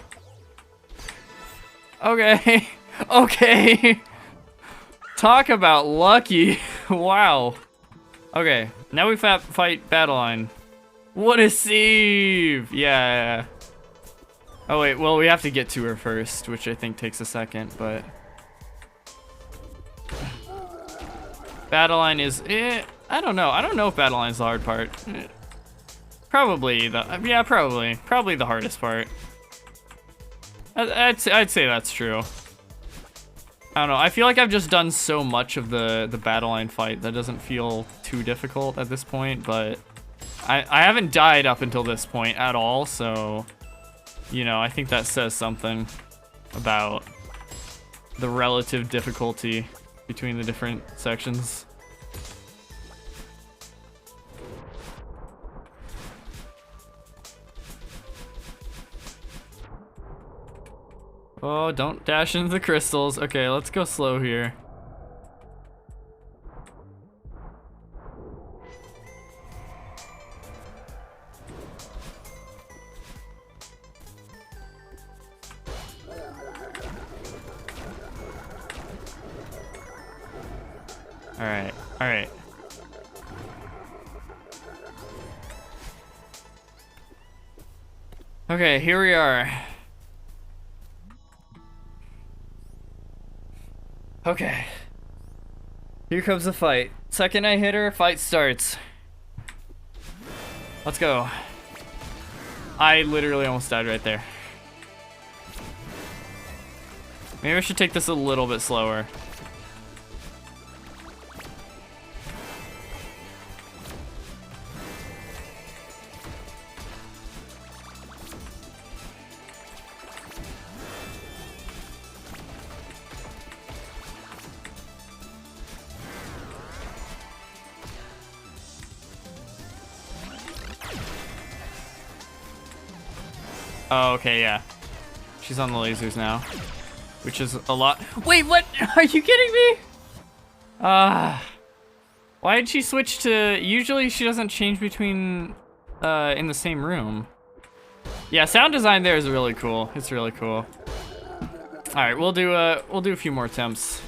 Okay. Okay. Talk about lucky. Wow. Okay, now we fight Battleline. What a save! Yeah. Oh wait, well we have to get to her first, which I think takes a second, but... Battleline is... I don't know. I don't know if Battleline's the hard part. Probably the... Yeah, probably. Probably the hardest part. I'd say that's true. I don't know. I feel like I've just done so much of the Battleline fight that doesn't feel too difficult at this point, but... I haven't died up until this point at all, so... You know, I think that says something about the relative difficulty between the different sections. Oh, don't dash into the crystals. Okay, let's go slow here. Alright, alright. Okay, here we are. Okay. Here comes the fight. Second I hit her, fight starts. Let's go. I literally almost died right there. Maybe I should take this a little bit slower. Oh, okay, yeah. She's on the lasers now, which is a lot. Wait, what? Are you kidding me? Why did she switch to? Usually she doesn't change between in the same room. Yeah, sound design there is really cool. It's really cool. All right, we'll do a few more attempts.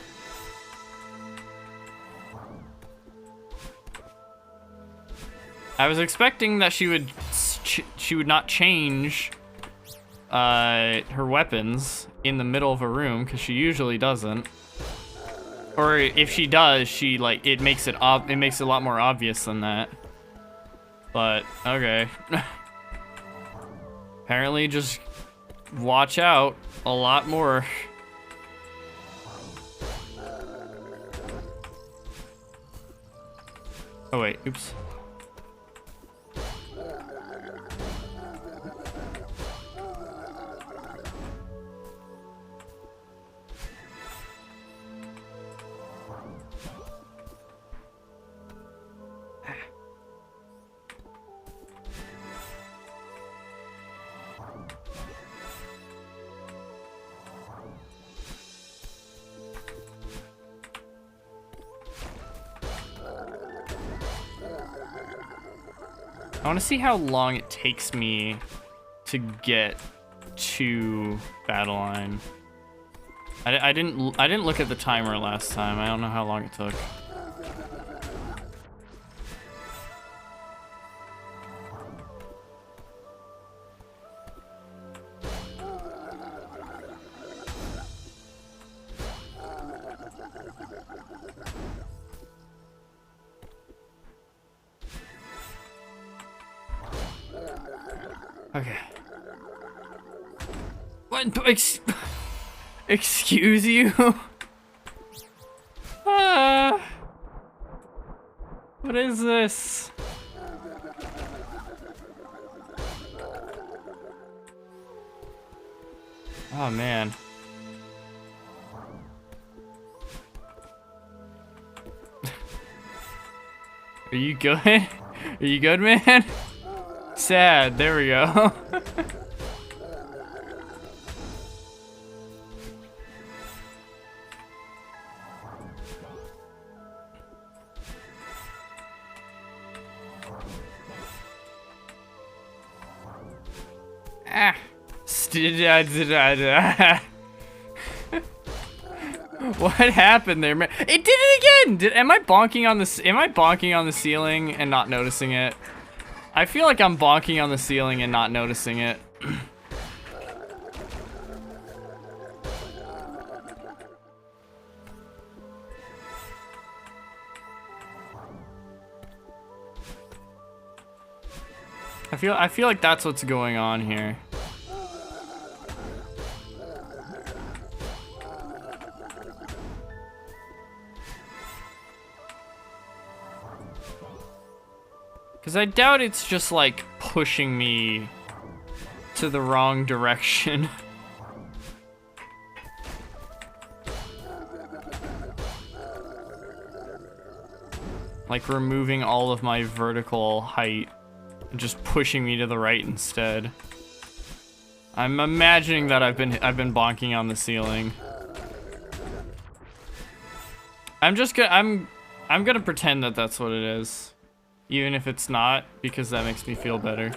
I was expecting that she would not change her weapons in the middle of a room, because she usually doesn't. Or if she does, she like it makes it a lot more obvious than that. But okay. Apparently just watch out a lot more. Oh wait, oops. I want to see how long it takes me to get to battle line. I didn't look at the timer last time. I don't know how long it took. Okay. What? Excuse you? What is this? Oh man. Are you good? Are you good, man? Sad. There we go. Ah. What happened there, man? It did it again. Am I bonking on the? Am I bonking on the ceiling and not noticing it? I feel like I'm bonking on the ceiling and not noticing it. I feel like that's what's going on here. Because I doubt it's just like pushing me to the wrong direction. Like removing all of my vertical height and just pushing me to the right instead. I'm imagining that I've been bonking on the ceiling. I'm gonna pretend that that's what it is. Even if it's not, because that makes me feel better.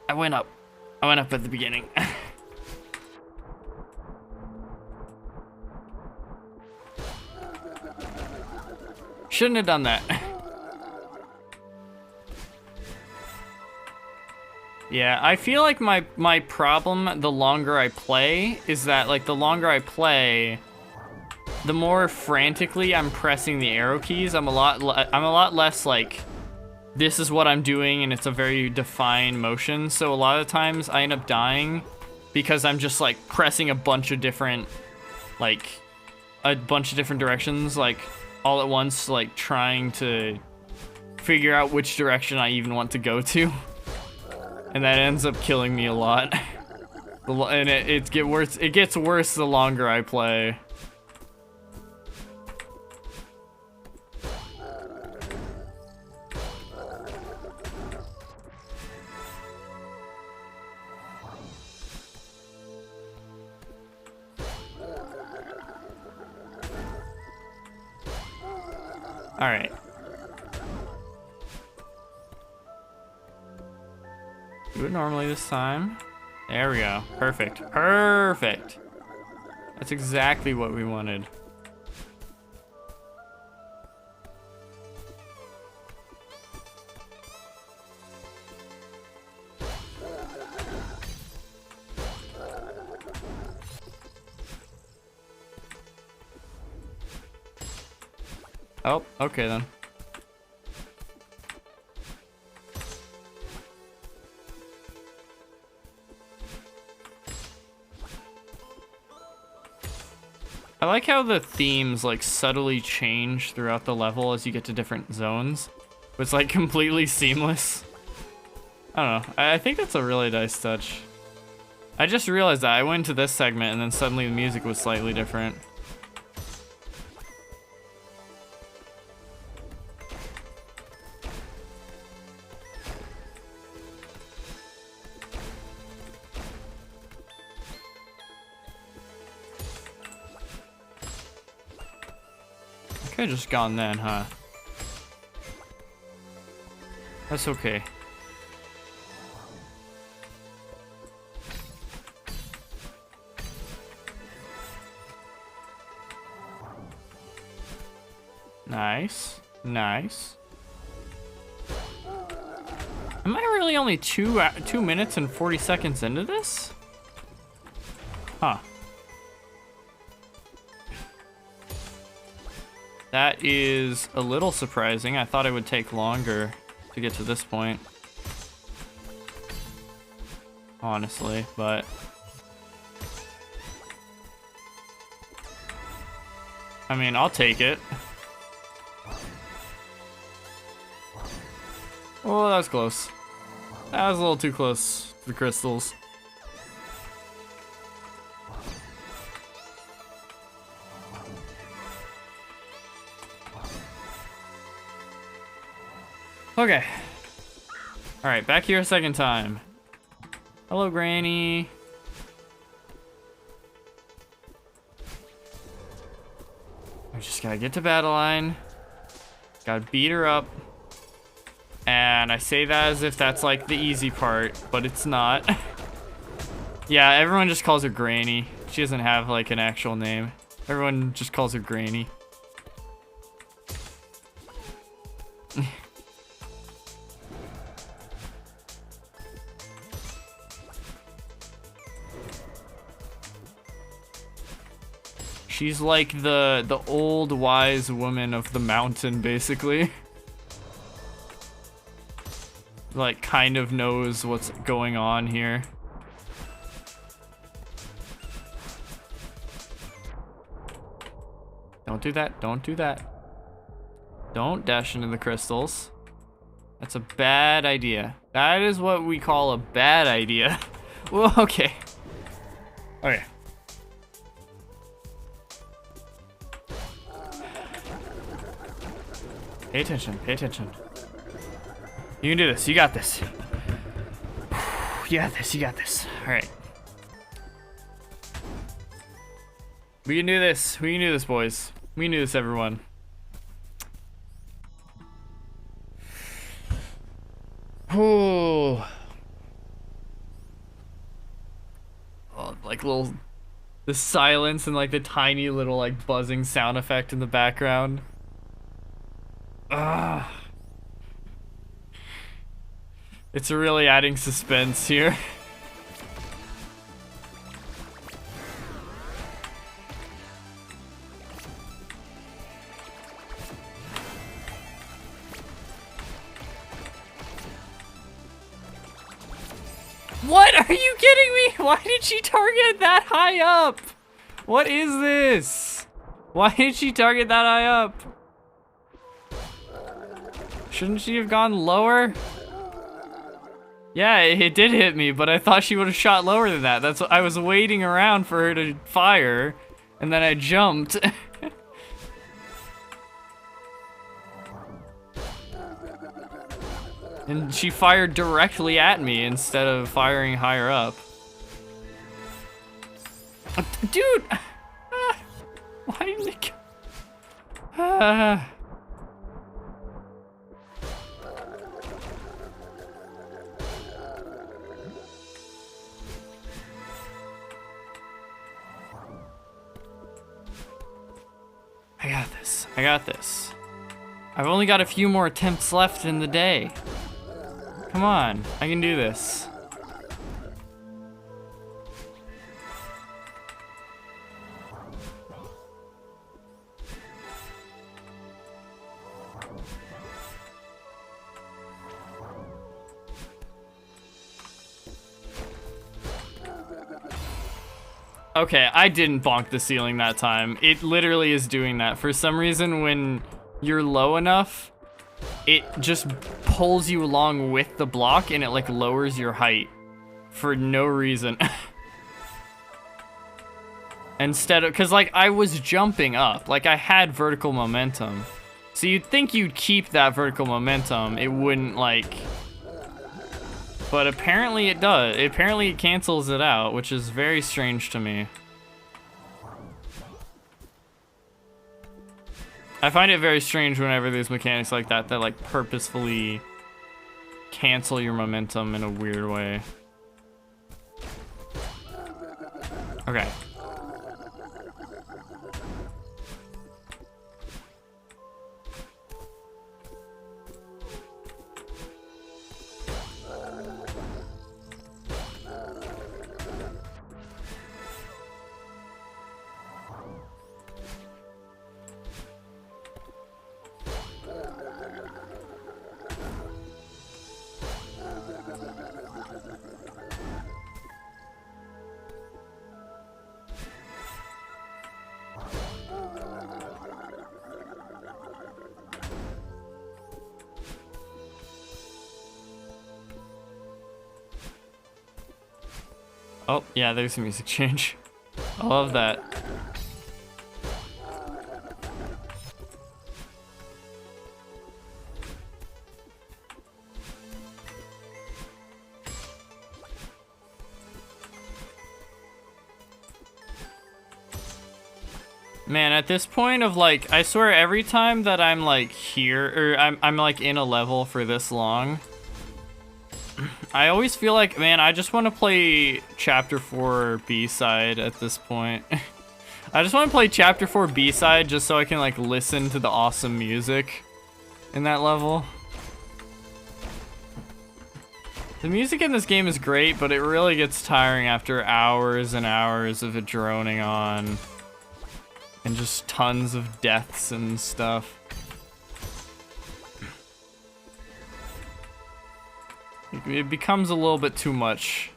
I went up at the beginning. Shouldn't have done that. Yeah, I feel like my problem the longer I play is that like the longer I play, the more frantically I'm pressing the arrow keys. I'm a lot less like this is what I'm doing and it's a very defined motion. So a lot of times I end up dying because I'm just like pressing a bunch of different directions like all at once, like trying to figure out which direction I even want to go to. And that ends up killing me a lot. And it get worse. It gets worse the longer I play. All right. Do it normally this time. There we go. Perfect. Perfect. That's exactly what we wanted. Oh, okay then. I like how the themes like subtly change throughout the level as you get to different zones. It's like completely seamless. I don't know. I think that's a really nice touch. I just realized that I went to this segment and then suddenly the music was slightly different. Could've just gone then, huh? That's okay. Nice. Nice. Am I really only 2 minutes and 40 seconds into this? Huh. That is a little surprising. I thought it would take longer to get to this point. Honestly, but... I mean, I'll take it. Oh, that was close. That was a little too close to the crystals. Okay. Alright, back here a second time. Hello, Granny. I just gotta get to battle line. Gotta beat her up. And I say that as if that's like the easy part, but it's not. Yeah, everyone just calls her Granny. She doesn't have like an actual name. Everyone just calls her Granny. She's like the old wise woman of the mountain, basically. Like, kind of knows what's going on here. Don't do that. Don't do that. Don't dash into the crystals. That's a bad idea. That is what we call a bad idea. Well, okay. Okay. Pay attention, pay attention. You can do this, you got this. You got this, you got this. Alright. We can do this, we can do this, boys. We can do this, everyone. Oh, like little, the silence and like the tiny little like buzzing sound effect in the background. Ah, it's really adding suspense here. What? Are you kidding me? Why did she target that high up? What is this? Why did she target that high up? Shouldn't she have gone lower? Yeah, it did hit me, but I thought she would have shot lower than that. That's what I was waiting around for her to fire, and then I jumped. And she fired directly at me instead of firing higher up. Dude! Why didn't it go? I got this. I got this. I've only got a few more attempts left in the day. Come on, I can do this. Okay, I didn't bonk the ceiling that time. It literally is doing that. For some reason, when you're low enough, it just pulls you along with the block and it like lowers your height for no reason. Instead of, cause like I was jumping up, like I had vertical momentum. So you'd think you'd keep that vertical momentum. It wouldn't like, but apparently it does. Apparently it cancels it out, which is very strange to me. I find it very strange whenever there's mechanics like that that like purposefully cancel your momentum in a weird way. Okay. Oh, yeah, there's a music change. I love that. Man, at this point of like, I swear every time that I'm like here, or I'm like in a level for this long, I always feel like, man, I just want to play Chapter 4 B-side at this point. I just want to play Chapter 4 B-side just so I can like listen to the awesome music in that level. The music in this game is great, but it really gets tiring after hours and hours of it droning on. And just tons of deaths and stuff. It becomes a little bit too much,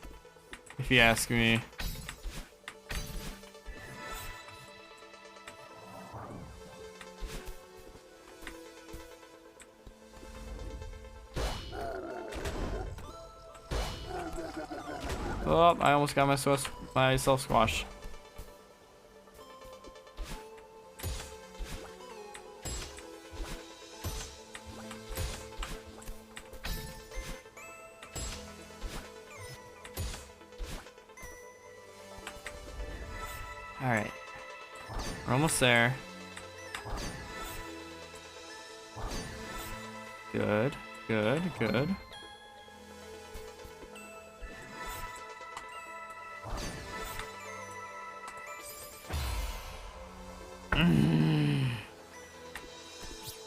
if you ask me. Oh, I almost got myself squashed. Alright. We're almost there. Good, good, good.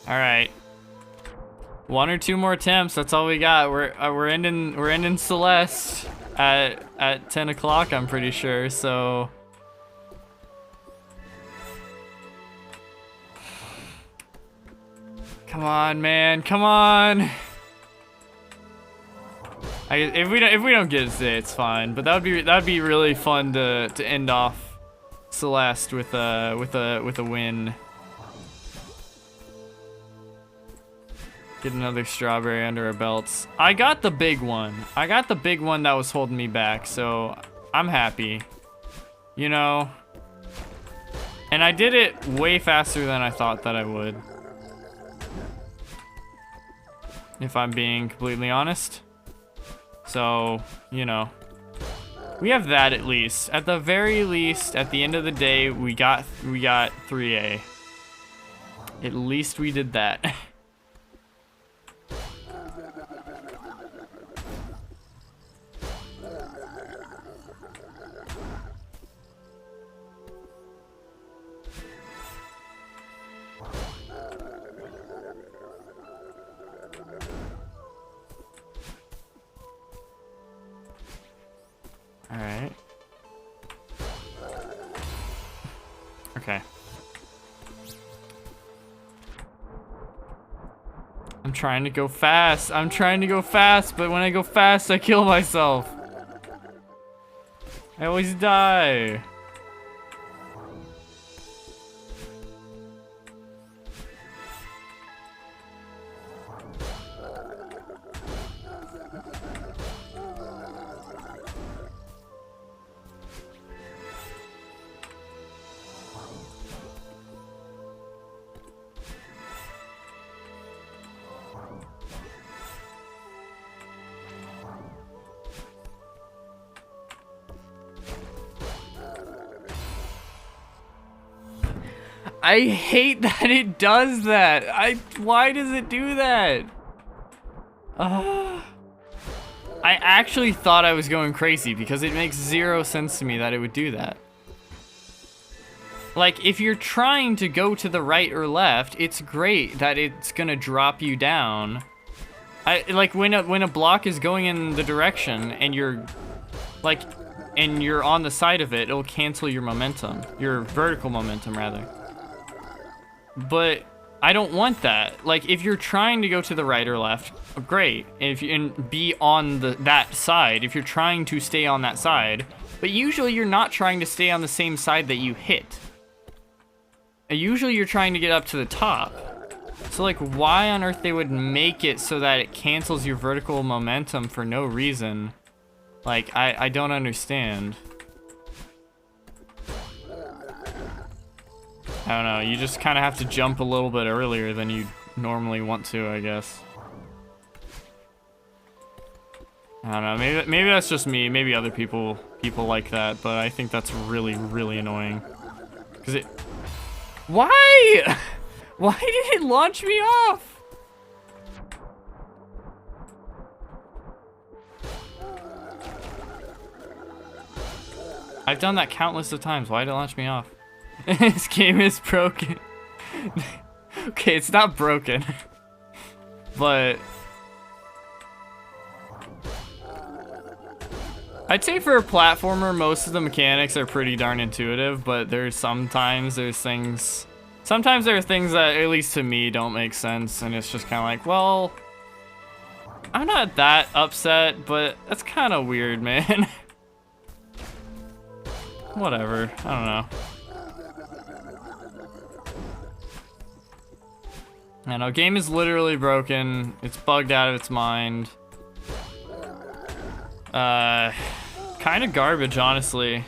Alright. One or two more attempts, that's all we got. We're ending Celeste at 10 o'clock, I'm pretty sure, so come on, man, come on. If we don't get it today, it's fine. But that'd be really fun to end off Celeste with a win. Get another strawberry under our belts. I got the big one. I got the big one that was holding me back, so I'm happy. You know? And I did it way faster than I thought that I would. If I'm being completely honest. So, you know. We have that at least. At the very least, at the end of the day, we got 3A. At least we did that. Alright. Okay. I'm trying to go fast. I'm trying to go fast, but when I go fast, I kill myself. I always die. I hate that it does that. Why does it do that? I actually thought I was going crazy because it makes zero sense to me that it would do that. Like, if you're trying to go to the right or left, it's great that it's gonna drop you down. Like when a block is going in the direction and you're like, and you're on the side of it, it'll cancel your momentum, your vertical momentum rather. But I don't want that. Like, if you're trying to go to the right or left, great. And be on that side, if you're trying to stay on that side. But usually you're not trying to stay on the same side that you hit. Usually you're trying to get up to the top. So, like, why on earth they would make it so that it cancels your vertical momentum for no reason? Like, I don't understand. I don't know, you just kind of have to jump a little bit earlier than you normally want to, I guess. I don't know, maybe that's just me, maybe other people like that, but I think that's really, really annoying. Cause it... Why? Why did it launch me off? I've done that countless of times, why did it launch me off? This game is broken. Okay, it's not broken. But I'd say for a platformer, most of the mechanics are pretty darn intuitive, but sometimes there are things that, at least to me, don't make sense, and it's just kind of like, well, I'm not that upset, but that's kind of weird, man. Whatever, I don't know. I know, game is literally broken. It's bugged out of its mind. Kind of garbage, honestly.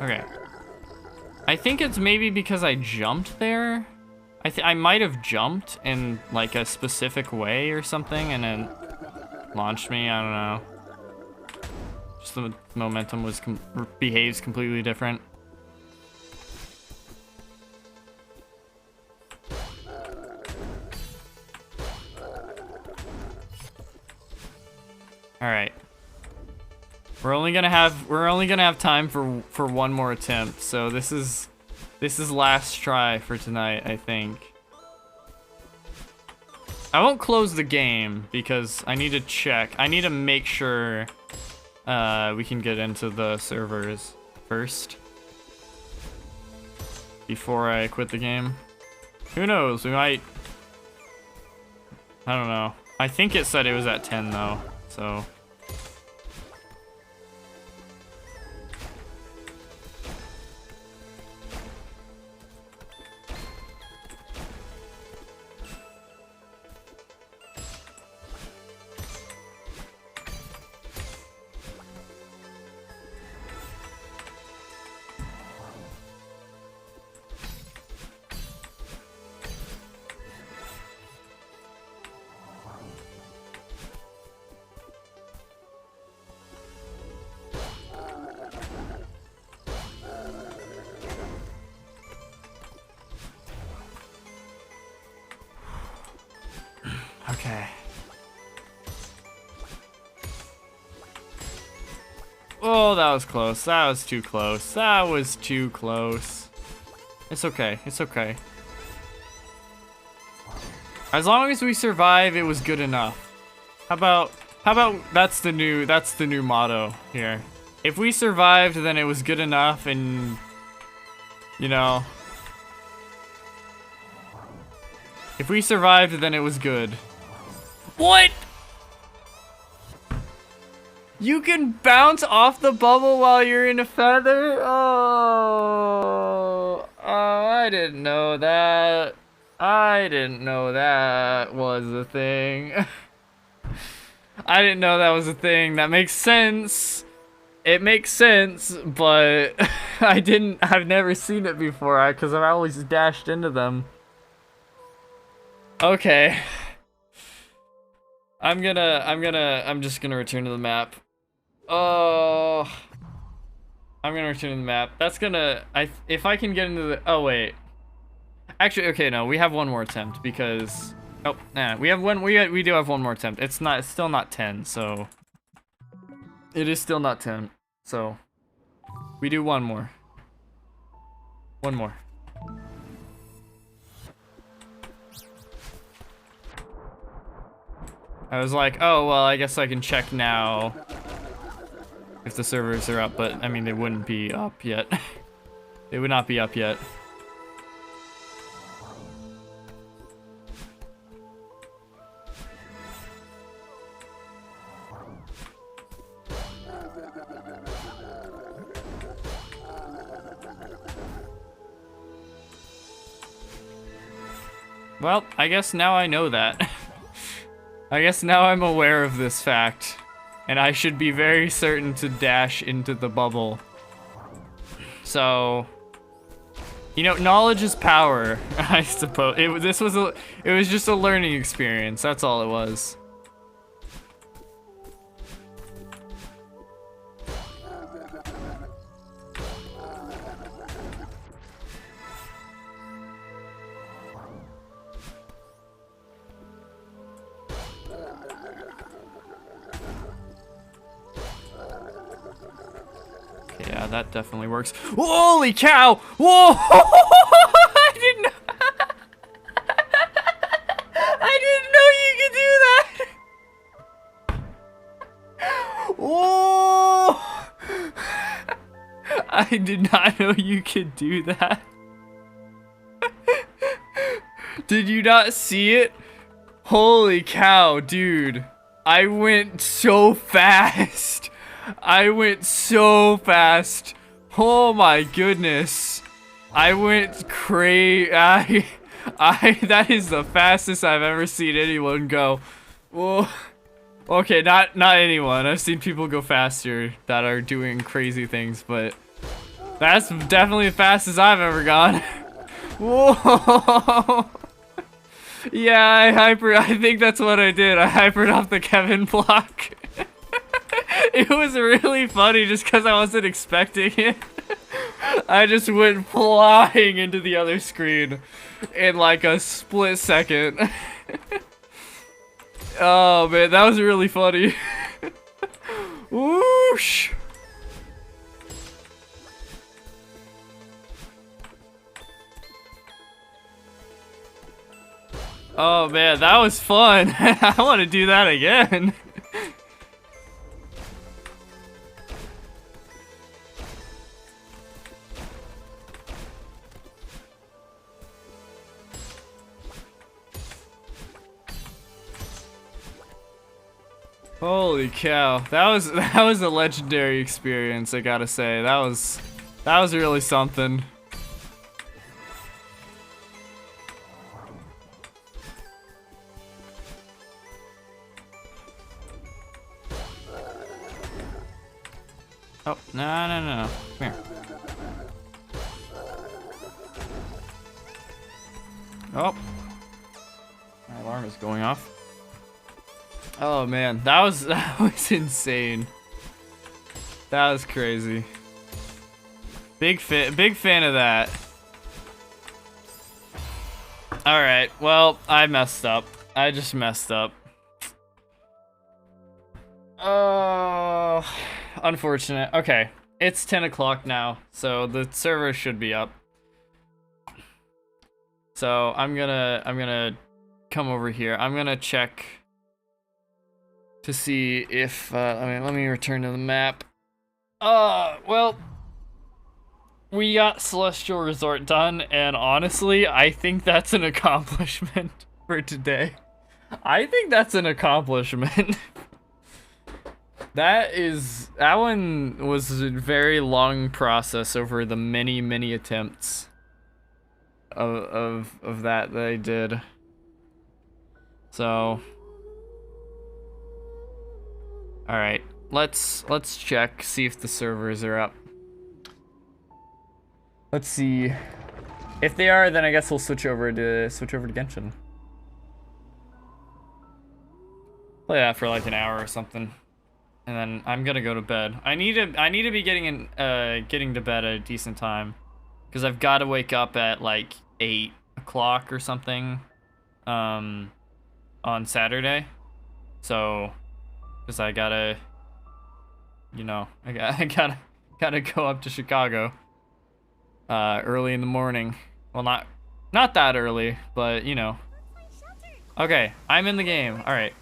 Okay. I think it's maybe because I jumped there. I might have jumped in like a specific way or something and then launched me, I don't know. Just the momentum behaves completely different. All right. We're only gonna have time for one more attempt. So this is last try for tonight, I think. I won't close the game because I need to check. I need to make sure we can get into the servers first before I quit the game. Who knows? We might. I don't know. I think it said it was at 10 though, so. Okay. Oh, that was close. That was too close. That was too close. It's okay. It's okay. As long as we survive, it was good enough. How about that's the new motto here. If we survived, then it was good enough, and you know, if we survived, then it was good. What? You can bounce off the bubble while you're in a feather? Oh, I didn't know that. I didn't know that was a thing. I didn't know that was a thing. That makes sense. It makes sense, but I've never seen it before because I've always dashed into them. Okay. I'm just gonna return to the map. Oh, I'm gonna return to the map. That's gonna, if I can get into the, oh wait. Actually, okay, no, we have one more attempt because, oh, nah, we do have one more attempt. It's still not 10, so. It is still not 10, so. We do one more. One more. I was like, oh, well, I guess I can check now if the servers are up, but I mean, they wouldn't be up yet. They would not be up yet. Well, I guess now I know that. I guess now I'm aware of this fact. And I should be very certain to dash into the bubble. So, you know, knowledge is power, I suppose. It was just a learning experience. That's all it was. Yeah, that definitely works. Holy cow! Whoa! I didn't know. I didn't know you could do that. Whoa! I did not know you could do that. Did you not see it? Holy cow, dude. I went so fast. I went so fast. Oh my goodness. I went crazy. That is the fastest I've ever seen anyone go. Whoa. Okay, not anyone. I've seen people go faster that are doing crazy things, but that's definitely the fastest I've ever gone. Whoa. Yeah, I think that's what I did. I hypered off the Kevin block. It was really funny just because I wasn't expecting it. I just went flying into the other screen in like a split second. Oh man, that was really funny. Whoosh! Oh man, that was fun. I want to do that again. Holy cow. That was a legendary experience, I gotta say. That was really something. Oh, no. Come here. Oh. My alarm is going off. Oh man, that was insane. That was crazy. Big fan of that. All right, well, I messed up. I just messed up. Oh, unfortunate. Okay, it's 10 o'clock now, so the server should be up. So I'm gonna come over here. I'm gonna check to see if let me return to the map. Well, we got Celestial Resort done, and honestly, I think that's an accomplishment for today. I think that's an accomplishment. That one was a very long process over the many attempts of that I did. So, all right, let's check, see if the servers are up. Let's see. If they are, then I guess we'll switch over to Genshin. Play that for like an hour or something, and then I'm gonna go to bed. I need to be getting to bed at a decent time, because I've got to wake up at like 8 o'clock or something, on Saturday. So, because I gotta, you know, I gotta go up to Chicago. Early in the morning. Well, not that early, but you know. Okay, I'm in the game. All right.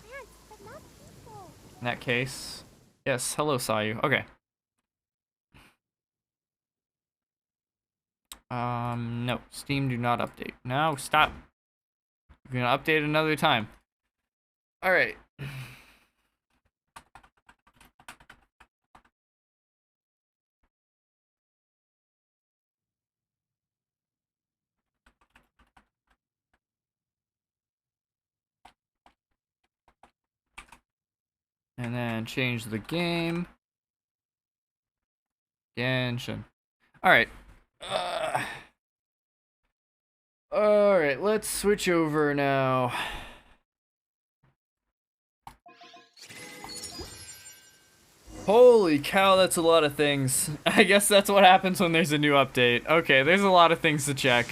In that case, yes. Hello, Sayu. Okay. No. Steam, do not update. No, stop. You're gonna update another time. All right. And then change the game. Genshin. Alright. Alright, let's switch over now. Holy cow, that's a lot of things. I guess that's what happens when there's a new update. Okay, there's a lot of things to check.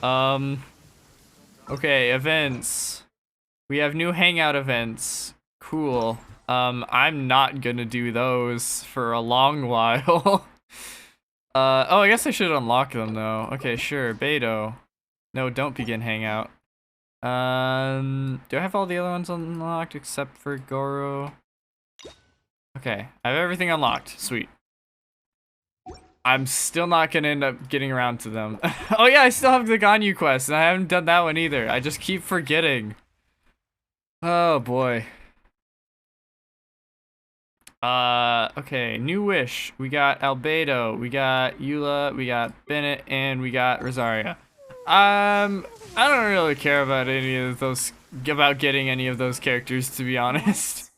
Okay, events. We have new hangout events. Cool. I'm not gonna do those for a long while. Oh, I guess I should unlock them though. Okay, sure, Beto. No, don't begin hangout. Do I have all the other ones unlocked except for Goro? Okay, I have everything unlocked. Sweet. I'm still not gonna end up getting around to them. Oh yeah, I still have the Ganyu quest, and I haven't done that one either. I just keep forgetting. Oh boy. Okay, new wish. We got Albedo, we got Eula, we got Bennett, and we got Rosaria. I don't really care about any of those, about getting any of those characters, to be honest.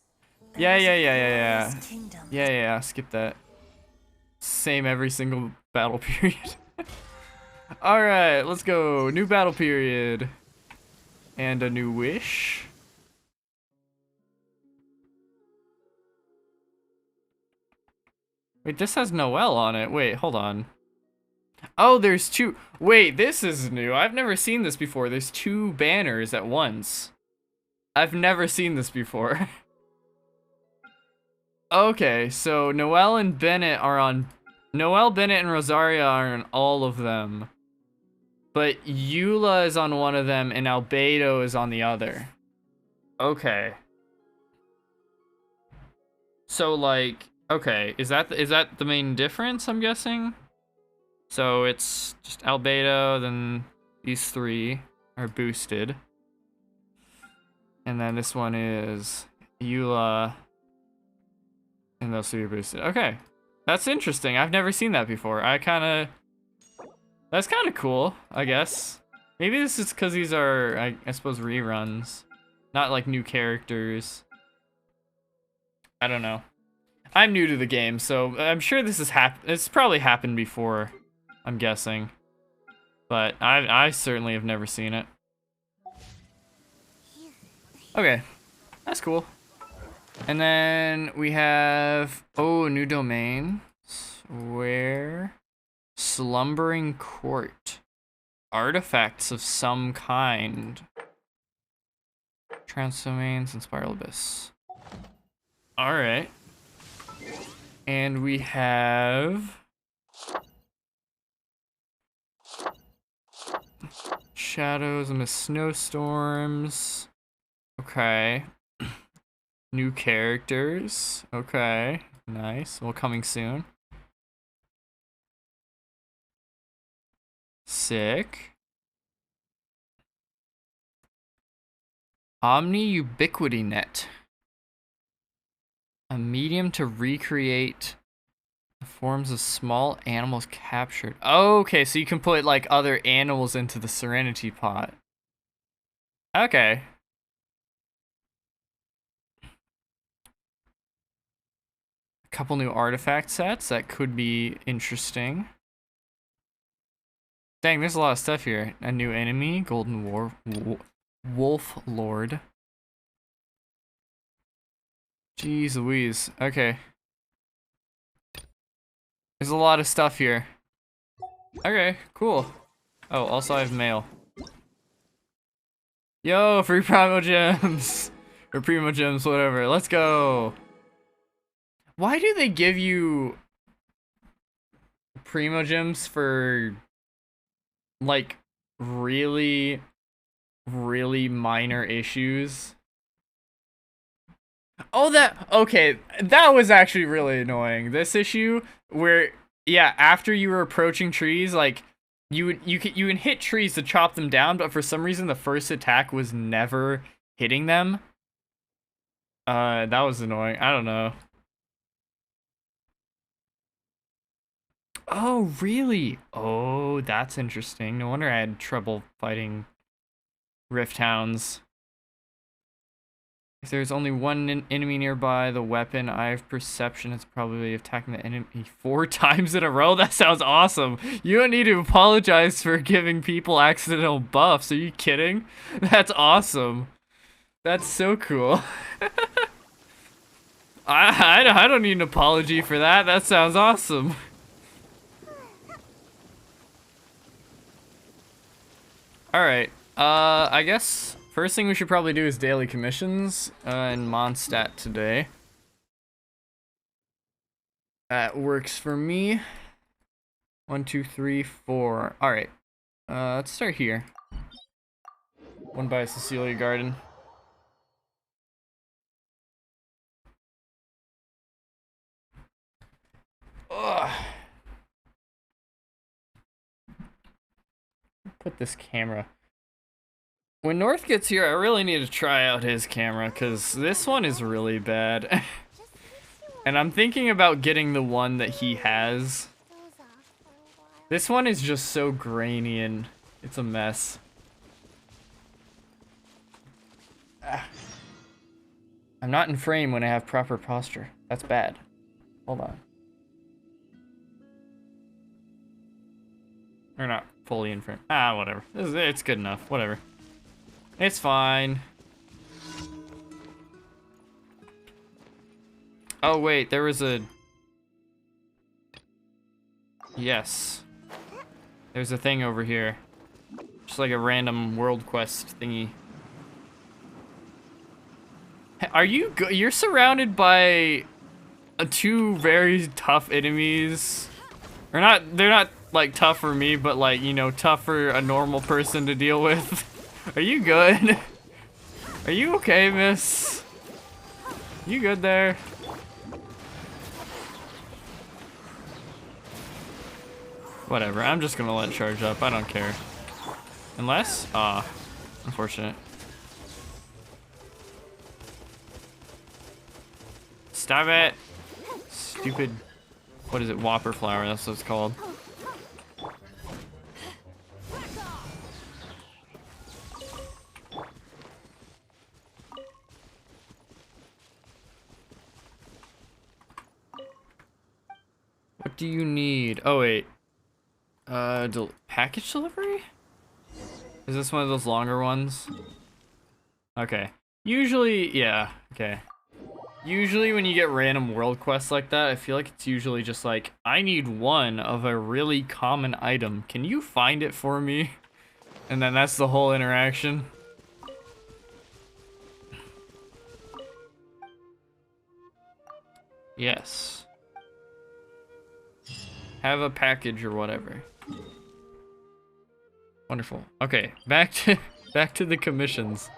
Yeah, skip that. Same every single battle period. Alright, let's go. New battle period. And a new wish. Wait, this has Noelle on it. Wait, hold on. Oh, there's two. Wait, this is new. I've never seen this before. There's two banners at once. I've never seen this before. Okay, so Noelle and Bennett are on... Noelle, Bennett, and Rosaria are on all of them. But Eula is on one of them, and Albedo is on the other. Okay. So, like... Okay, is that the main difference, I'm guessing? So it's just Albedo, then these three are boosted. And then this one is Eula, and those three are boosted. Okay, that's interesting. I've never seen that before. That's kind of cool, I guess. Maybe this is because these are, I suppose, reruns. Not like new characters. I don't know. I'm new to the game, so I'm sure this has it's probably happened before, I'm guessing. But I certainly have never seen it. Okay, that's cool. And then we have, oh, new domain. Where? Slumbering Court. Artifacts of some kind. trance domains, and spiral abyss. Alright. And we have shadows amidst snowstorms. Okay. New characters. Okay. Nice. Well, coming soon. Sick. Omni Ubiquity Net. A medium to recreate the forms of small animals captured. Oh, okay, so you can put like other animals into the Serenity pot. Okay. A couple new artifact sets that could be interesting. Dang, there's a lot of stuff here. A new enemy, Golden Wolf Lord. Jeez Louise. Okay. There's a lot of stuff here. Okay, cool. Oh, also I have mail. Yo, free Primo Gems! Or Primo Gems, whatever. Let's go! Why do they give you Primo Gems for, like, really, really minor issues? Oh, okay, that was actually really annoying. This issue where, yeah, after you were approaching trees, like, you can hit trees to chop them down, but for some reason the first attack was never hitting them. That was annoying. I don't know. Oh, really? Oh, that's interesting. No wonder I had trouble fighting Rift Hounds. If there's only one enemy nearby, the weapon I have perception is probably attacking the enemy 4 times in a row. That sounds awesome. You don't need to apologize for giving people accidental buffs. Are you kidding? That's awesome. That's so cool. I don't need an apology for that. That sounds awesome. Alright. I guess first thing we should probably do is daily commissions in Mondstadt today. That works for me. 1, 2, 3, 4. Alright. Let's start here. One by Cecilia Garden. Ugh. Put this camera. When North gets here, I really need to try out his camera, because this one is really bad. And I'm thinking about getting the one that he has. This one is just so grainy and it's a mess. I'm not in frame when I have proper posture. That's bad. Hold on. Or not fully in frame. Ah, whatever. It's good enough. Whatever. It's fine. Oh, wait. There was a... Yes. There's a thing over here. Just like a random world quest thingy. Are you you're surrounded by 2 very tough enemies. Or not, they're not like tough for me, but like, you know, tough for a normal person to deal with. Are you good? Are you okay, miss? You good there? Whatever, I'm just gonna let it charge up, I don't care. Unless, unfortunate. Stop it! Stupid, what is it, Whopper flower, that's what it's called. What do you need? Oh wait. Package delivery? Is this one of those longer ones? Okay. Usually, yeah, okay. Usually when you get random world quests like that, I feel like it's usually just like, I need one of a really common item. Can you find it for me? And then that's the whole interaction. Yes. Have a package or whatever. Wonderful. Okay, back to the commissions.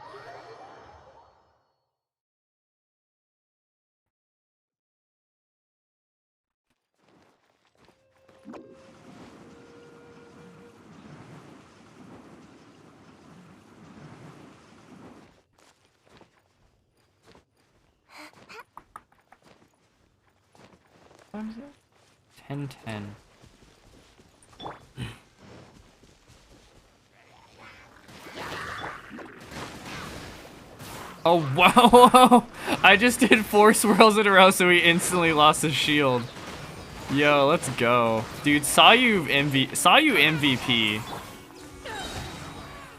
What time is it? 10:10. Oh wow! I just did 4 swirls in a row, so he instantly lost his shield. Yo, let's go, dude. Saw you MVP.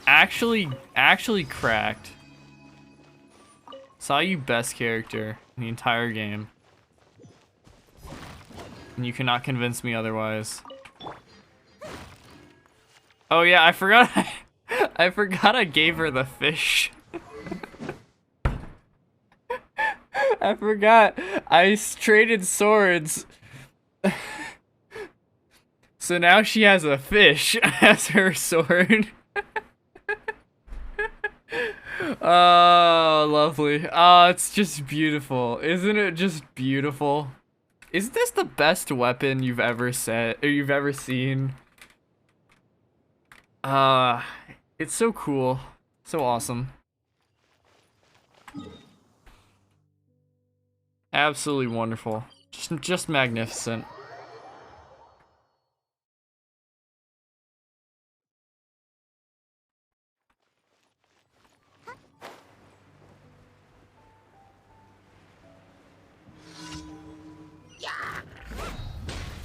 Actually cracked. Saw you best character in the entire game. And you cannot convince me otherwise. Oh yeah, I forgot. I forgot I gave her the fish. I forgot. I traded swords. So now she has a fish as her sword. Oh, lovely. Oh, it's just beautiful. Isn't it just beautiful? Is this the best weapon you've ever you've ever seen? It's so cool. So awesome. Absolutely wonderful. Just magnificent.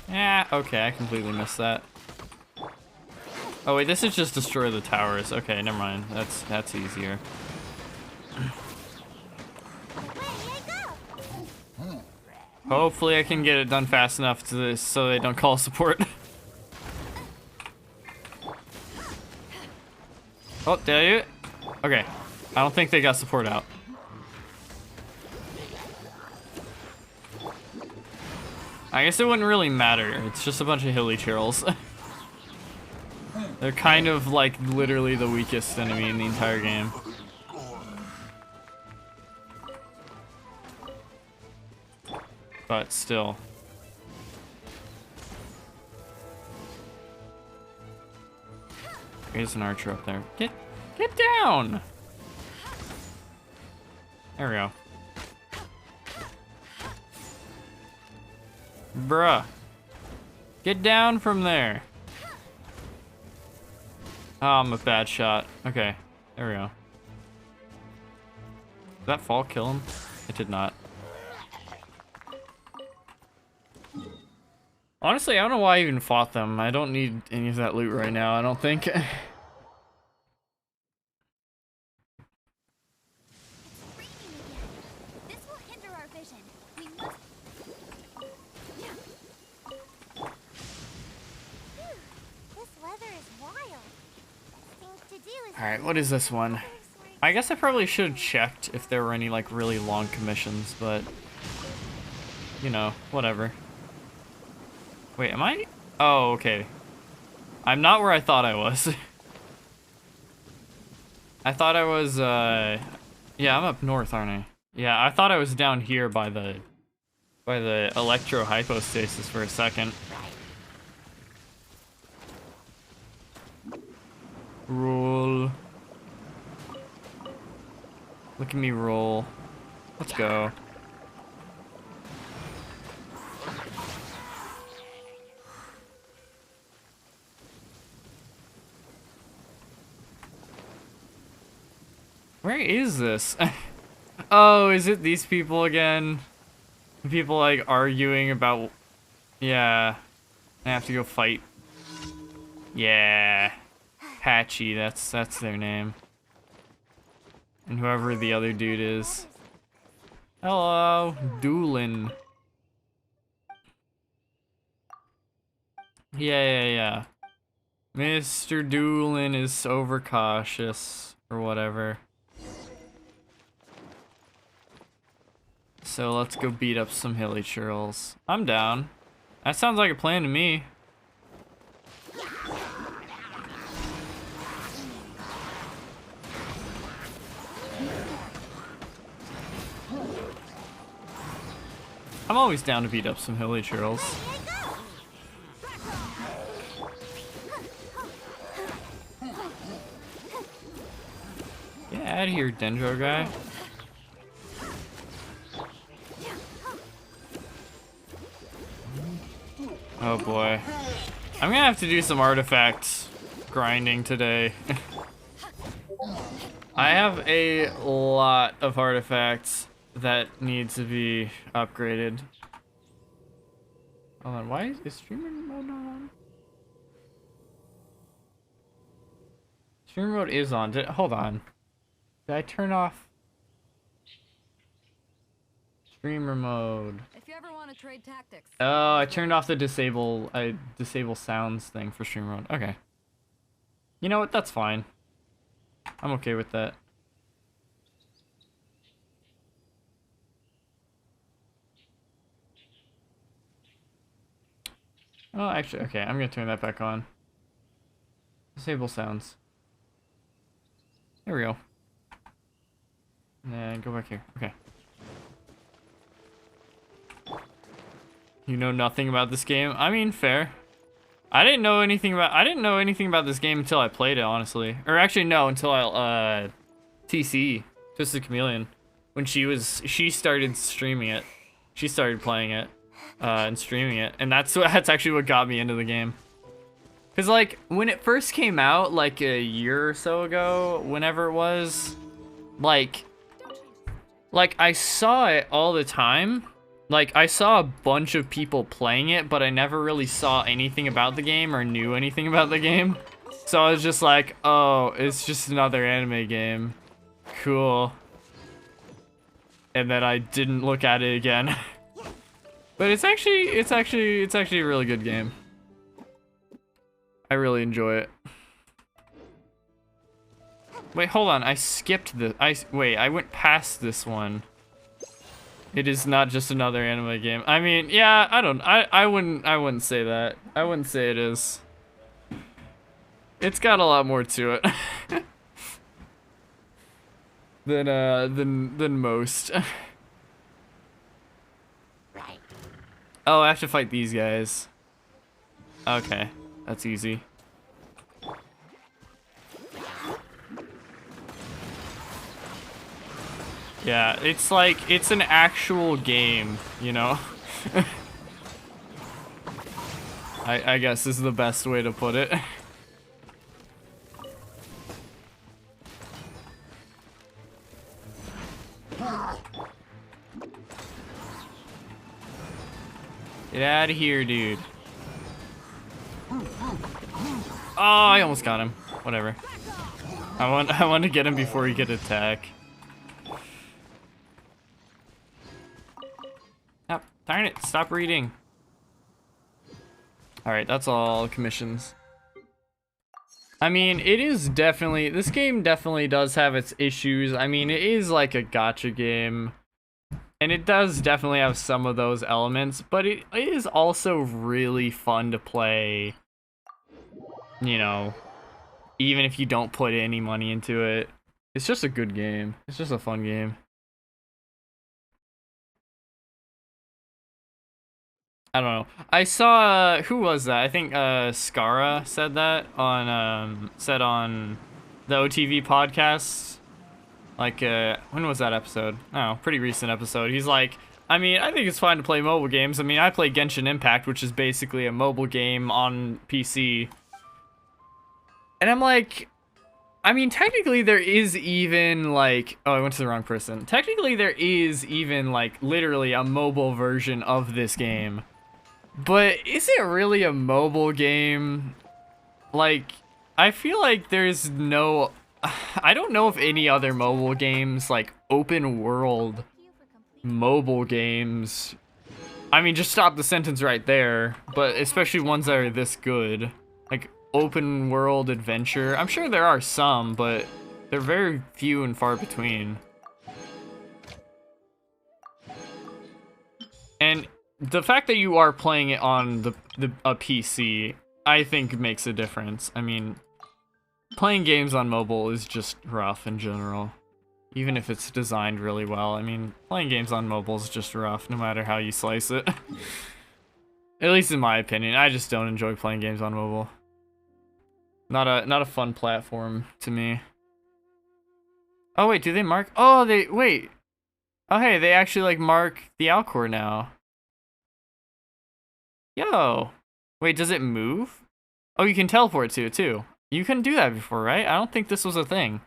Yeah, okay, I completely missed that. Oh wait, this is just destroy the towers. Okay, never mind. That's easier. Hopefully I can get it done fast enough to this so they don't call support. Oh, did I do it? Okay. I don't think they got support out. I guess it wouldn't really matter. It's just a bunch of hilly churls. They're kind of like literally the weakest enemy in the entire game. But still. There's an archer up there. Get down! There we go. Bruh. Get down from there. Oh, I'm a bad shot. Okay, there we go. Did that fall kill him? It did not. Honestly, I don't know why I even fought them. I don't need any of that loot right now, I don't think. Alright, what is this one? I guess I probably should have checked if there were any, like, really long commissions, but... You know, whatever. Wait, am I? Oh, okay. I'm not where I thought I was. I thought I was, yeah, I'm up north, aren't I? Yeah, I thought I was down here by the electro-hypostasis for a second. Roll. Look at me roll. Let's go. Where is this? Oh, is it these people again? People like arguing about... Yeah. I have to go fight. Yeah. Patchy, that's their name. And whoever the other dude is. Hello, Doolin. Yeah. Mr. Doolin is overcautious or whatever. So let's go beat up some hilly churls. I'm down. That sounds like a plan to me. I'm always down to beat up some hilly churls. Get out of here, Dendro guy. Oh boy. I'm gonna have to do some artifact grinding today. I have a lot of artifacts that need to be upgraded. Hold on, why is streamer mode not on? Streamer mode is on. Hold on. Did I turn off streamer mode? If you ever want to trade tactics. Oh, I turned off the disable sounds thing for streamer mode. Okay. You know what? That's fine. I'm okay with that. Oh, actually, okay, I'm gonna turn that back on. Disable sounds. There we go. And then go back here. Okay. You know nothing about this game? I mean, fair. I didn't know anything about this game until I played it, honestly. Or actually, no, until I TC, Twisted Chameleon, when she started streaming it. She started playing it and streaming it, and that's actually what got me into the game. Cause like when it first came out, like a year or so ago, whenever it was, like I saw it all the time. Like, I saw a bunch of people playing it, but I never really saw anything about the game or knew anything about the game. So I was just like, oh, it's just another anime game. Cool. And then I didn't look at it again. But it's actually a really good game. I really enjoy it. Wait, hold on. I skipped the I went past this one. It is not just another anime game. I mean, yeah, I wouldn't say that. I wouldn't say it is. It's got a lot more to it than most. Oh, I have to fight these guys. Okay, that's easy. Yeah, it's like, it's an actual game, you know? I guess is the best way to put it. Get out of here, dude. Oh, I almost got him. Whatever. I want to get him before he could attack. Oh, darn it, stop reading. Alright, that's all commissions. I mean, it is definitely, this game definitely does have its issues. I mean, it is like a gacha game. And it does definitely have some of those elements, but it is also really fun to play. You know, even if you don't put any money into it. It's just a good game. It's just a fun game. I don't know. I saw who was that? I think Skara said that on the OTV podcast. Like when was that episode? Oh, pretty recent episode. He's like, I mean, I think it's fine to play mobile games. I mean, I play Genshin Impact, which is basically a mobile game on PC. And I'm like, I mean, technically there is even like, oh, I went to the wrong person. Technically there is even like literally a mobile version of this game. But is it really a mobile game? Like, I feel like there's no, I don't know if any other mobile games, like open world mobile games, I mean, just stop the sentence right there, but especially ones that are this good. Like, open world adventure. I'm sure there are some, but they're very few and far between. the fact that you are playing it on a PC, I think makes a difference. I mean, playing games on mobile is just rough in general. Even if it's designed really well. I mean, playing games on mobile is just rough, no matter how you slice it. At least in my opinion, I just don't enjoy playing games on mobile. Not a fun platform to me. Oh wait, do they mark? Oh, wait. Oh hey, they actually like mark the Alcor now. Yo. Wait, does it move? Oh, you can teleport to it too. You couldn't do that before, right? I don't think this was a thing.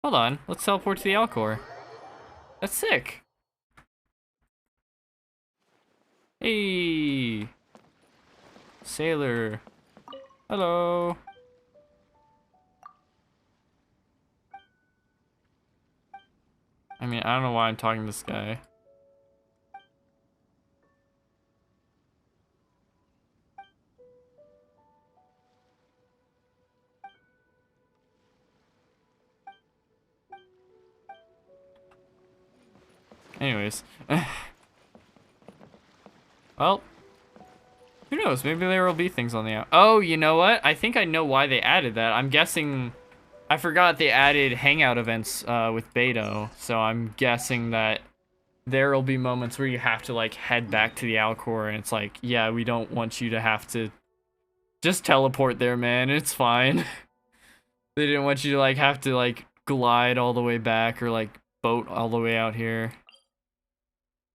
Hold on, let's teleport to the Alcor. That's sick. Hey. Sailor. Hello. I mean, I don't know why I'm talking to this guy. Anyways. Well, who knows? Maybe there will be things on the app. Oh, you know what? I think I know why they added that. I'm guessing... I forgot they added hangout events with Beto, so I'm guessing that there will be moments where you have to, like, head back to the Alcor, and it's like, yeah, we don't want you to have to... Just teleport there, man. It's fine. They didn't want you to, like, have to, like, glide all the way back or, like, boat all the way out here.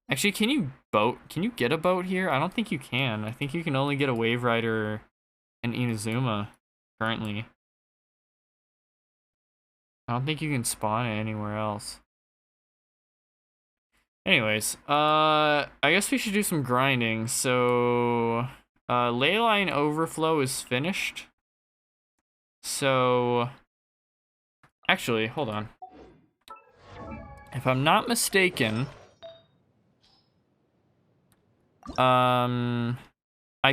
Actually, can you boat? Can you get a boat here? I don't think you can. I think you can only get a Wave Rider and Inazuma currently. I don't think you can spawn it anywhere else. Anyways, I guess we should do some grinding. So, Leyline Overflow is finished. So, actually, hold on. If I'm not mistaken, I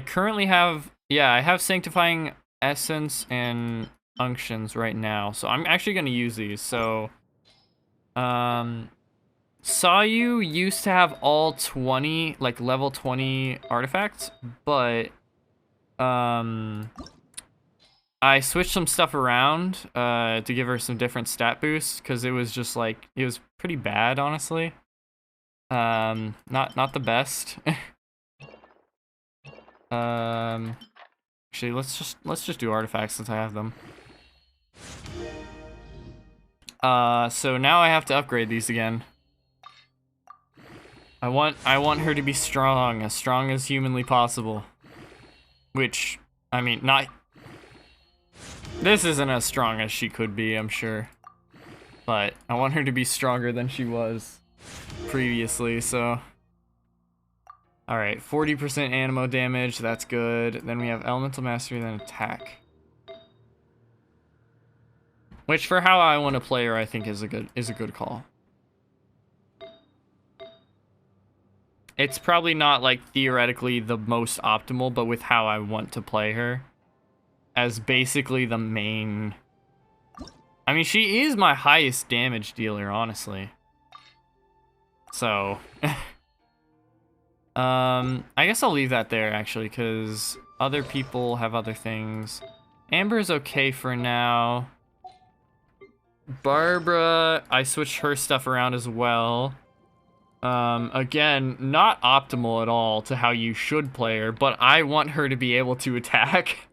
currently have, yeah, I have Sanctifying Essence and Unctions right now, so I'm actually going to use these. So, Sayu used to have all 20, like, level 20 artifacts, but, I switched some stuff around, to give her some different stat boosts, because it was just, like, it was pretty bad, honestly. Not the best. Actually, let's just do artifacts since I have them. So now I have to upgrade these again. I want her to be strong as humanly possible. Which, I mean, not... This isn't as strong as she could be, I'm sure. But I want her to be stronger than she was previously, so... Alright, 40% animo damage, that's good. Then we have Elemental Mastery, then Attack. Which, for how I want to play her, I think is a good call. It's probably not, like, theoretically the most optimal, but with how I want to play her. As basically the main... I mean, she is my highest damage dealer, honestly. So... I guess I'll leave that there, actually, because other people have other things. Amber's okay for now. Barbara, I switched her stuff around as well. Again, not optimal at all to how you should play her, but I want her to be able to attack.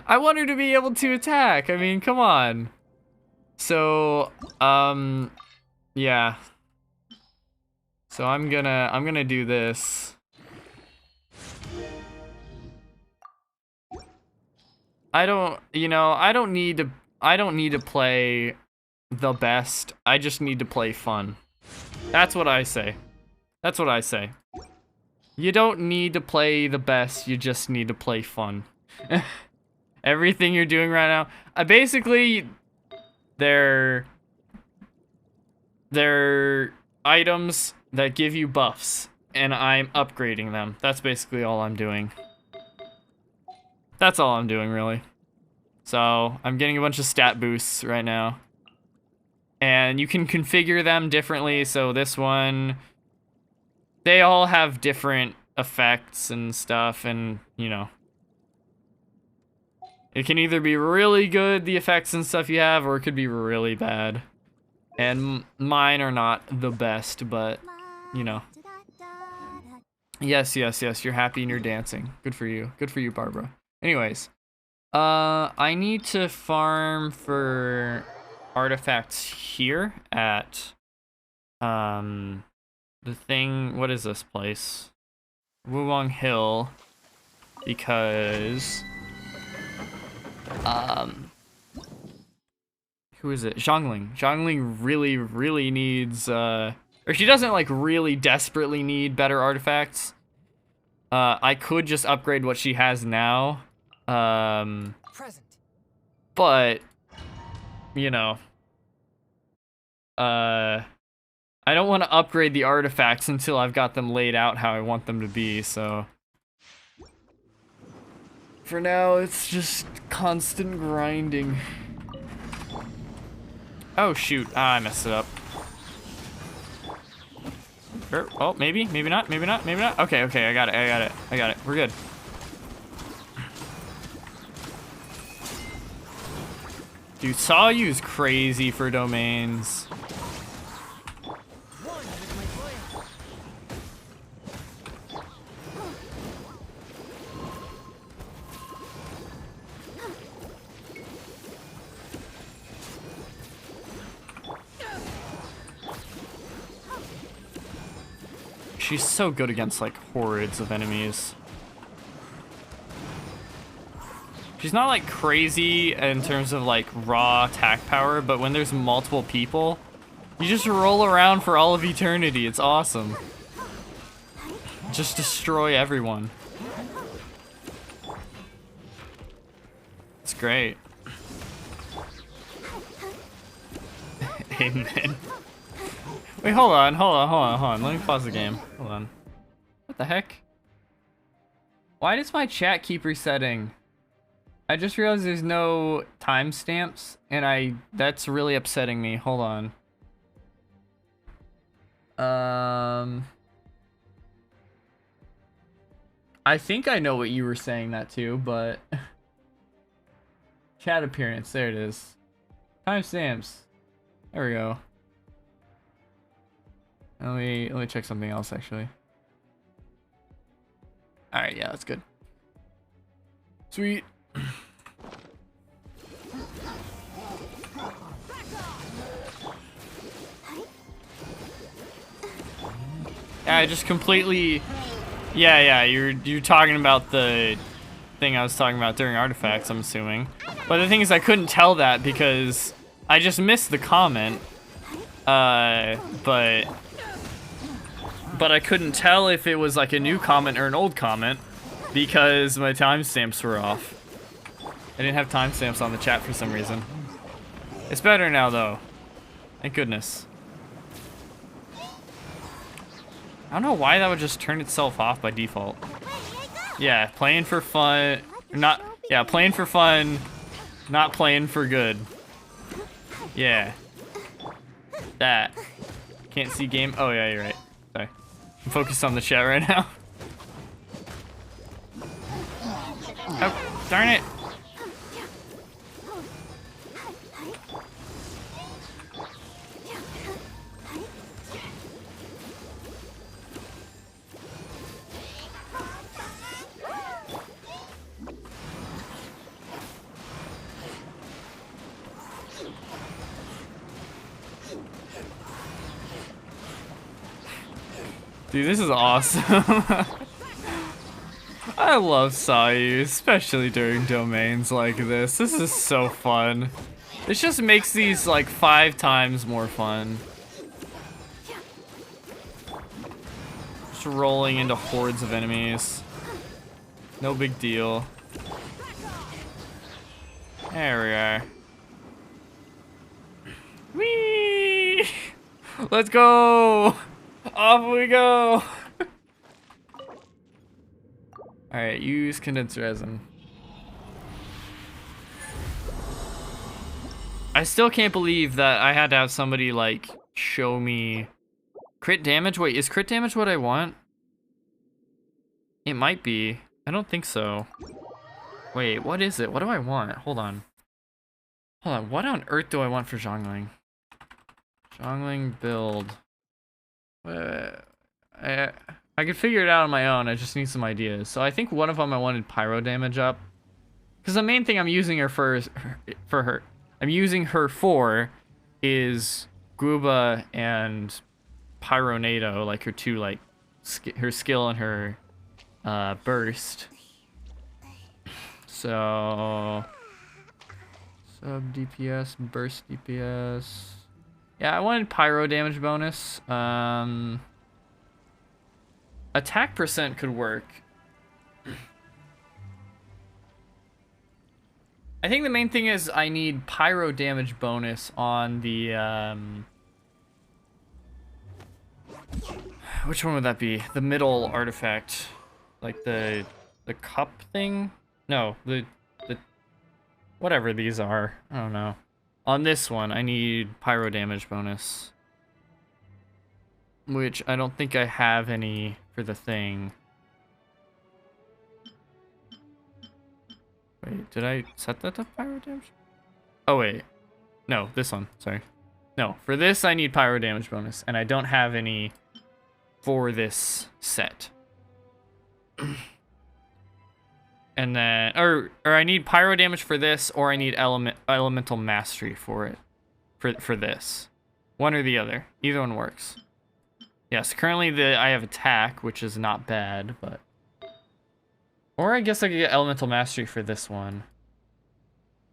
I want her to be able to attack. I mean, come on. So, yeah. So I'm gonna do this. I don't need to play the best. I just need to play fun. That's what I say. That's what I say. You don't need to play the best, you just need to play fun. Everything you're doing right now, basically, they're items that give you buffs, and I'm upgrading them. That's basically all I'm doing. That's all I'm doing, really. So, I'm getting a bunch of stat boosts right now. And you can configure them differently, so this one... They all have different effects and stuff, and you know, it can either be really good, the effects and stuff you have, or it could be really bad. And mine are not the best, but you know. Yes, yes, yes, you're happy and you're dancing. Good for you. Good for you, Barbara. Anyways, I need to farm for artifacts here at the thing, what is this place? Wulong Hill, because who is it? Zhongling. Zhongling really needs or she doesn't like really desperately need better artifacts. I could just upgrade what she has now. Present. But you know, I don't want to upgrade the artifacts until I've got them laid out how I want them to be, so for now it's just constant grinding. Oh shoot, I messed it up. Oh, maybe not. Okay, I got it. We're good. Dude, Sawyu's crazy for domains. She's so good against like hordes of enemies. She's not like crazy in terms of like raw attack power, but when there's multiple people, you just roll around for all of eternity. It's awesome. Just destroy everyone. It's great. Amen. Wait, hold on. Let me pause the game. Hold on. What the heck? Why does my chat keep resetting? I just realized there's no timestamps, and that's really upsetting me. Hold on. I think I know what you were saying that too, but chat appearance, there it is. Timestamps. There we go. Let me check something else actually. All right, yeah, that's good. Sweet. Yeah, I just completely. Yeah, you're talking about the thing I was talking about during artifacts, I'm assuming. But the thing is, I couldn't tell that because I just missed the comment. But I couldn't tell if it was like a new comment or an old comment because my timestamps were off. I didn't have timestamps on the chat for some reason. It's better now though. Thank goodness. I don't know why that would just turn itself off by default. Yeah, playing for fun, playing for fun, not playing for good. Yeah. That. Can't see game. Oh yeah, you're right. Sorry. I'm focused on the chat right now. Oh, darn it. Dude, this is awesome. I love Sayu, especially during domains like this. This is so fun. This just makes these like 5 times more fun. Just rolling into hordes of enemies. No big deal. There we are. Whee! Let's go! Off we go! Alright, use condensed resin. I still can't believe that I had to have somebody, like, show me... Crit damage? Wait, is crit damage what I want? It might be. I don't think so. Wait, what is it? What do I want? Hold on. Hold on, what on earth do I want for Zhongling? Zhongling build. I could figure it out on my own, I just need some ideas. So I think one of them I wanted pyro damage up. Because the main thing I'm using her for is Guba and Pyronado, like her two, like, her skill and her burst. So sub DPS, burst DPS. Yeah, I wanted pyro damage bonus. Attack percent could work. I think the main thing is I need pyro damage bonus on the which one would that be? The middle artifact, like the cup thing? No, the whatever these are. I don't know. On this one, I need pyro damage bonus, which I don't think I have any for the thing. Wait, did I set that to pyro damage? Oh wait, no, this one. Sorry. No, for this I need pyro damage bonus, and I don't have any for this set. And then, or I need pyro damage for this, or I need elemental mastery for it, for this. One or the other. Either one works. Yes, currently I have attack, which is not bad, but... Or I guess I could get elemental mastery for this one.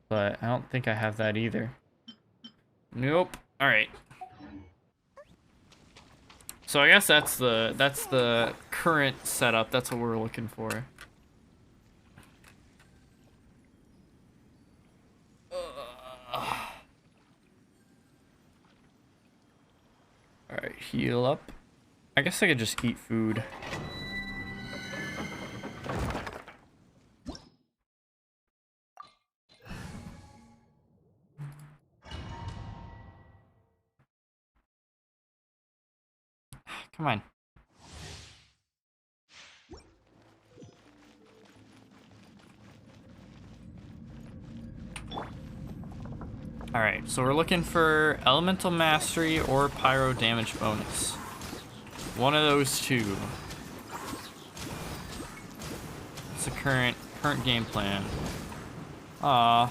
But I don't think I have that either. Nope. Alright. So I guess that's the current setup. That's what we're looking for. Alright, heal up. I guess I could just eat food. Come on. Alright, so we're looking for elemental mastery or pyro damage bonus. One of those two. It's the current game plan. Ah,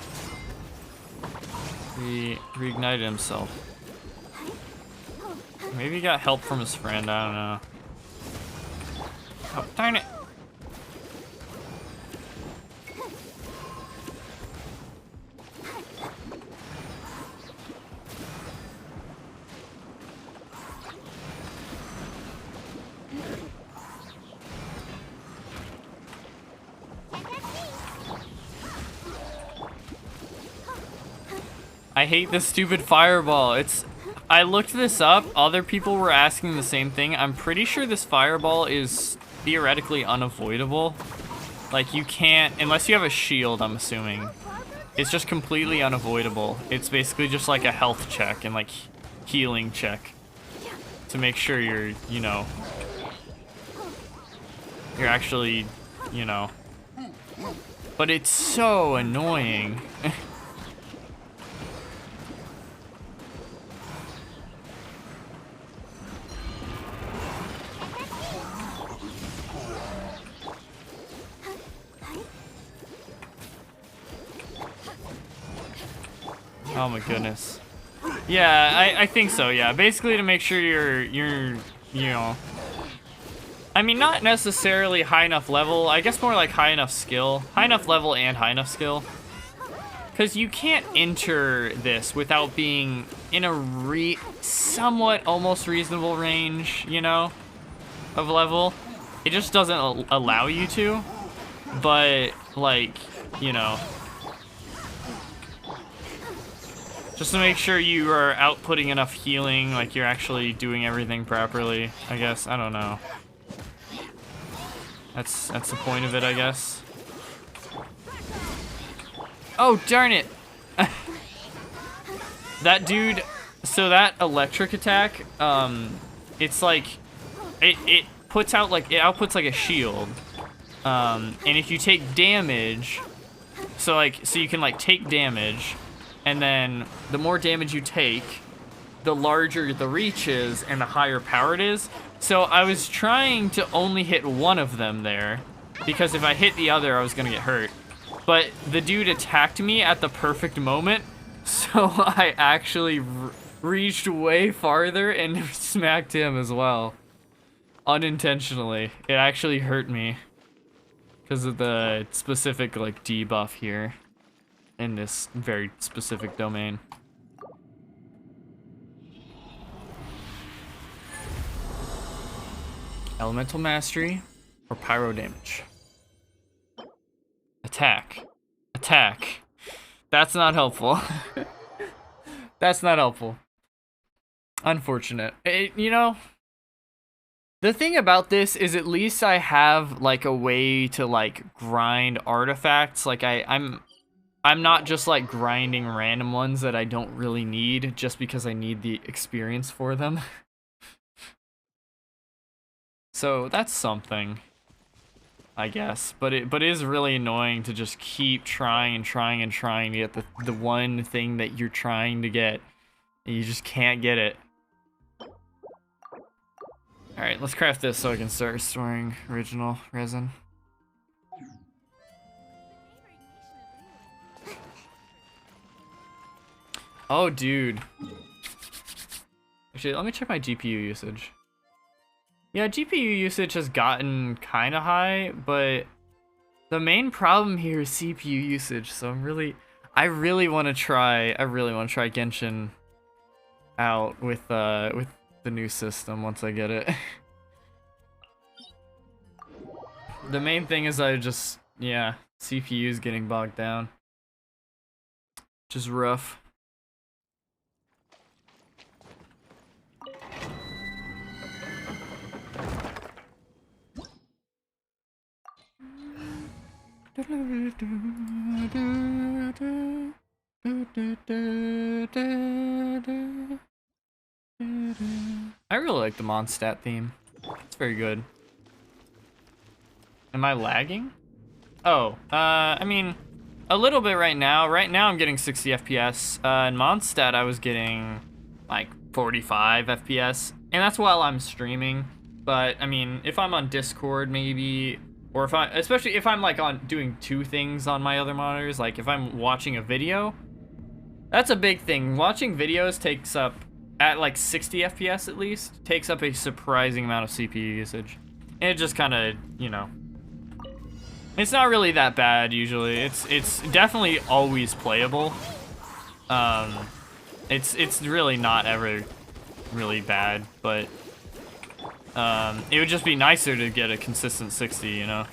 he reignited himself. Maybe he got help from his friend, I don't know. Oh, darn it! I hate this stupid fireball. I looked this up. Other people were asking the same thing. I'm pretty sure this fireball is theoretically unavoidable. Like, you can't, unless you have a shield, I'm assuming. It's just completely unavoidable. It's basically just like a health check and like healing check to make sure you're, you know, you're actually, you know. But it's so annoying. Oh my goodness. Yeah, I think so, yeah. Basically to make sure you're, you know... I mean, not necessarily high enough level. I guess more like high enough skill. High enough level and high enough skill. Because you can't enter this without being in a somewhat almost reasonable range, you know, of level. It just doesn't allow you to. But, like, you know... Just to make sure you are outputting enough healing, like you're actually doing everything properly, I guess. I don't know. That's the point of it, I guess. Oh, darn it! That dude, so that electric attack, it's like, it puts out like, it outputs like a shield. And if you take damage, so you can like take damage, and then the more damage you take, the larger the reach is and the higher power it is. So I was trying to only hit one of them there, because if I hit the other, I was gonna get hurt. But the dude attacked me at the perfect moment, so I actually reached way farther and smacked him as well. Unintentionally. It actually hurt me because of the specific like debuff here in this very specific domain. Elemental mastery or pyro damage. Attack. Attack. That's not helpful. That's not helpful. Unfortunate. You know, the thing about this is at least I have like a way to like grind artifacts. Like I'm not just like grinding random ones that I don't really need just because I need the experience for them. So that's something, I guess. But it is really annoying to just keep trying to get the one thing that you're trying to get, and you just can't get it. Alright, let's craft this so I can start restoring original resin. Oh, dude. Actually, let me check my GPU usage. Yeah, GPU usage has gotten kind of high, but the main problem here is CPU usage. So I really want to try Genshin out with the new system once I get it. The main thing is CPU is getting bogged down, which is rough. I really like the Mondstadt theme. It's very good. Am I lagging? Oh, I mean, a little bit right now. Right now I'm getting 60 FPS. In Mondstadt I was getting like 45 FPS. And that's while I'm streaming. But, I mean, if I'm on Discord maybe, or especially if I'm like doing two things on my other monitors, like if I'm watching a video, that's a big thing. Watching videos takes up, at like 60 FPS at least, takes up a surprising amount of CPU usage. And it just kind of, you know, it's not really that bad usually. It's definitely always playable. It's really not ever really bad, but it would just be nicer to get a consistent 60, you know?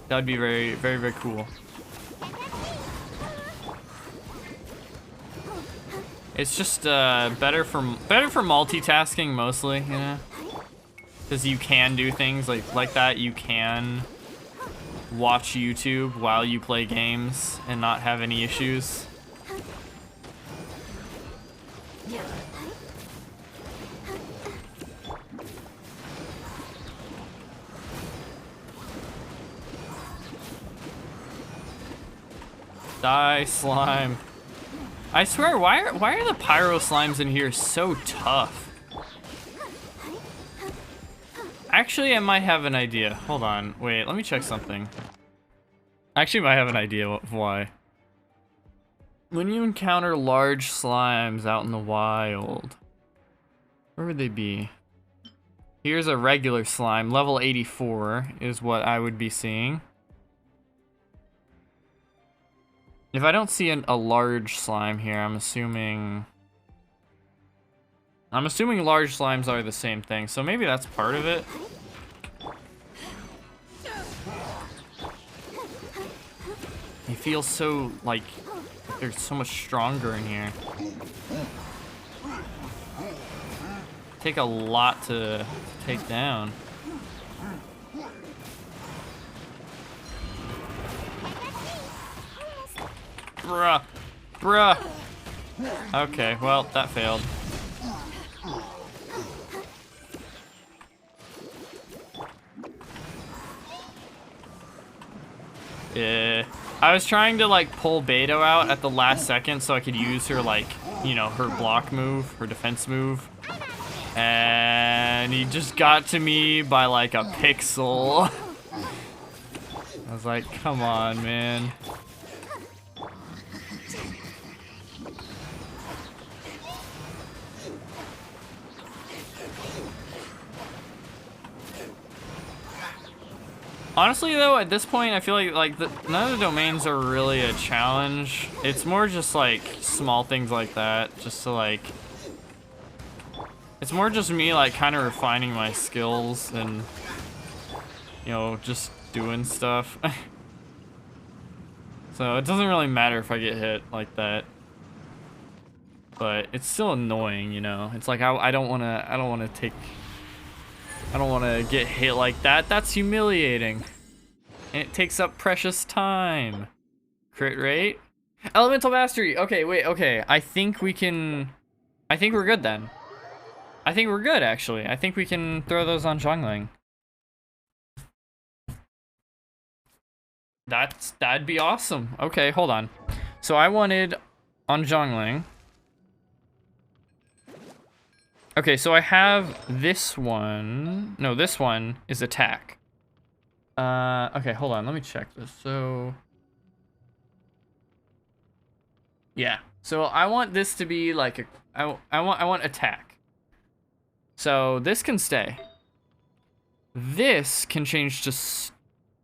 That would be very, very, very cool. It's just better for multitasking mostly, you know? Because you can do things like that. You can watch YouTube while you play games and not have any issues. Die, slime. I swear, why are the pyro slimes in here so tough? Actually, I might have an idea. Hold on, wait, let me check something. Actually, I might have an idea of why. When you encounter large slimes out in the wild, where would they be? Here's a regular slime, level 84 is what I would be seeing. If I don't see a large slime here, I'm assuming large slimes are the same thing, so maybe that's part of it. They feel so, like, they're so much stronger in here. Take a lot to take down. Bruh. Bruh. Okay, well, that failed. Yeah. I was trying to like pull Beto out at the last second so I could use her like, you know, her block move, her defense move. And he just got to me by like a pixel. I was like, come on, man. Honestly, though, at this point, I feel like none of the domains are really a challenge. It's more just like small things like that, just to like. It's more just me like kind of refining my skills and, you know, just doing stuff. So it doesn't really matter if I get hit like that. But it's still annoying, you know. It's like I don't want to get hit like that. That's humiliating. And it takes up precious time. Crit rate? Elemental mastery. Okay, wait, okay. I think we're good then. I think we're good, actually. I think we can throw those on Zhongling. That'd be awesome. Okay, hold on. So I wanted on Zhongling. Okay, so I have this one. No, this one is attack. Okay, hold on. Let me check this. So, yeah. So I want this to be like a. I want attack. So this can stay. This can change to.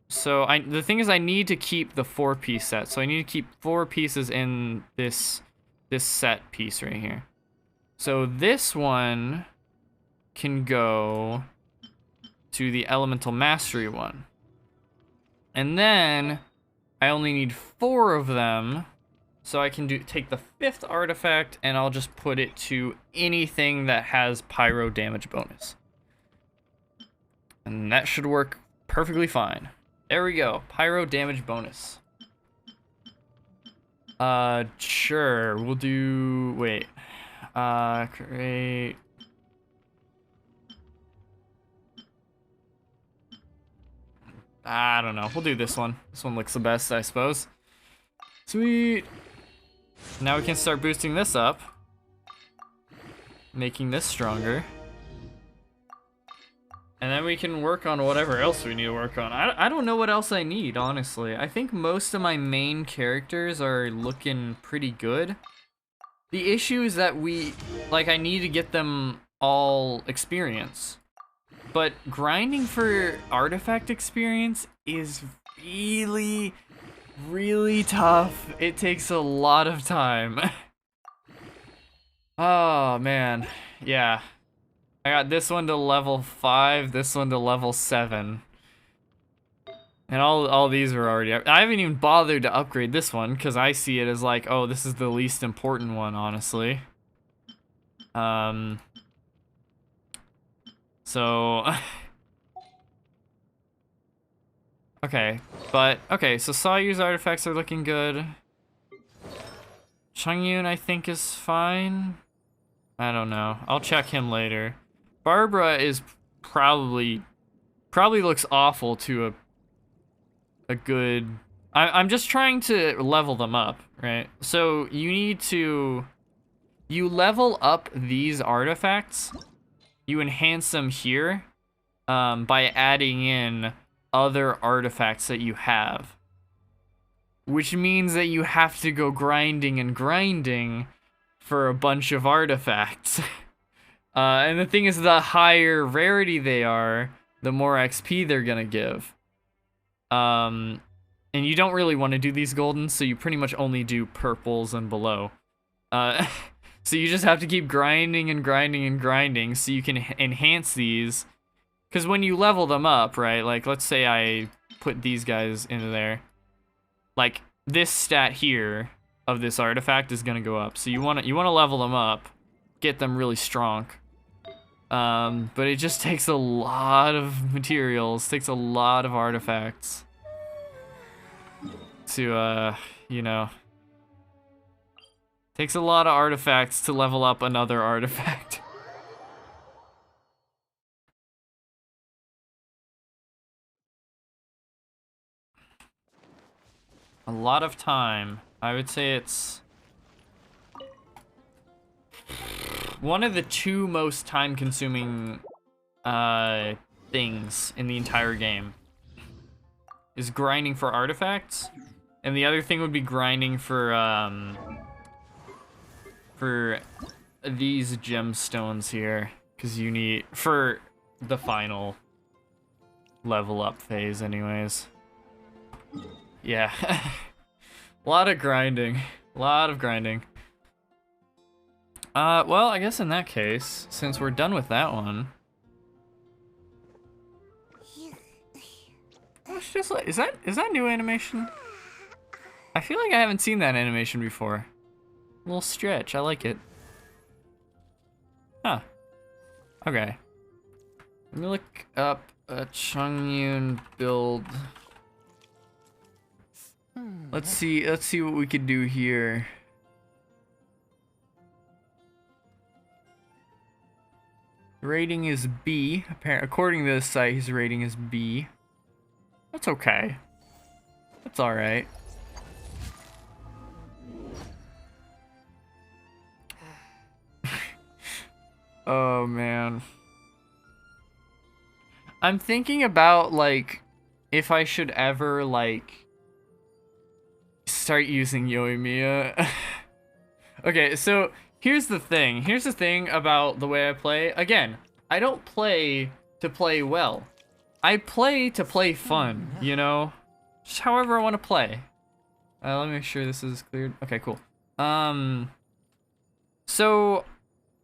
So the thing is, I need to keep the 4-piece set. So I need to keep 4 pieces in this set piece right here. So this one can go to the elemental mastery one. And then I only need 4 of them. So I can take the 5th artifact and I'll just put it to anything that has pyro damage bonus. And that should work perfectly fine. There we go. Pyro damage bonus. Sure. We'll do... Wait. Create. I don't know. We'll do this one. This one looks the best, I suppose. Sweet. Now we can start boosting this up. Making this stronger. And then we can work on whatever else we need to work on. I don't know what else I need, honestly. I think most of my main characters are looking pretty good. The issue is that I need to get them all experience. But grinding for artifact experience is really, really tough. It takes a lot of time. Oh, man. Yeah. I got this one to level 5, this one to level 7. And all these are already up. I haven't even bothered to upgrade this one because I see it as like, oh, this is the least important one, honestly. So okay, so Sayu's artifacts are looking good. Changyun I think is fine. I don't know. I'll check him later. Barbara is probably looks awful to a good... I'm just trying to level them up, right? So you level up these artifacts, you enhance them here by adding in other artifacts that you have. Which means that you have to go grinding and grinding for a bunch of artifacts. And the thing is, the higher rarity they are, the more XP they're gonna give. And you don't really want to do these goldens, so you pretty much only do purples and below. So you just have to keep grinding and grinding and grinding so you can enhance these. Because when you level them up, right, like let's say I put these guys into there. Like this stat here of this artifact is gonna go up. So you wanna level them up, get them really strong. But it just takes a lot of materials, takes a lot of artifacts to, you know, takes a lot of artifacts to level up another artifact. a lot of time. I would say it's one of the two most time-consuming things in the entire game. Is grinding for artifacts, and the other thing would be grinding for these gemstones here, because you need for the final level up phase anyways. Yeah. A lot of grinding. A lot of grinding. Well, I guess in that case, since we're done with that one, it's just like, is that new animation? I feel like I haven't seen that animation before. A little stretch, I like it. Huh. Okay. Let me look up a Chongyun build. Let's see what we could do here. Rating is B. According to this site, his rating is B. That's okay. That's alright. Oh man. I'm thinking about like if I should ever like start using Yoimiya. Okay, so here's the thing. Here's the thing about the way I play. Again, I don't play to play well. I play to play fun, you know? Just however I want to play. Let me make sure this is cleared. Okay, cool. So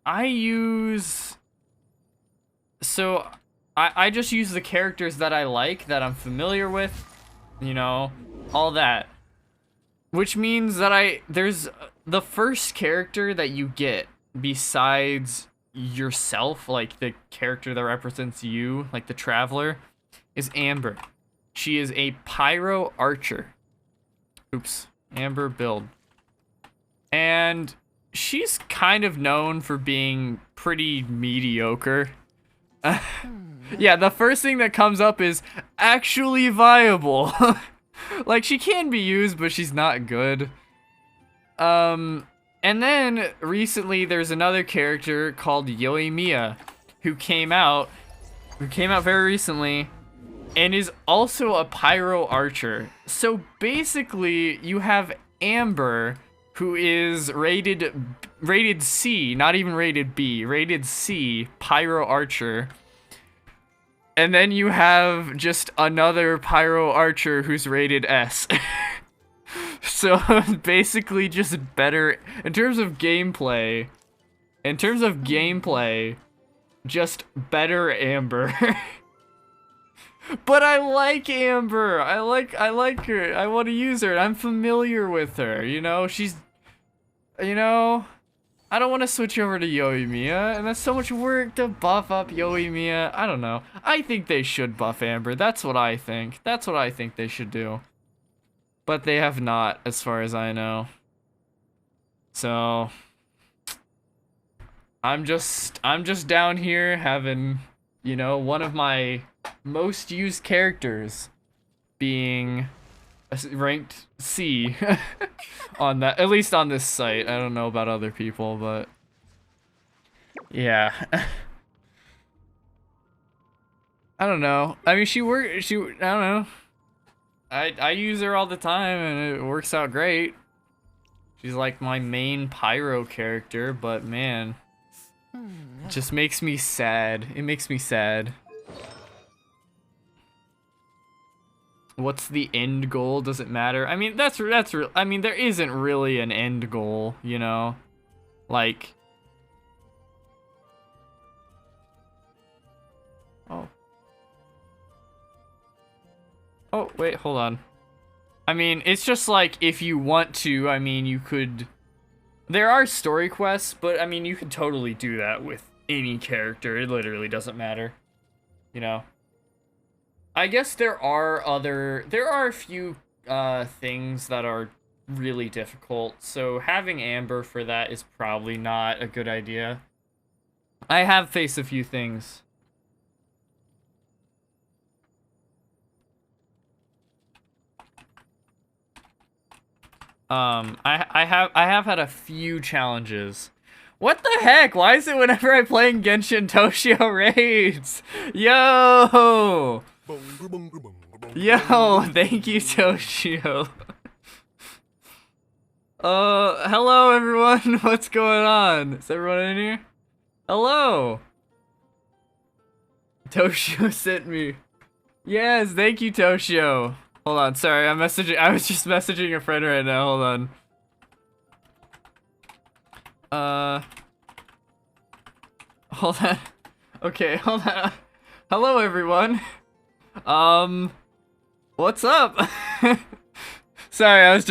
I just use the characters that I like, that I'm familiar with, you know, all that. Which means that there's the first character that you get besides yourself, like the character that represents you, like the traveler, is Amber. She is a pyro archer. Oops, Amber build. And she's kind of known for being pretty mediocre. Yeah, the first thing that comes up is actually viable. Like, she can be used, but she's not good. And then recently there's another character called Yoimiya who came out very recently and is also a pyro archer. So basically you have Amber, who is rated C, not even rated B, rated C, pyro archer. And then you have just another pyro archer who's rated S. So basically just better in terms of gameplay. Just better Amber. But I like Amber. I like her. I want to use her. I'm familiar with her. You know, she's, you know, I don't want to switch over to Yoimiya, and that's so much work to buff up Yoimiya. I don't know. I think they should buff Amber. That's what I think. That's what I think they should do. But they have not, as far as I know. So I'm just down here having, you know, one of my most used characters being ranked C on that, at least on this site. I don't know about other people, but yeah. I don't know. I mean, I don't know. I use her all the time and it works out great. She's like my main pyro character, but man, it just makes me sad. It makes me sad. What's the end goal? Does it matter? I mean, that's real. I mean, there isn't really an end goal, you know? Like, oh, wait, hold on. I mean, it's just like, if you want to, I mean, you could, there are story quests, but I mean, you could totally do that with any character. It literally doesn't matter, you know? I guess there are a few things that are really difficult, so having Amber for that is probably not a good idea. I have faced a few things. I have had a few challenges. What the heck? Why is it whenever I play in Genshin, Toshio raids? Yo! Yo, thank you, Toshio. Hello everyone. What's going on? Is everyone in here? Hello. Toshio sent me. Yes, thank you, Toshio. Hold on, sorry, I was just messaging a friend right now. Hold on. Hold on. Okay, hold on. Hello everyone. What's up? Sorry, I was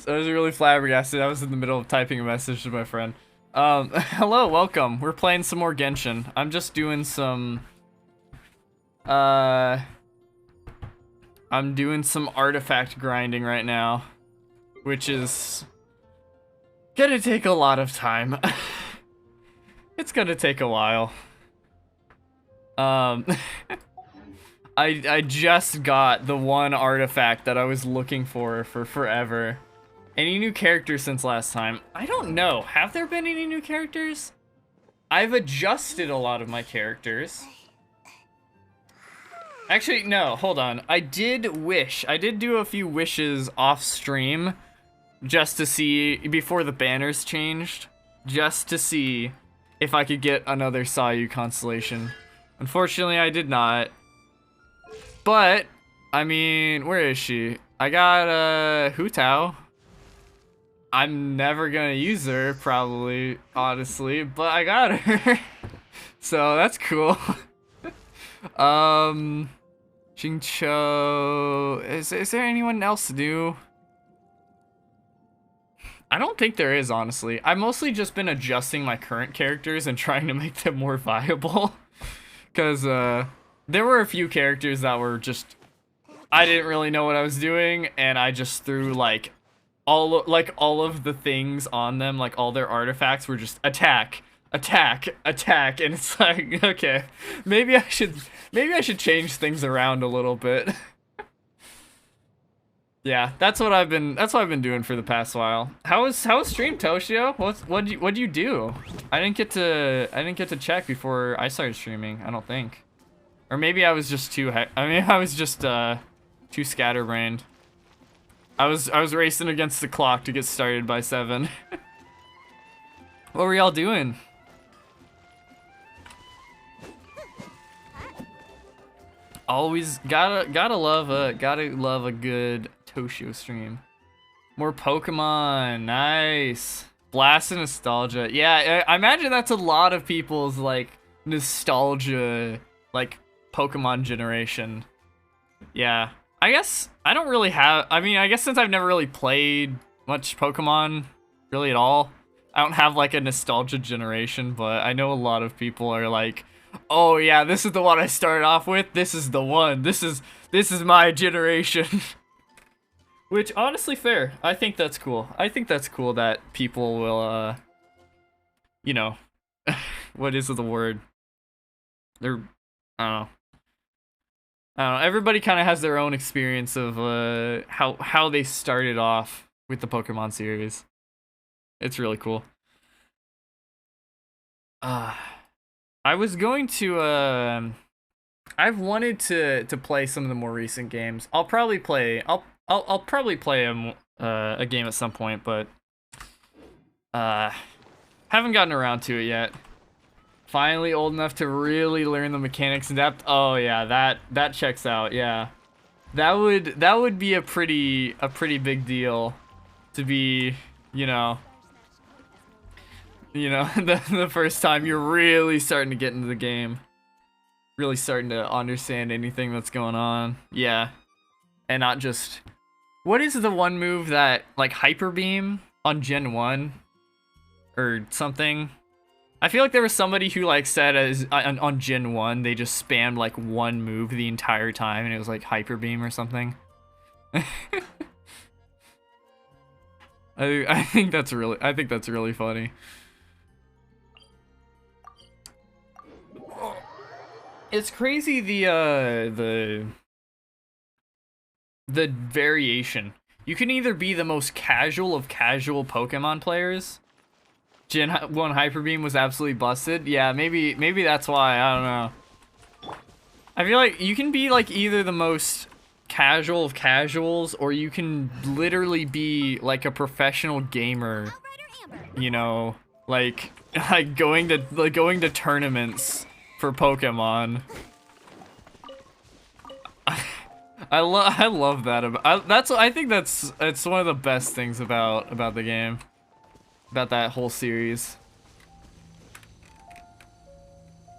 really flabbergasted. I was in the middle of typing a message to my friend. Hello, welcome. We're playing some more Genshin. I'm just doing some I'm doing some artifact grinding right now, which is gonna take a lot of time. It's gonna take a while. I just got the one artifact that I was looking for forever. Any new characters since last time? I don't know. Have there been any new characters? I've adjusted a lot of my characters. Actually, no, hold on. I did do a few wishes off stream just to see, before the banners changed, just to see if I could get another Sayu constellation. Unfortunately, I did not. But, I mean, where is she? I got, Hu Tao. I'm never gonna use her, probably, honestly, but I got her. So, that's cool. Jingcho... Is there anyone else new? I don't think there is, honestly. I've mostly just been adjusting my current characters and trying to make them more viable. Because, there were a few characters that were just... I didn't really know what I was doing, and I just threw, like, all of the things on them, like, all their artifacts were just attack, attack, attack, and it's like, okay, maybe I should change things around a little bit. Yeah, that's what I've been doing for the past while. How was stream, Toshio? What'd you do? I didn't get to check before I started streaming, I don't think. Or maybe I was just too too scatterbrained. I was racing against the clock to get started by 7. What were y'all doing? Always gotta love a good Toshio stream. More Pokemon, nice. Blast of nostalgia. Yeah, I imagine that's a lot of people's like nostalgia, like Pokemon generation. Yeah. I guess I don't really have, I mean, I guess since I've never really played much Pokemon really at all, I don't have like a nostalgia generation, but I know a lot of people are like, oh yeah, this is the one I started off with, this is the one, this is my generation. Which, honestly, fair. I think that's cool. I think that's cool that people will, you know, what is the word? They're, I don't know. Everybody kind of has their own experience of how they started off with the Pokemon series. It's really cool. I was going to I've wanted to play some of the more recent games. I'll probably play a game at some point, but haven't gotten around to it yet. Finally old enough to really learn the mechanics in depth. Oh yeah, that checks out. Yeah, that would be a pretty big deal to be, you know, the first time you're really starting to get into the game, really starting to understand anything that's going on. Yeah, and not just, what is the one move that, like, Hyper Beam on Gen 1 or something? I feel like there was somebody who like said as on Gen 1 they just spammed like one move the entire time and it was like Hyper Beam or something. I think that's really funny. It's crazy the variation. you can either be the most casual of casual Pokemon players. Gen 1 Hyper Beam was absolutely busted. Yeah, maybe that's why. I don't know. I feel like you can be like either the most casual of casuals, or you can literally be like a professional gamer. You know, like going to tournaments for Pokemon. I love that about I think that's one of the best things about the game, about that whole series.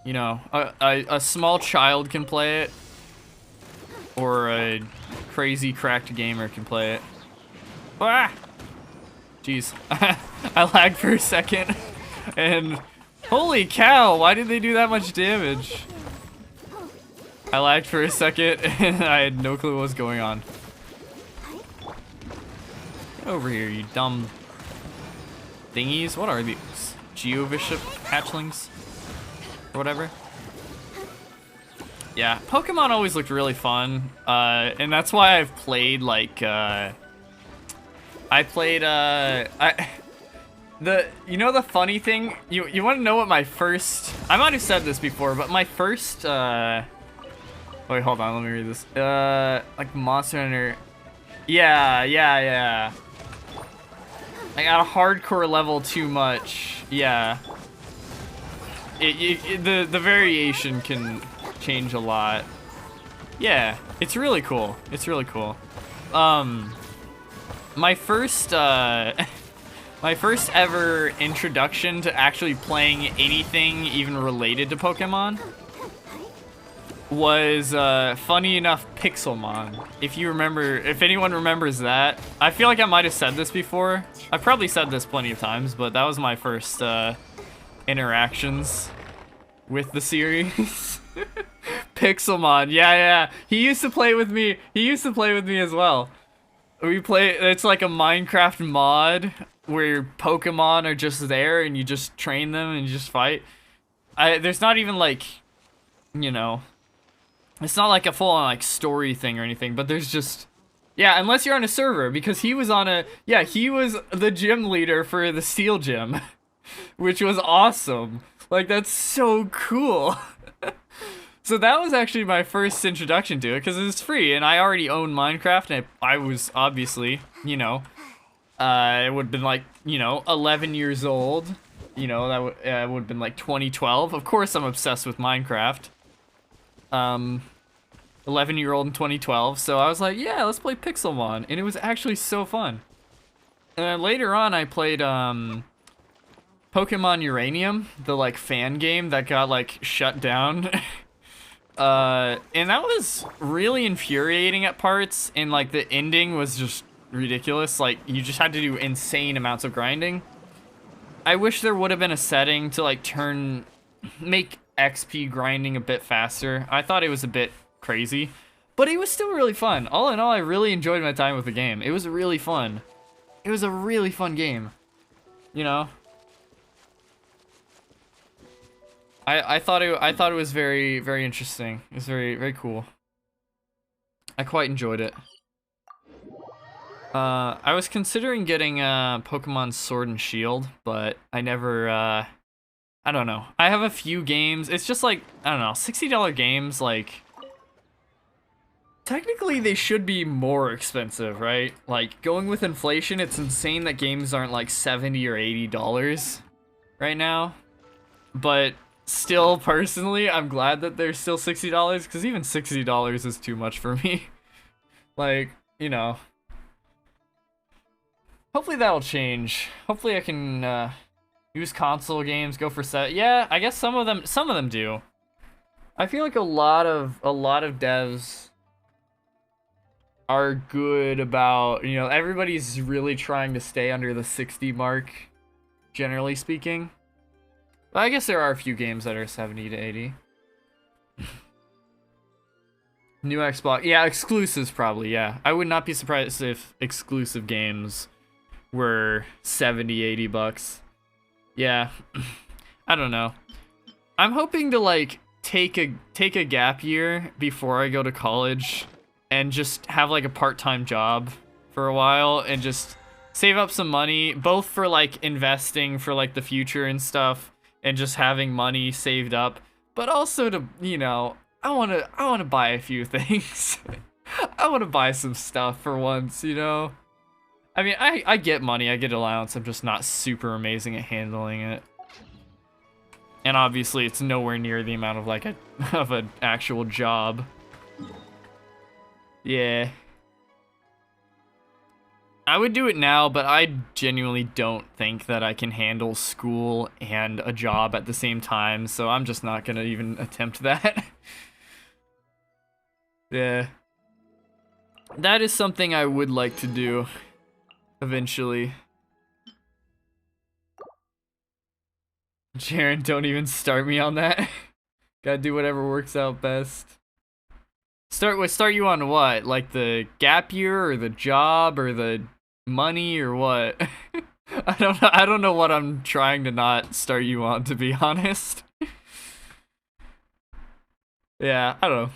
You know, a small child can play it, or a crazy cracked gamer can play it. Ah! Jeez, I lagged for a second, and holy cow, why did they do that much damage? I lagged for a second, and I had no clue what was going on. Get over here, you dumb thingies. What are these? Geovishap hatchlings? Or whatever? Yeah, Pokemon always looked really fun, and that's why I've played, like, you know the funny thing? You want to know what my first... I might have said this before, but my first, wait, hold on, let me read this. Like, Monster Hunter... Yeah. I got a hardcore level too much. Yeah. The variation can change a lot. Yeah, it's really cool. It's really cool. My first my first ever introduction to actually playing anything even related to Pokemon was funny enough Pixelmon. If anyone remembers that. I feel like I might have said this before. I've probably said this plenty of times, but that was my first interactions with the series. Pixelmon, yeah. He used to play with me. He used to play with me as well. It's like a Minecraft mod where Pokemon are just there and you just train them and you just fight. There's not even like, you know, it's not like a full-on like story thing or anything, but there's just, yeah, unless you're on a server, because he was the gym leader for the Steel Gym, which was awesome. Like, that's so cool. So that was actually my first introduction to it, because it was free, and I already owned Minecraft, and I was obviously, you know, it would have been like, you know, 11 years old. You know, that would have been like 2012. Of course I'm obsessed with Minecraft. 11-year-old in 2012, so I was like, yeah, let's play Pixelmon, and it was actually so fun. And then later on, I played, Pokemon Uranium, the, like, fan game that got, like, shut down. And that was really infuriating at parts, and, like, the ending was just ridiculous. Like, you just had to do insane amounts of grinding. I wish there would have been a setting to, like, make XP grinding a bit faster. I thought it was a bit crazy, but it was still really fun. All in all, I really enjoyed my time with the game. It was really fun. It was a really fun game, you know? I thought it was very, very interesting. It was very, very cool. I quite enjoyed it. I was considering getting Pokemon Sword and Shield, but I never, I don't know. I have a few games. It's just like, I don't know, $60 games, like, technically they should be more expensive, right? Like, going with inflation, it's insane that games aren't like $70 or $80 right now. But still, personally, I'm glad that they're still $60, because even $60 is too much for me. Like, you know. Hopefully that'll change. Hopefully I can use console games, go for set. Yeah, I guess some of them do. I feel like a lot of devs are good about, you know, everybody's really trying to stay under the 60 mark, generally speaking. But I guess there are a few games that are 70 to 80. New Xbox, yeah, exclusives probably, yeah. I would not be surprised if exclusive games were 70, 80 bucks. Yeah, I don't know. I'm hoping to like take a gap year before I go to college and just have like a part-time job for a while and just save up some money, both for like investing for like the future and stuff, and just having money saved up, but also to, you know, I want to buy a few things. I want to buy some stuff for once, you know. I mean, I get money, I get allowance, I'm just not super amazing at handling it. And obviously it's nowhere near the amount of like of an actual job. Yeah. I would do it now, but I genuinely don't think that I can handle school and a job at the same time, so I'm just not gonna even attempt that. Yeah. That is something I would like to do eventually. Jaren, don't even start me on that. Gotta do whatever works out best. Start you on what? Like the gap year or the job or the money or what? I don't know what I'm trying to not start you on, to be honest. Yeah, I don't know.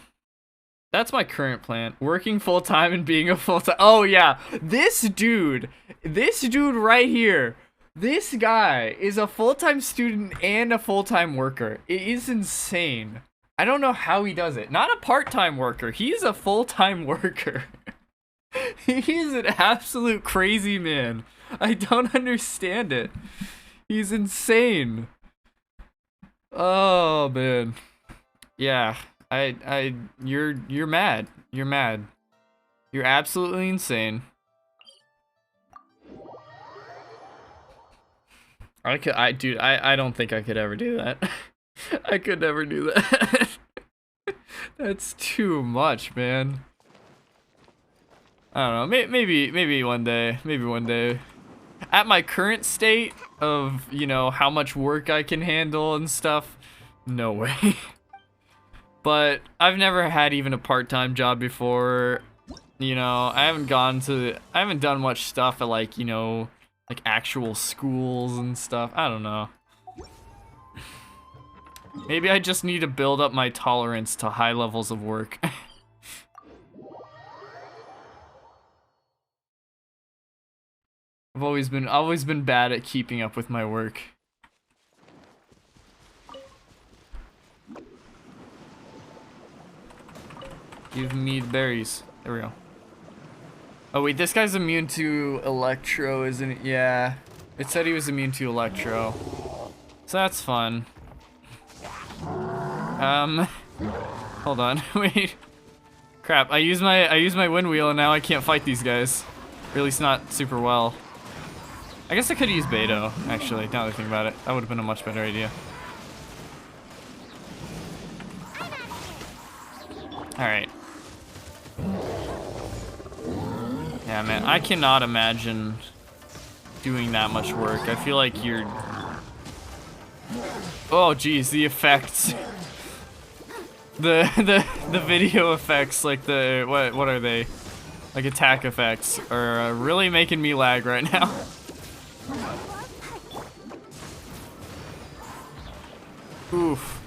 That's my current plan. Working full-time and being a full-time... Oh, yeah. This dude right here. This guy is a full-time student and a full-time worker. It is insane. I don't know how he does it. Not a part-time worker. He's a full-time worker. He's an absolute crazy man. I don't understand it. He's insane. Oh, man. Yeah. You're mad. You're mad. You're absolutely insane. Dude, I don't think I could ever do that. I could never do that. That's too much, man. I don't know, maybe one day, At my current state of, you know, how much work I can handle and stuff, no way. But I've never had even a part-time job before. You know, I haven't done much stuff at like, you know, like actual schools and stuff. I don't know. Maybe I just need to build up my tolerance to high levels of work. I've always been bad at keeping up with my work. Give me the berries. There we go. Oh wait, this guy's immune to electro, isn't it? Yeah. It said he was immune to electro. So that's fun. Hold on. Wait. Crap, I use my wind wheel and now I can't fight these guys. Or at least not super well. I guess I could use Beto, actually, now that I think about it. That would have been a much better idea. Alright. Yeah, man, I cannot imagine doing that much work. I feel like you're... Oh, geez, the effects. The video effects, like the... What are they? Like attack effects are really making me lag right now. Oof.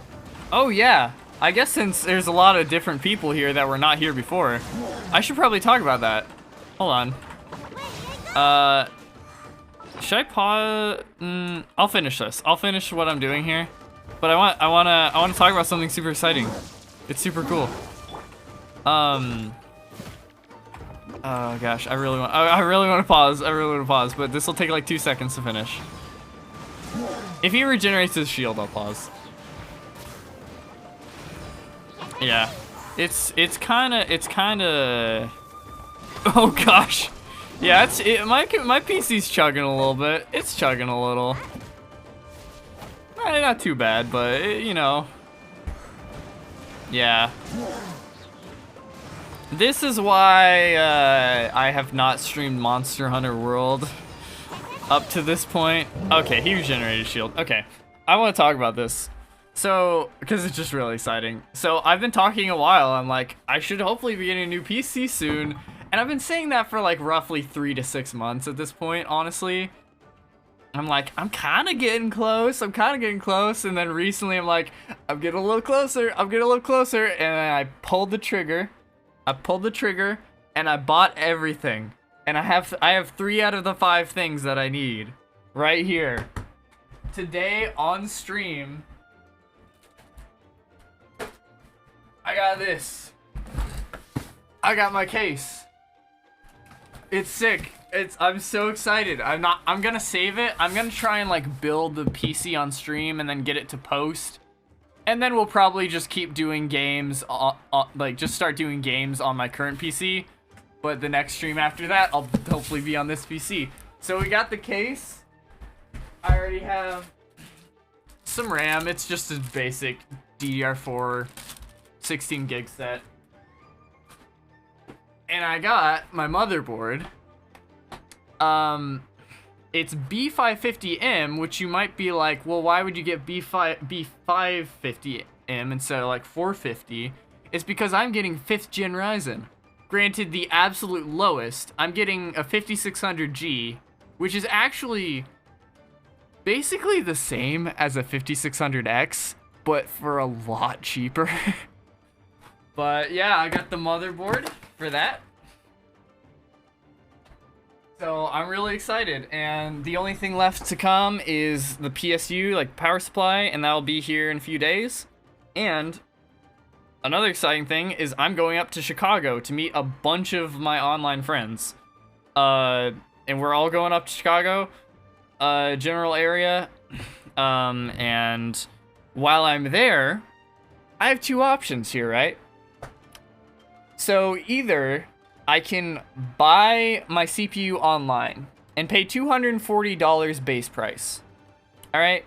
Oh, yeah. I guess since there's a lot of different people here that were not here before, I should probably talk about that. Hold on. Should I pause? I'll finish this. I'll finish what I'm doing here. But I wanna talk about something super exciting. It's super cool. Oh gosh, I really want to pause. I really want to pause, but this will take like 2 seconds to finish. If he regenerates his shield, I'll pause. Yeah, it's kind of. Oh gosh, yeah, my PC's chugging a little bit. It's chugging a little. Not too bad, but you know. Yeah. This is why I have not streamed Monster Hunter World up to this point. Okay, he regenerated shield. Okay, I want to talk about this. So, because it's just really exciting. So, I've been talking a while. I'm like, I should hopefully be getting a new PC soon. And I've been saying that for like roughly 3 to 6 months at this point, honestly. I'm like, I'm kind of getting close. And then recently I'm like, I'm getting a little closer. And then I pulled the trigger. And I bought everything. And I have 3 out of the 5 things that I need right here. Today on stream, I got this. I got my case. It's sick. I'm so excited. I'm gonna save it. I'm gonna try and like build the PC on stream and then get it to post. And then we'll probably just keep doing games, like just start doing games on my current PC. But the next stream after that, I'll hopefully be on this PC. So we got the case. I already have some RAM. It's just a basic DDR4 16 gig set. And I got my motherboard. It's B550M, which you might be like, well, why would you get B550M instead of like 450? It's because I'm getting 5th gen Ryzen. Granted, the absolute lowest, I'm getting a 5600G, which is actually basically the same as a 5600X, but for a lot cheaper. But yeah, I got the motherboard for that. So I'm really excited, and the only thing left to come is the PSU, like power supply, and that'll be here in a few days. And another exciting thing is I'm going up to Chicago to meet a bunch of my online friends. And we're all going up to Chicago, general area. And while I'm there, I have 2 options here, right? So either I can buy my CPU online and pay $240 base price. All right?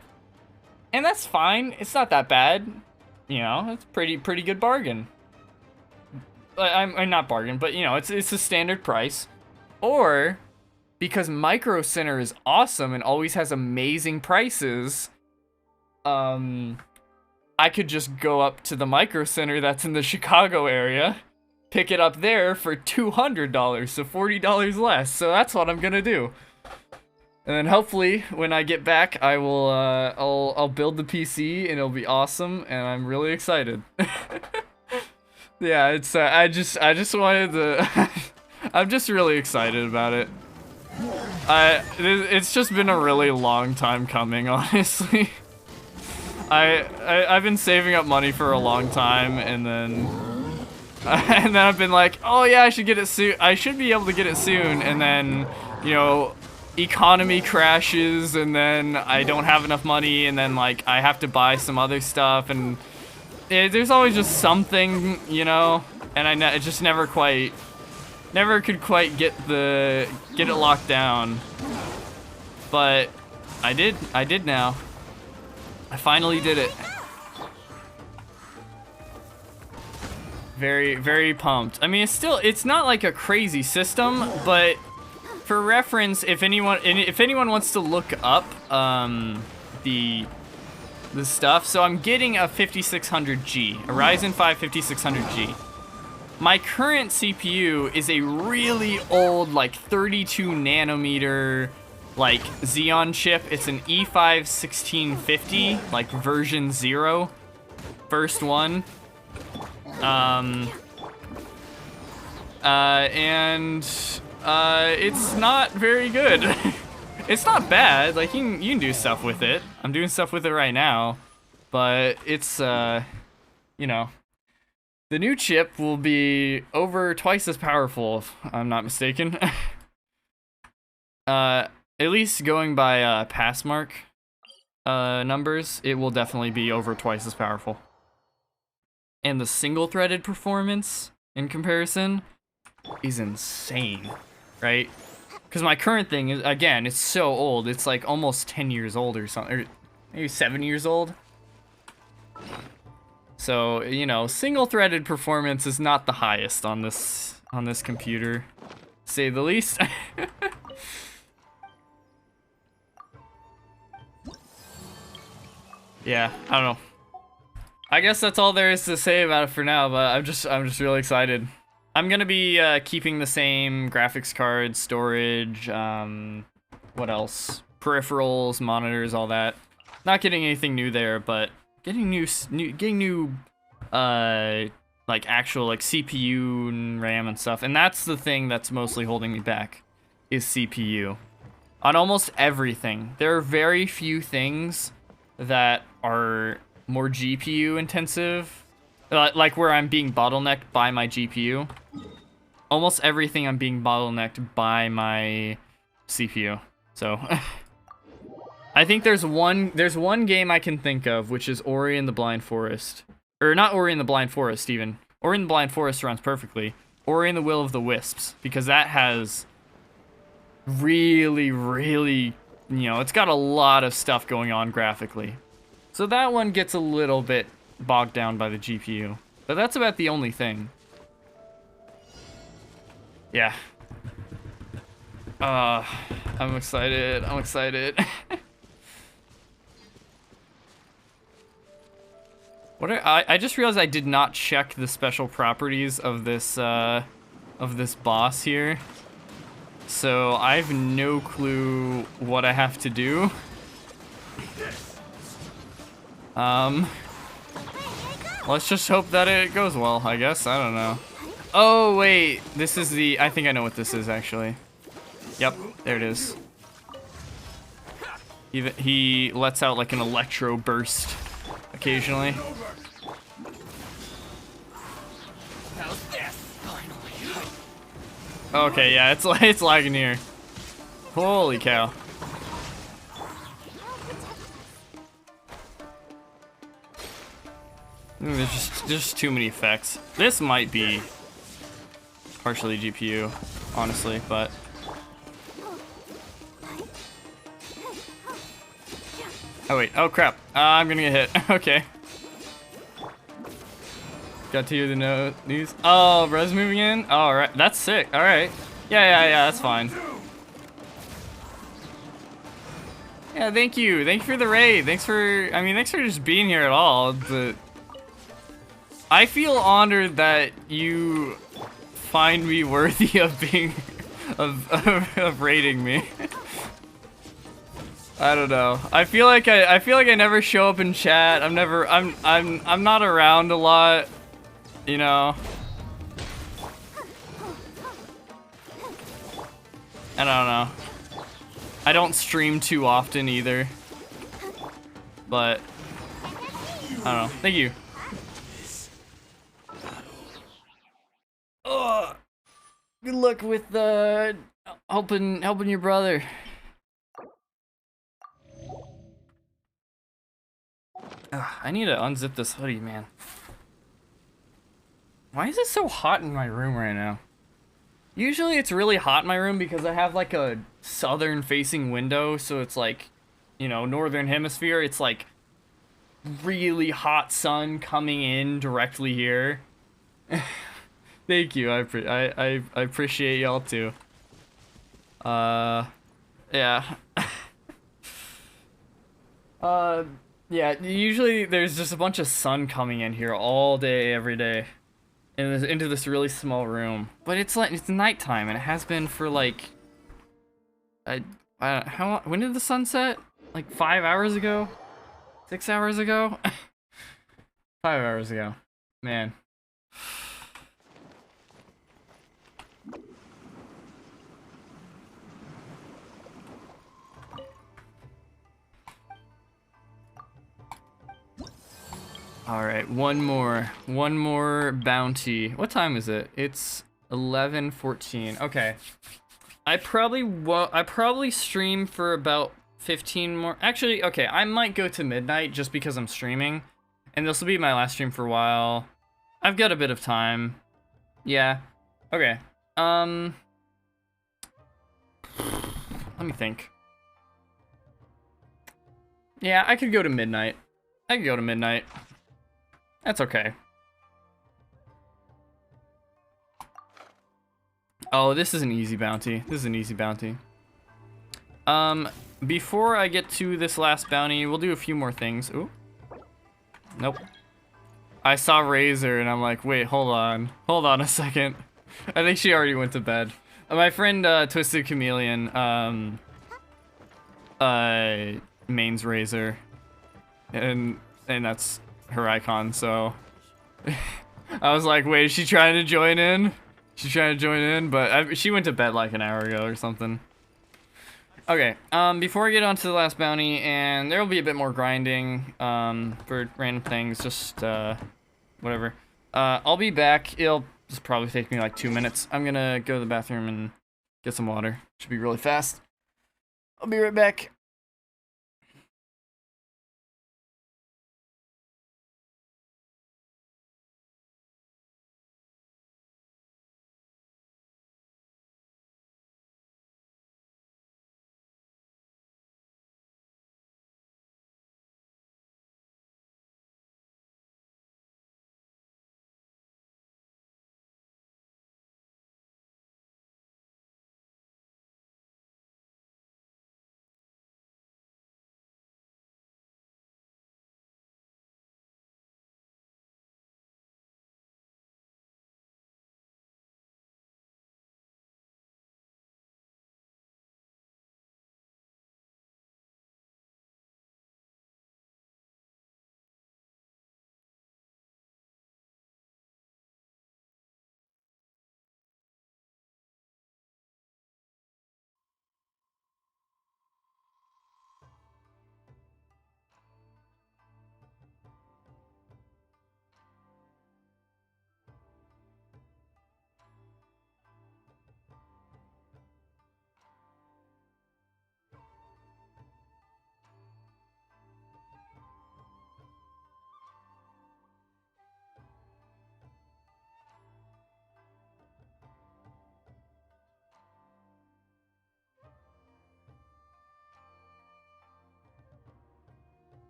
And that's fine. It's not that bad. You know, it's pretty good bargain. I'm not bargain, but you know, it's a standard price. Or because Micro Center is awesome and always has amazing prices, I could just go up to the Micro Center that's in the Chicago area, pick it up there for $200, so $40 less. So that's what I'm gonna do. And then hopefully when I get back, I will I'll build the PC and it'll be awesome, and I'm really excited. Yeah, it's I just wanted to I'm just really excited about it. It's just been a really long time coming, honestly. I've been saving up money for a long time, and then I've been like, oh yeah, I should get it soon. I should be able to get it soon, and then, you know, economy crashes, and then I don't have enough money, and then like I have to buy some other stuff, and there's always just something, you know, and I just never could quite get it locked down. But I did now. I finally did it. Very, very pumped. I mean, it's not like a crazy system, but for reference, if anyone wants to look up the stuff, so I'm getting a 5600G, a Ryzen 5 5600G. My current CPU is a really old, like 32 nanometer, like Xeon chip. It's an E5 1650, like version 0, first one. It's not very good. It's not bad, like you can do stuff with it. I'm doing stuff with it right now, but it's, you know, the new chip will be over twice as powerful, if I'm not mistaken. At least going by, passmark, numbers, it will definitely be over twice as powerful. And the single-threaded performance, in comparison, is insane, right? Because my current thing is, again, it's so old. It's like almost 10 years old or something, or maybe 7 years old. So, you know, single-threaded performance is not the highest on this computer, to say the least. Yeah, I don't know. I guess that's all there is to say about it for now, but I'm just really excited. I'm gonna be keeping the same graphics card, storage, what else? Peripherals, monitors, all that. Not getting anything new there, but getting new like actual like CPU and RAM and stuff. And that's the thing that's mostly holding me back. is CPU. On almost everything. There are very few things that are more GPU intensive. Like where I'm being bottlenecked by my GPU. Almost everything I'm being bottlenecked by my CPU. So I think there's one game I can think of, which is Ori and the Blind Forest. Or not Ori and the Blind Forest, even. Ori and the Blind Forest runs perfectly. Ori and the Will of the Wisps, because that has really, really, you know, it's got a lot of stuff going on graphically. So that one gets a little bit bogged down by the GPU. But that's about the only thing. Yeah. I'm excited. I'm excited. I just realized I did not check the special properties of this boss here. So I have no clue what I have to do. Let's just hope that it goes well, I guess. I don't know. Oh, wait. This is the... I think I know what this is, actually. Yep, there it is. He lets out, like, an electro burst occasionally. Okay, yeah, it's lagging here. Holy cow. There's just too many effects. This might be partially GPU, honestly, but oh wait, oh crap. I'm gonna get hit. Okay. Got to hear the news. Oh, Res moving in? Oh, all right. That's sick. All right. Yeah, that's fine. Yeah, thank you. Thank you for the raid. Thanks for just being here at all. But I feel honored that you find me worthy of being, of raiding me. I don't know. I feel like I never show up in chat. I'm not around a lot. You know, I don't know. I don't stream too often either, but I don't know. Thank you. Oh, good luck with helping your brother. I need to unzip this hoodie, man. Why is it so hot in my room right now? Usually it's really hot in my room because I have like a southern facing window, so it's like, you know, northern hemisphere. It's like really hot sun coming in directly here. Thank you. I appreciate y'all too. Yeah. Yeah, usually there's just a bunch of sun coming in here all day, every day. Into this really small room, but it's nighttime and it has been for like when did the sun set? Like 5 hours ago? 6 hours ago? 5 hours ago. Man. Alright, one more bounty. What time is it? It's 11:14. Okay. I probably stream for about 15 more. Actually, okay, I might go to midnight just because I'm streaming. And this will be my last stream for a while. I've got a bit of time. Yeah. Okay. Let me think. Yeah, I could go to midnight. That's okay. Oh, this is an easy bounty. Before I get to this last bounty, we'll do a few more things. Ooh. Nope. I saw Razor and I'm like, wait, hold on a second. I think she already went to bed. My friend, Twisted Chameleon, mains Razor. And that's her icon, so I was like, wait, is she trying to join in? She's trying to join in, but she went to bed like an hour ago or something. Okay, before I get on to the last bounty, and there will be a bit more grinding, for random things, just, whatever. I'll be back. It'll just probably take me like 2 minutes. I'm gonna go to the bathroom and get some water. Should be really fast. I'll be right back.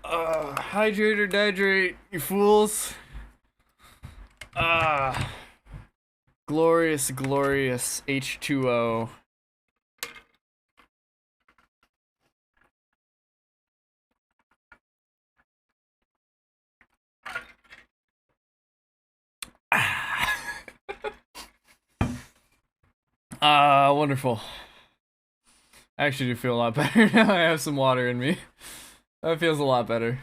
Hydrate or dihydrate, you fools. Glorious, glorious H2O. Wonderful. I actually do feel a lot better now I have some water in me. That feels a lot better.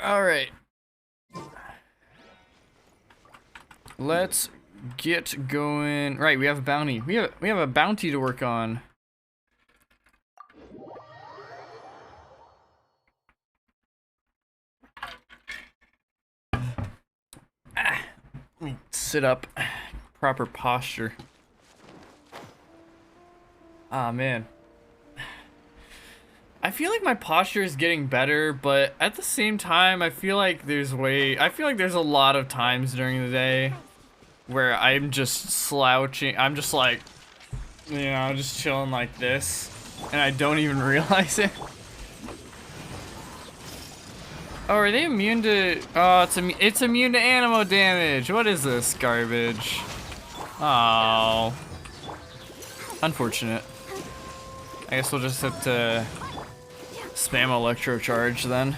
Alright. Let's get going. Right, we have a bounty. We have a bounty to work on. Let me sit up. Proper posture. Ah, man. I feel like my posture is getting better, but at the same time, I feel like there's a lot of times during the day where I'm just slouching. I'm just like, you know, just chilling like this, and I don't even realize it. Oh, are they immune to? Oh, it's immune to animo damage. What is this garbage? Oh, unfortunate. I guess we'll just have to spam electro charge then.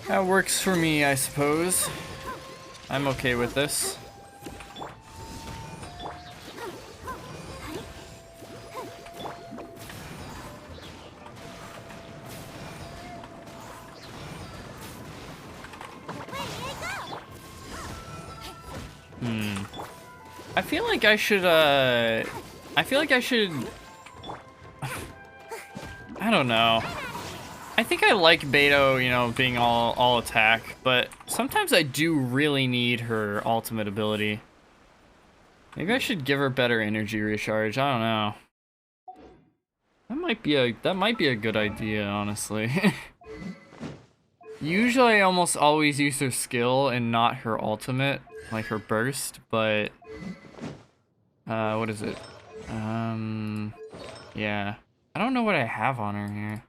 That works for me, I suppose. I'm okay with this. I feel like I should, I I don't know. I think I like Beto, you know, being all attack, but sometimes I do really need her ultimate ability. Maybe I should give her better energy recharge. I don't know. That might be a good idea, honestly. Usually I almost always use her skill and not her ultimate, like her burst, but what is it? Yeah. I don't know what I have on her here.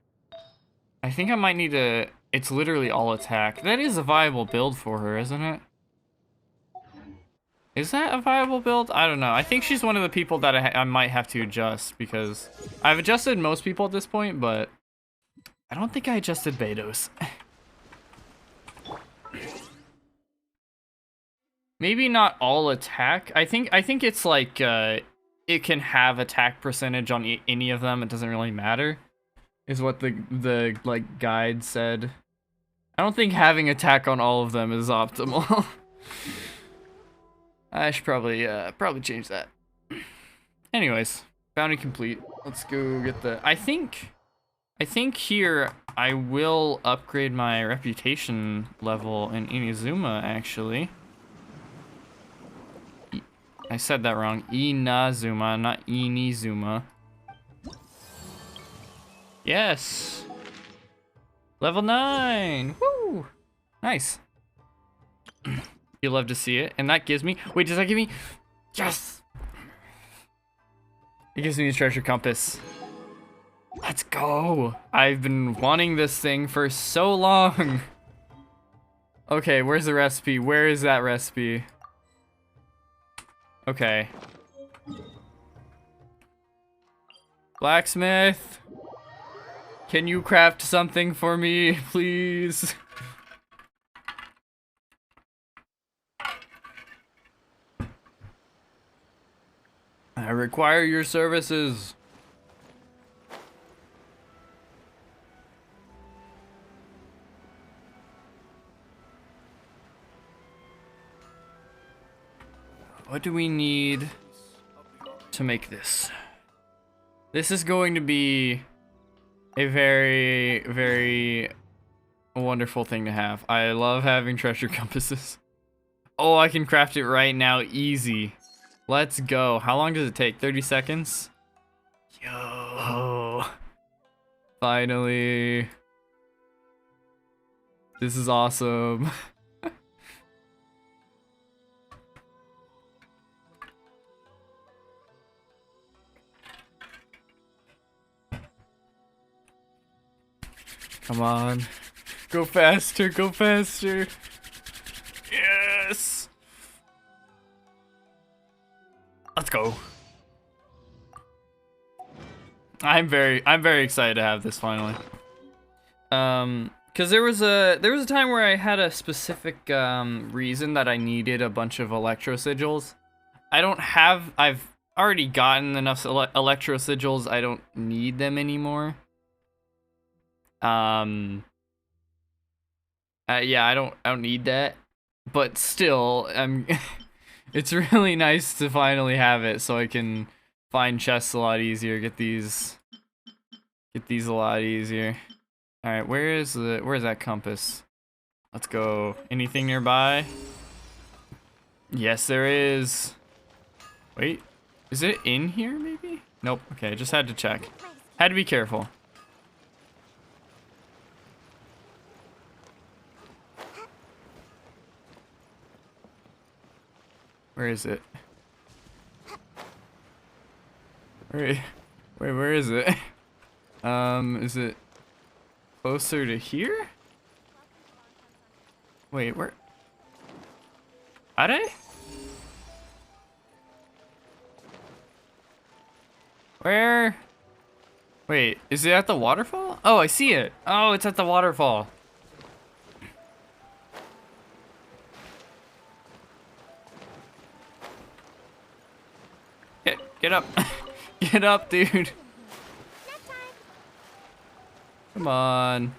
I think I might need to... It's literally all attack. That is a viable build for her, isn't it? Is that a viable build? I don't know. I think she's one of the people that I might have to adjust, because I've adjusted most people at this point, but I don't think I adjusted Beto's. Maybe not all attack. I think it's like it can have attack percentage on any of them. It doesn't really matter, is what the like guide said. I don't think having attack on all of them is optimal. I should probably change that. Anyways, bounty complete. Let's go get the... I think here I will upgrade my reputation level in Inazuma, actually. I said that wrong. Inazuma, not Inizuma. Yes! Level 9! Woo! Nice. You love to see it. And that gives me... Wait, does that give me... Yes! It gives me a treasure compass. Let's go! I've been wanting this thing for so long. Okay, where's the recipe? Where is that recipe? Okay. Blacksmith! Can you craft something for me, please? I require your services. What do we need to make this? This is going to be a very, very wonderful thing to have. I love having treasure compasses. Oh, I can craft it right now, easy. Let's go. How long does it take? 30 seconds? Yo. Finally. This is awesome. Come on. Go faster, go faster. Yes. Let's go. I'm very excited to have this finally. Cause there was a time where I had a specific reason that I needed a bunch of electro sigils. I've already gotten enough electro sigils. I don't need them anymore. Yeah, I don't need that, but still, it's really nice to finally have it, so I can find chests a lot easier, get these a lot easier. All right, where's that compass? Let's go. Anything nearby? Yes, there is. Wait, is it in here maybe? Nope. Okay, just had to check. Had to be careful. Where is it? Wait, where is it? Is it closer to here? Wait, where? Are they? Where? Wait, is it at the waterfall? Oh, I see it. Oh, it's at the waterfall. Get up. Get up, dude. Come on.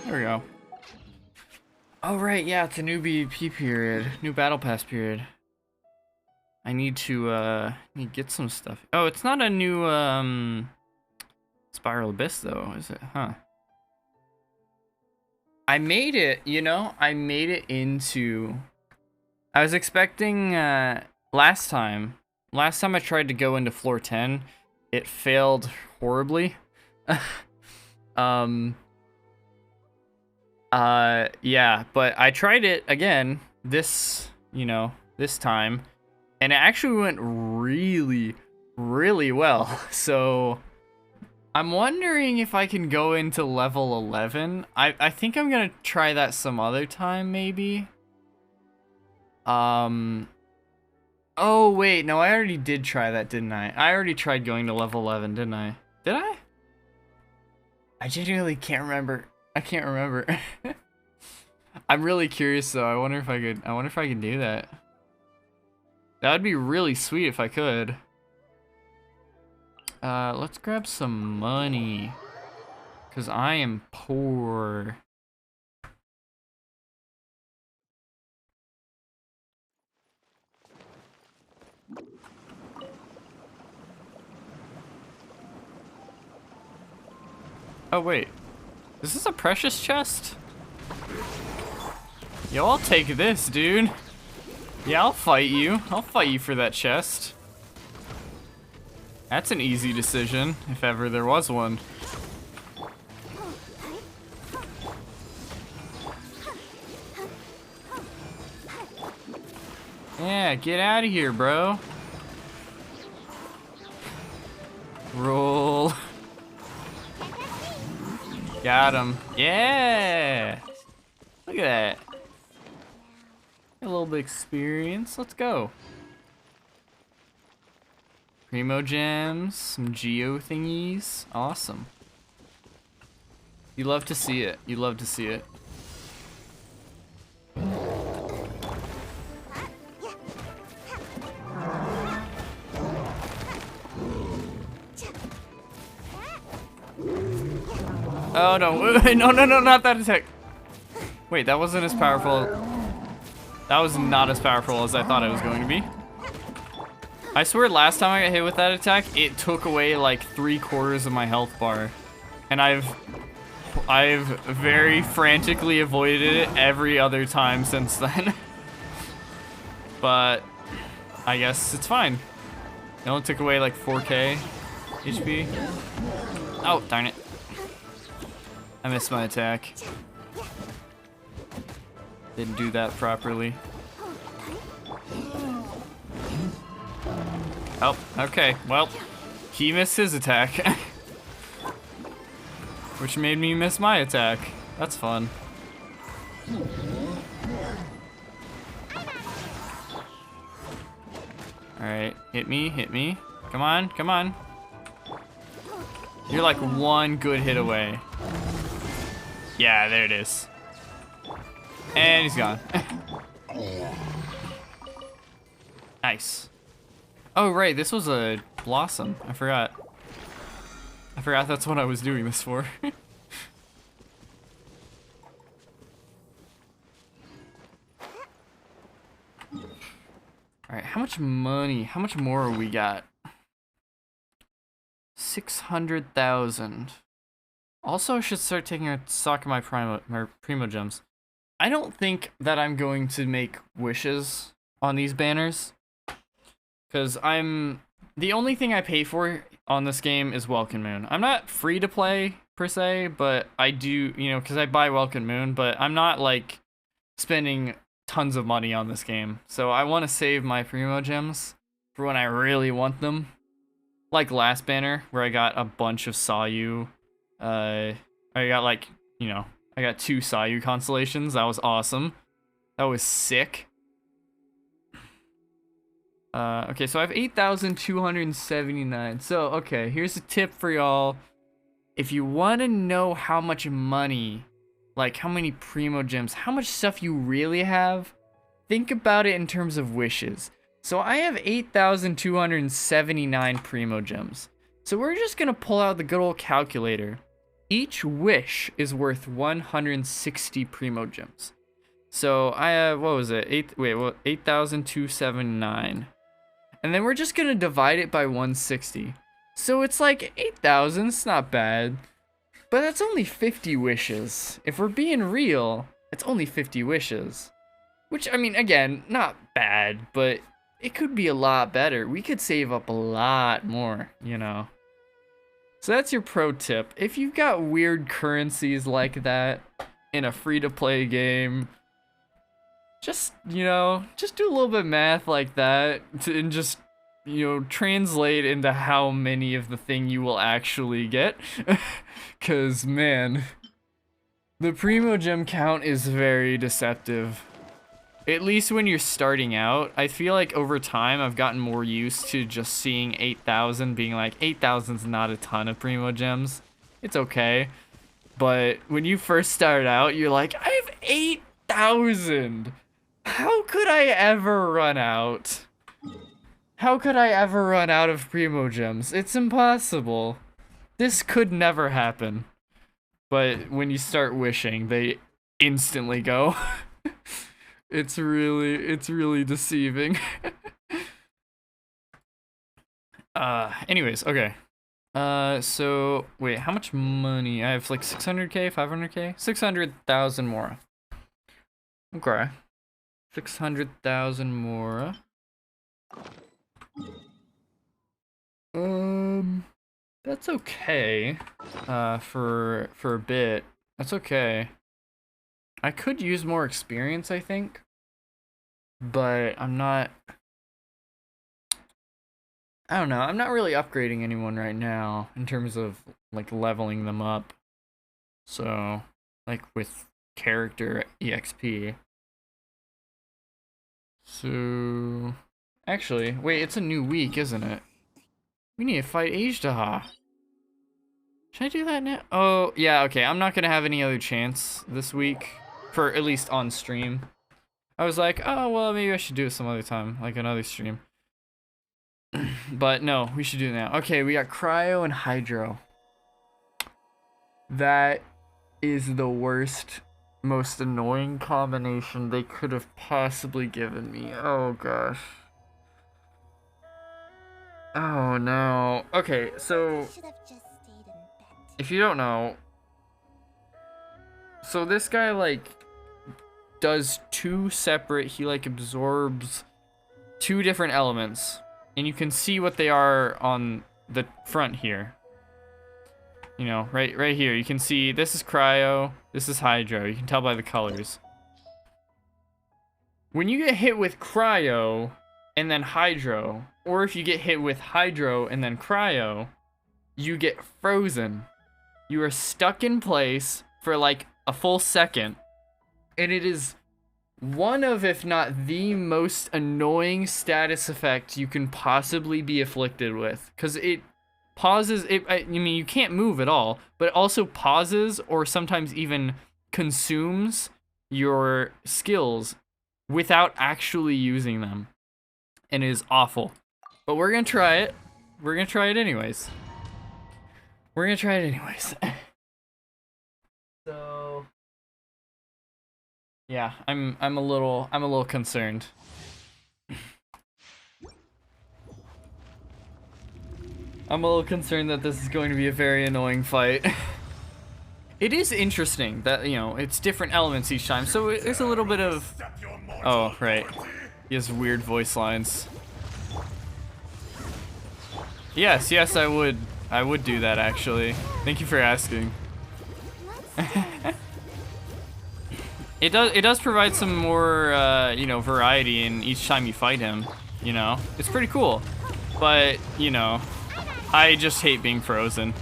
There we go. Oh, right, yeah, it's a new BP period. New battle pass period. I need to get some stuff. Oh, it's not a new Spiral Abyss though, is it? Huh. I made it, you know, I made it into... I was expecting, last time I tried to go into floor 10, it failed horribly. Yeah, but I tried it again this time, and it actually went really, really well. So I'm wondering if I can go into level 11. I think I'm gonna try that some other time, maybe. Oh wait, no, I already did try that, didn't I? I already tried going to level 11, didn't I? Did I? I genuinely can't remember. I can't remember. I'm really curious though. I wonder if I could do that. That would be really sweet if I could. Let's grab some money. 'Cause I am poor. Oh wait. Is this a precious chest? Yo, I'll take this, dude. Yeah, I'll fight you. I'll fight you for that chest. That's an easy decision, if ever there was one. Yeah, get out of here, bro. Roll. Got him. Yeah! Look at that. A little bit of experience. Let's go. Primo gems, some geo thingies. Awesome. You love to see it. You love to see it. Oh no, no, no, no, not that attack. Wait, that wasn't as powerful. That was not as powerful as I thought it was going to be. I swear last time I got hit with that attack, it took away like 3/4 of my health bar. And I've very frantically avoided it every other time since then. But I guess it's fine. It only took away like 4k HP. Oh, darn it. I missed my attack. Didn't do that properly. Oh, okay. Well, he missed his attack. Which made me miss my attack. That's fun. Alright, hit me, hit me. Come on, come on. You're like one good hit away. Yeah, there it is. And he's gone. Nice. Oh, right, this was a blossom. I forgot. I forgot that's what I was doing this for. Alright, how much money? How much more we got? 600,000. Also, I should start taking a stock of my primo gems. I don't think that I'm going to make wishes on these banners. Because the only thing I pay for on this game is Welcome Moon. I'm not free to play, per se, but I do, you know, because I buy Welcome Moon, but I'm not, like, spending tons of money on this game. So I want to save my primo gems for when I really want them. Like last banner, where I got a bunch of Sayu. I got, like, you know, I got 2 Sayu constellations. That was awesome. That was sick. Okay, so I have 8,279. So, okay, here's a tip for y'all. If you want to know how much money, like how many primo gems, how much stuff you really have, think about it in terms of wishes. So I have 8,279 primo gems. So we're just going to pull out the good old calculator. Each wish is worth 160 primo gems. So I have, what was it? 8,279. And then we're just gonna divide it by 160. So it's like 8,000, it's not bad. But that's only 50 wishes. If we're being real, it's only 50 wishes. Which, I mean, again, not bad, but it could be a lot better. We could save up a lot more, you know. So that's your pro tip. If you've got weird currencies like that in a free-to-play game, just, you know, just do a little bit of math like that and just, you know, translate into how many of the thing you will actually get. Cause man, the Primo Gem count is very deceptive. At least when you're starting out. I feel like over time I've gotten more used to just seeing 8,000 being like 8,000's not a ton of Primo Gems. It's okay. But when you first start out, you're like, I have 8,000. How could I ever run out? How could I ever run out of Primo Gems? It's impossible. This could never happen. But when you start wishing, they instantly go. It's really deceiving. Anyways, okay. So wait, how much money? I have like 600k, 500k, 600,000 more. Okay. 600,000 more. That's okay. For a bit. That's okay. I could use more experience, I think. But I'm not... I don't know. I'm not really upgrading anyone right now in terms of, like, leveling them up. So, like, with character EXP. So... Actually, wait, it's a new week, isn't it? We need to fight Ajdaha. Should I do that now? Oh, yeah, okay. I'm not gonna have any other chance this week. For at least on stream. I was like, oh, well, maybe I should do it some other time. Like another stream. But no, we should do it now. Okay, we got Cryo and Hydro. That is the worst, most annoying combination they could have possibly given me. Oh, gosh. Oh, no. Okay, so... if you don't know... So this guy, like... does two separate, he like absorbs two different elements, and you can see what they are on the front here. You know, right here, you can see this is Cryo, this is Hydro. You can tell by the colors. When you get hit with Cryo and then Hydro, or if you get hit with Hydro and then Cryo, you get frozen. You are stuck in place for like a full second. And it is one of, if not the most annoying status effect you can possibly be afflicted with. Because it pauses, I mean, you can't move at all, but it also pauses or sometimes even consumes your skills without actually using them. And it is awful. But we're going to try it. We're going to try it anyways. We're going to try it anyways. So... yeah, I'm a little concerned. I'm a little concerned that this is going to be a very annoying fight. It is interesting that, you know, it's different elements each time, so there's a little bit of... oh, right. He has weird voice lines. Yes, I would do that, actually. Thank you for asking. It does provide some more, you know, variety in each time you fight him, you know? It's pretty cool. But, you know, I just hate being frozen.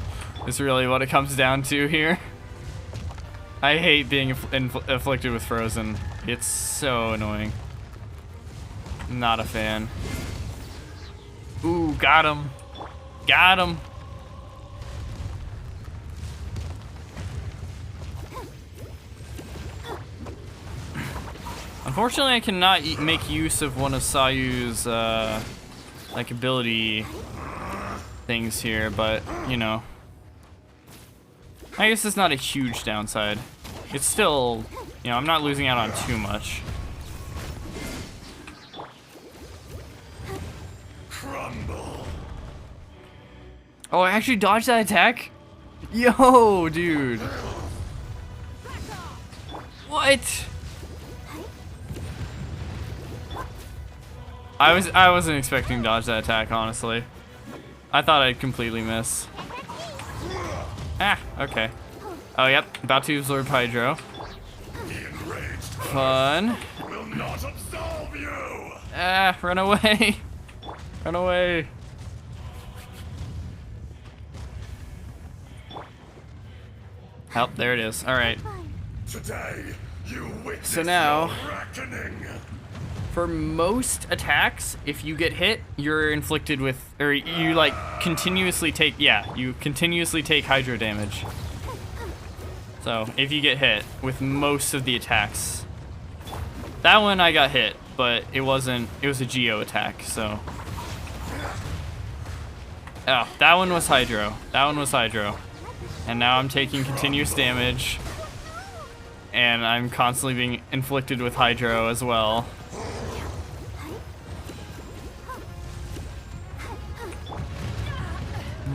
Is really what it comes down to here. I hate being afflicted with frozen. It's so annoying. Not a fan. Ooh, got him. Got him. Unfortunately, I cannot make use of one of Sayu's, like, ability things here, but, you know. I guess it's not a huge downside. It's still, you know, I'm not losing out on too much. Oh, I actually dodged that attack? Yo, dude. What? I wasn't expecting to dodge that attack, honestly. I thought I'd completely miss. Ah, okay. Oh, yep. About to absorb Hydro. Fun. Will not absolve you. Ah, run away. Run away. Oh, there it is. All right. Today, you witness So now, your reckoning. for most attacks, if you get hit, you're inflicted with, or you like continuously take, you continuously take hydro damage. So if you get hit with most of the attacks, that one I got hit, but it wasn't, it was a Geo attack, so. Oh, that one was hydro. That one was hydro. And now I'm taking continuous damage. And I'm constantly being inflicted with hydro as well.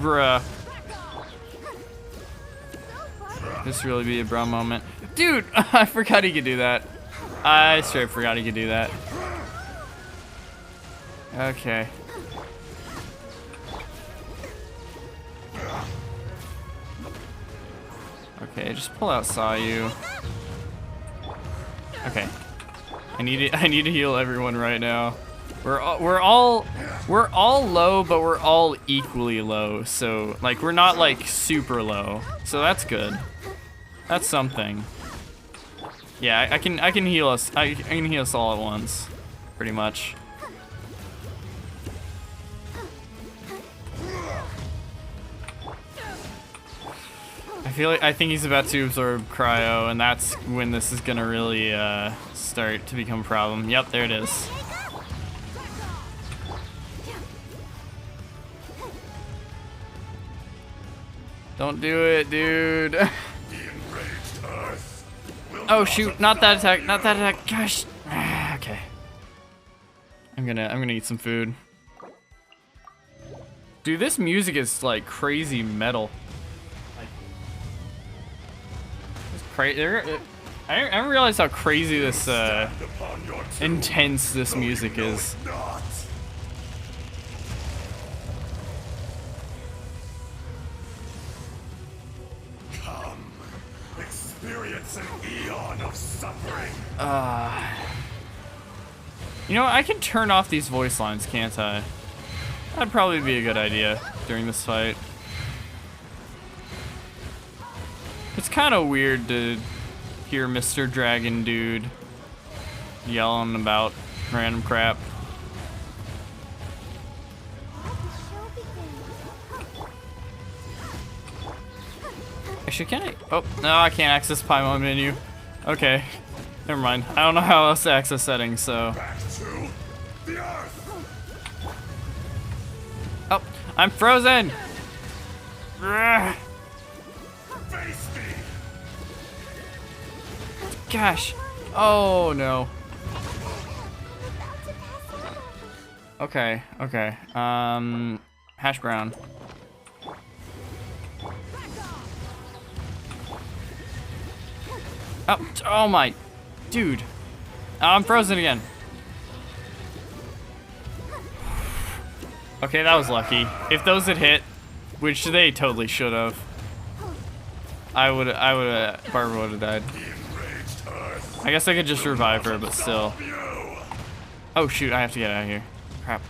Bruh. This really be a bruh moment. Dude, I forgot he could do that. I straight forgot he could do that. Okay. Okay, just pull out Sayu. Okay. I need to heal everyone right now. We're all low, but we're all equally low. So like we're not like super low. So that's good. That's something. Yeah, I can heal us. I can heal us all at once, pretty much. I think he's about to absorb cryo, and that's when this is gonna really start to become a problem. Yep, there it is. Don't do it, dude. Oh shoot! Not that attack! Not that attack! Gosh. Okay. I'm gonna eat some food. Dude, this music is like crazy metal. I didn't realize how crazy this, intense this music is. Come, experience an eon of suffering. You know what? I can turn off these voice lines, can't I? That'd probably be a good idea during this fight. It's kind of weird to hear Mr. Dragon Dude yelling about random crap. Actually, can I? Oh, no, I can't access Paimon menu. Okay, never mind. I don't know how else to access settings, so. Back to the earth. Oh, I'm frozen! Ugh. Face me. Gosh. Oh no. Okay, okay. Hash brown. Oh my. Dude. I'm frozen again. Okay, that was lucky. If those had hit, which they totally should have, Barbara would have died. I guess I could just revive her, but still. Oh shoot, I have to get out of here. Crap.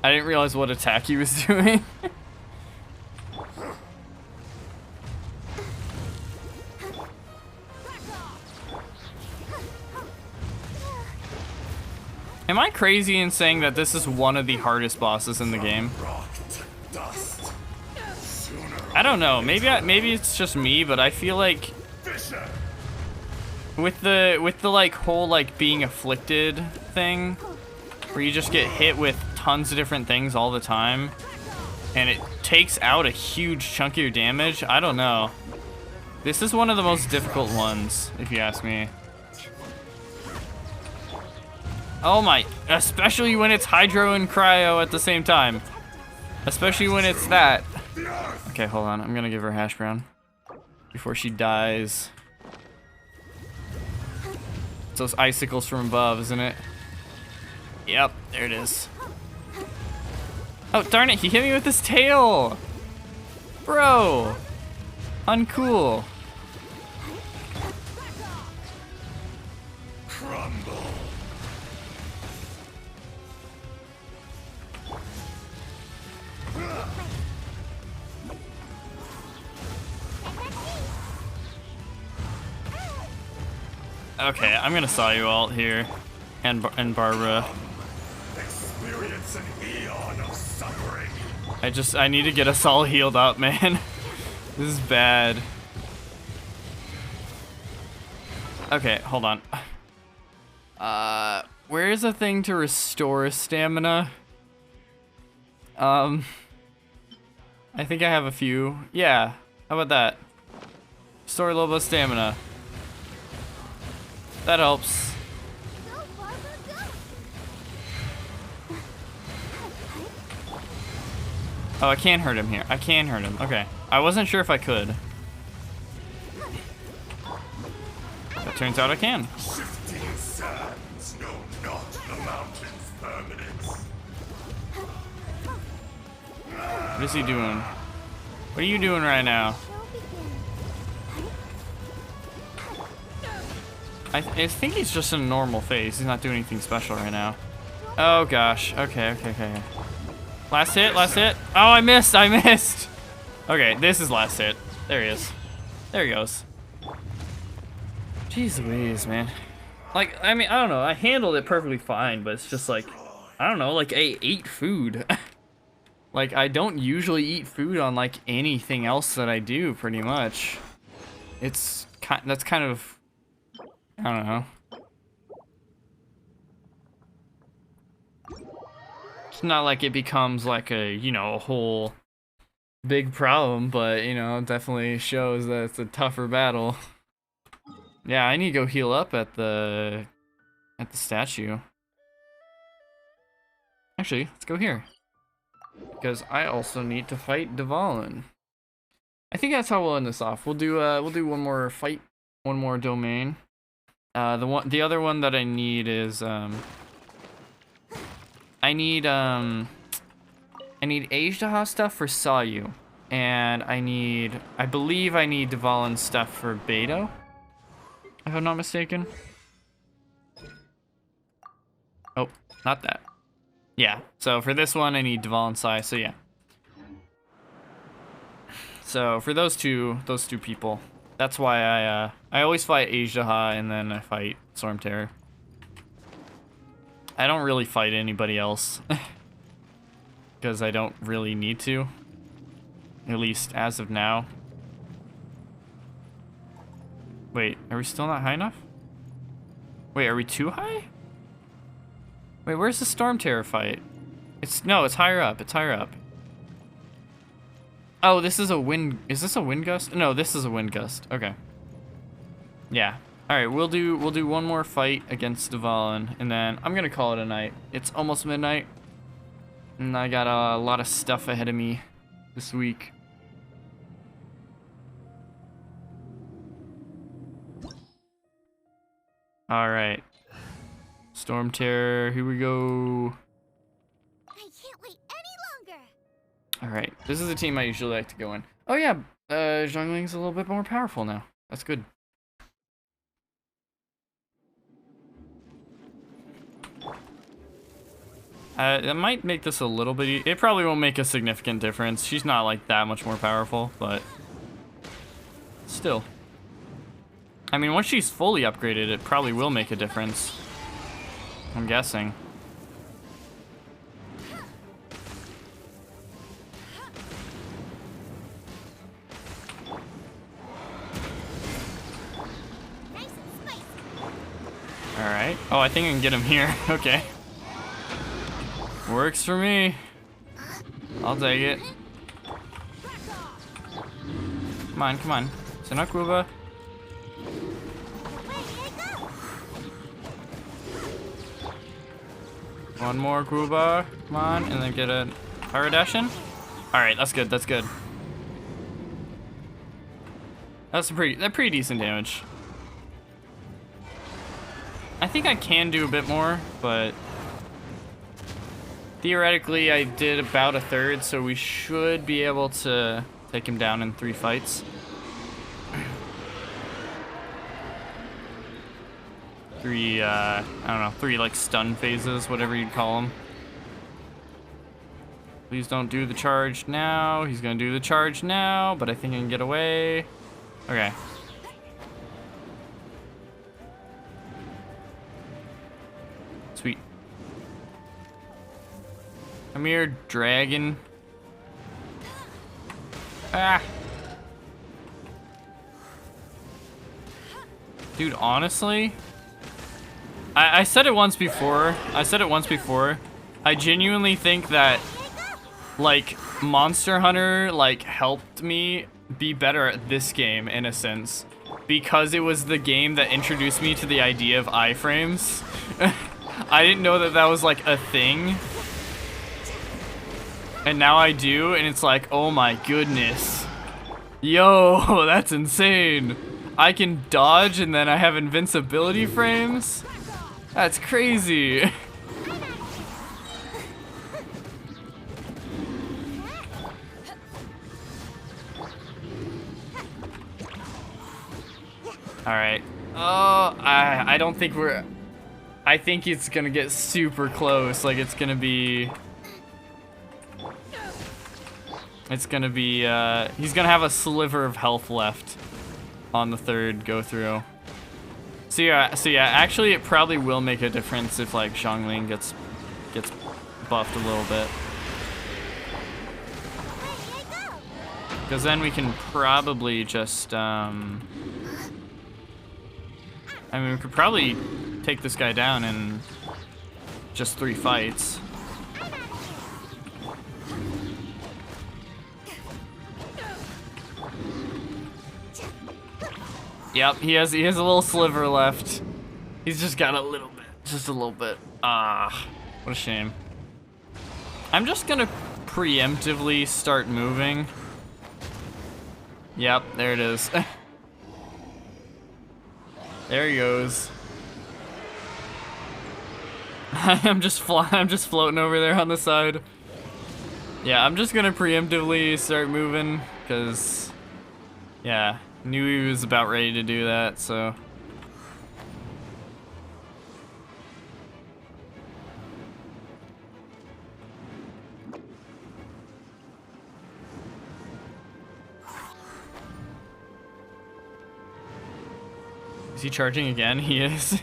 I didn't realize what attack he was doing. Am I crazy in saying that this is one of the hardest bosses in the game? I don't know. Maybe it's just me, but I feel like with the like whole like being afflicted thing, where you just get hit with tons of different things all the time, and it takes out a huge chunk of your damage. I don't know. This is one of the most difficult ones, if you ask me. Oh my, especially when it's hydro and cryo at the same time. Especially when it's that. The earth! Okay, hold on. I'm gonna give her hash brown before she dies. It's those icicles from above, isn't it? Yep, there it is. Oh, darn it, he hit me with his tail! Bro! Uncool. Crumble! Okay, I'm gonna saw you all here. And Barbara. Experience an eon of suffering. I need to get us all healed up, man. This is bad. Okay, hold on. Where is a thing to restore stamina? I think I have a few. Yeah, how about that? Restore a little bit of stamina. That helps. Oh, I can hurt him here. I can hurt him. Okay. I wasn't sure if I could. It turns out I can. Shifting sands know not the mountain's permanence. What is he doing? What are you doing right now? I think he's just in a normal phase. He's not doing anything special right now. Oh gosh. Okay. Last hit, last hit. Oh, I missed. Okay, this is last hit. There he is. There he goes. Jeez Louise, man. Like, I mean, I don't know. I handled it perfectly fine, but it's just like, I don't know, like I ate food. Like, I don't usually eat food on like anything else that I do, pretty much. That's kind of, I don't know. It's not like it becomes like a, you know, a whole big problem, but, you know, it definitely shows that it's a tougher battle. Yeah, I need to go heal up at the statue. Actually, let's go here. Because I also need to fight Dvalin. I think that's how we'll end this off. We'll do one more fight, one more domain. The other one that I need is I need Ajdaha stuff for Sayu, and I believe I need Dvalin stuff for Beto, if I'm not mistaken. Oh, not that. Yeah, so for this one I need Dvalin Sai, so yeah. So for those two people, that's why I always fight Ajdaha and then I fight Storm Terror. I don't really fight anybody else because I don't really need to, at least as of now. Wait, are we still not high enough? Wait, are we too high? Wait, where's the Storm Terror fight? It's higher up. It's higher up. Oh, this is a wind. Is this a wind gust? No, this is a wind gust. Okay. Yeah. All right, we'll do one more fight against Dvalin, and then I'm gonna call it a night. It's almost midnight, and I got a lot of stuff ahead of me this week. All right. Storm Terror, here we go. I can't wait any longer. All right, this is a team I usually like to go in. Oh yeah, Zhongling's a little bit more powerful now. That's good. It might make this a little bit. It probably won't make a significant difference. She's not like that much more powerful, but still. I mean, once she's fully upgraded, it probably will make a difference. I'm guessing. Alright. Oh, I think I can get him here. Okay. Works for me. I'll take it. Come on, come on. Sinakuba. One more Kuba. Come on, and then get a Paradeshin. Alright, that's good, that's good. That's pretty decent damage. I think I can do a bit more, but theoretically I did about a third, so we should be able to take him down in 3 fights. I don't know, 3 like stun phases, whatever you'd call them. Please don't do the charge now. He's gonna do the charge now, but I think I can get away. Okay. Sweet. Come here, dragon. Ah. Dude, honestly, I said it once before. I genuinely think that, like, Monster Hunter, like, helped me be better at this game, in a sense. Because it was the game that introduced me to the idea of iframes. I didn't know that that was, like, a thing. And now I do, and it's like, oh my goodness. Yo, that's insane. I can dodge and then I have invincibility frames? That's crazy. Alright. Oh, I don't think we're... I think it's gonna get super close. Like, it's gonna be... It's gonna be, he's gonna have a sliver of health left on the third go through. So yeah, actually it probably will make a difference if, like, Xiangling gets buffed a little bit. Because then we can probably just, I mean, we could probably take this guy down in just 3 fights. Yep, he has a little sliver left. He's just got a little bit, just a little bit. Ah, what a shame. I'm just gonna preemptively start moving. Yep, there it is. There he goes. I'm just floating over there on the side. Yeah, I'm just gonna preemptively start moving, cause, yeah, knew he was about ready to do that, so. Is he charging again? He is.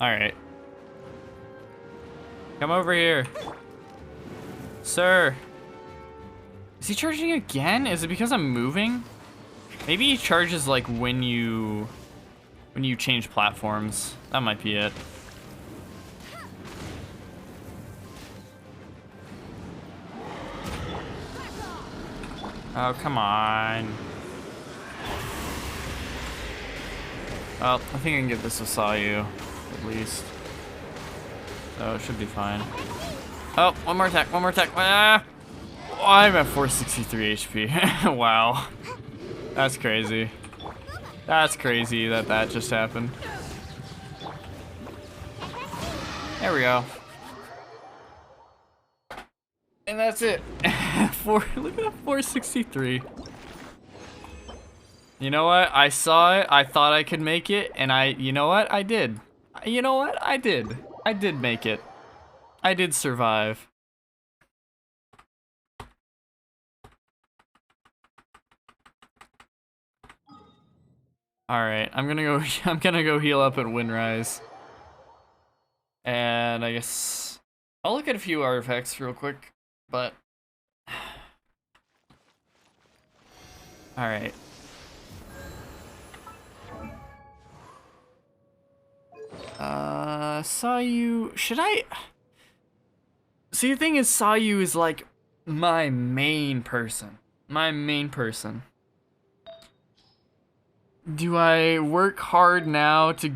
Alright. Come over here. Sir. Is he charging again? Is it because I'm moving? Maybe he charges like when you change platforms. That might be it. Oh, come on. Well, I think I can get this with Sayu, at least. So it should be fine. Oh, one more attack, one more attack. Ah! Oh, I'm at 463 HP. Wow. That's crazy. That's crazy that just happened. There we go. And that's it. Look at that 463. You know what? I saw it. I thought I could make it, and you know what? I did. You know what? I did. I did make it. I did survive. All right, I'm gonna go heal up at Windrise. And I guess I'll look at a few artifacts real quick, but all right. Sayu, should I? See, the thing is, Sayu is like my main person. My main person. Do I work hard now to,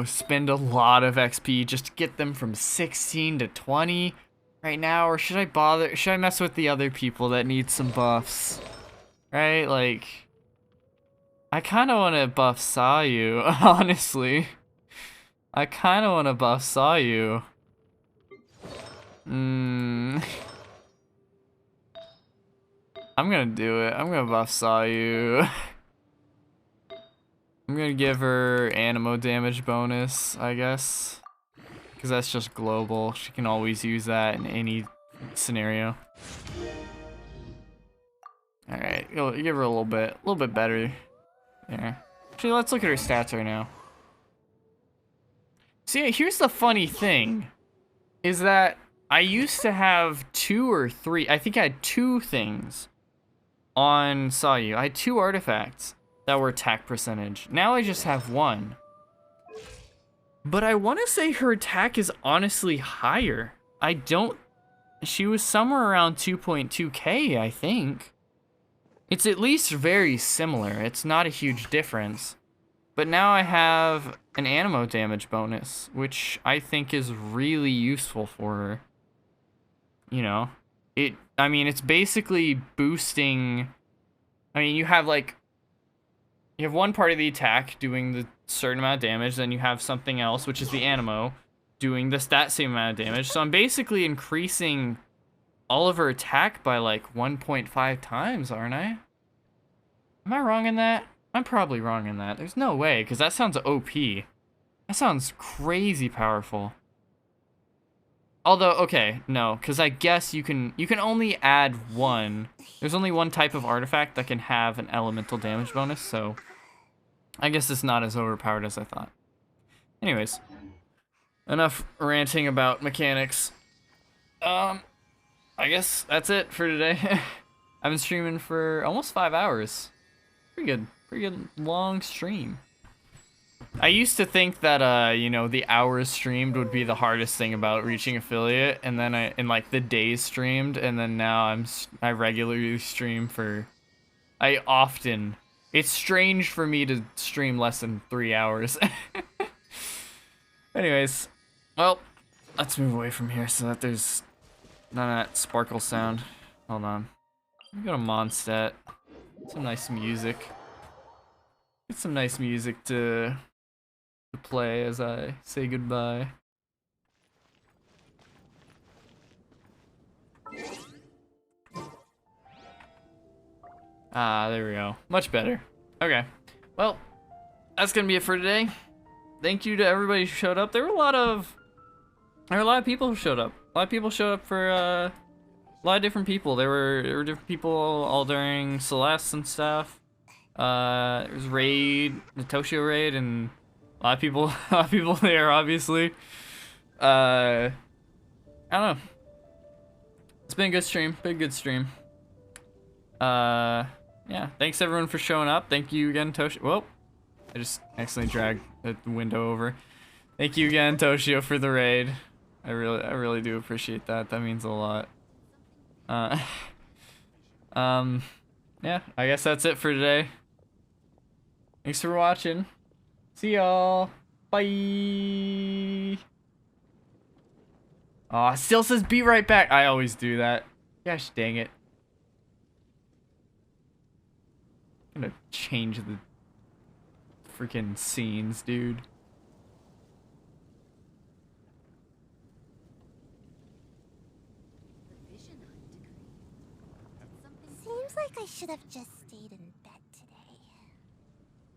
spend a lot of XP just to get them from 16 to 20? right now, or should I bother? Should I mess with the other people that need some buffs? Right, like, I kind of want to buff Sayu, honestly. I kind of want to buff Sayu. I'm gonna do it. I'm gonna buff Sayu. I'm gonna give her Animo damage bonus, I guess. Because that's just global. She can always use that in any scenario. Alright, you'll give her a little bit better. Yeah. Actually, let's look at her stats right now. See, here's the funny thing. Is that I used to have 2 or 3, I think I had 2 things on Sayu. I had 2 artifacts that were attack percentage. Now I just have 1. But I want to say her attack is honestly higher. She was somewhere around 2.2k, I think. It's at least very similar. It's not a huge difference. But now I have an Animo damage bonus, which I think is really useful for her. You know, I mean, it's basically boosting. I mean, you have one part of the attack doing the certain amount of damage, then you have something else, which is the Animo, doing that same amount of damage. So I'm basically increasing all of her attack by like 1.5 times, aren't I? Am I wrong in that? I'm probably wrong in that. There's no way, because that sounds OP. That sounds crazy powerful. Although, okay, no, because I guess you can only add 1. There's only 1 type of artifact that can have an elemental damage bonus, so I guess it's not as overpowered as I thought. Anyways, enough ranting about mechanics. I guess that's it for today. I've been streaming for almost 5 hours. Pretty good long stream. I used to think that you know, the hours streamed would be the hardest thing about reaching affiliate, and then in like the days streamed, and then now I regularly stream for. It's strange for me to stream less than 3 hours. Anyways, well, let's move away from here so that there's none of that sparkle sound. Hold on. We go to Mondstadt. Some nice music. Get some nice music to play as I say goodbye. Ah, there we go. Much better. Okay. Well, that's gonna be it for today. Thank you to everybody who showed up. There were a lot of people who showed up. A lot of people showed up for a lot of different people. There were different people all during Celeste and stuff. There was raid, the Toshio raid, and a lot of people there, obviously. I don't know. It's been a good stream. Yeah, thanks everyone for showing up. Thank you again, Toshio. Whoa, I just accidentally dragged the window over. Thank you again, Toshio, for the raid. I really do appreciate that. That means a lot. Yeah, I guess that's it for today. Thanks for watching. See y'all. Bye. Aw, it still says be right back. I always do that. Gosh dang it. I'm gonna change the freaking scenes, dude. Seems like I should have just stayed in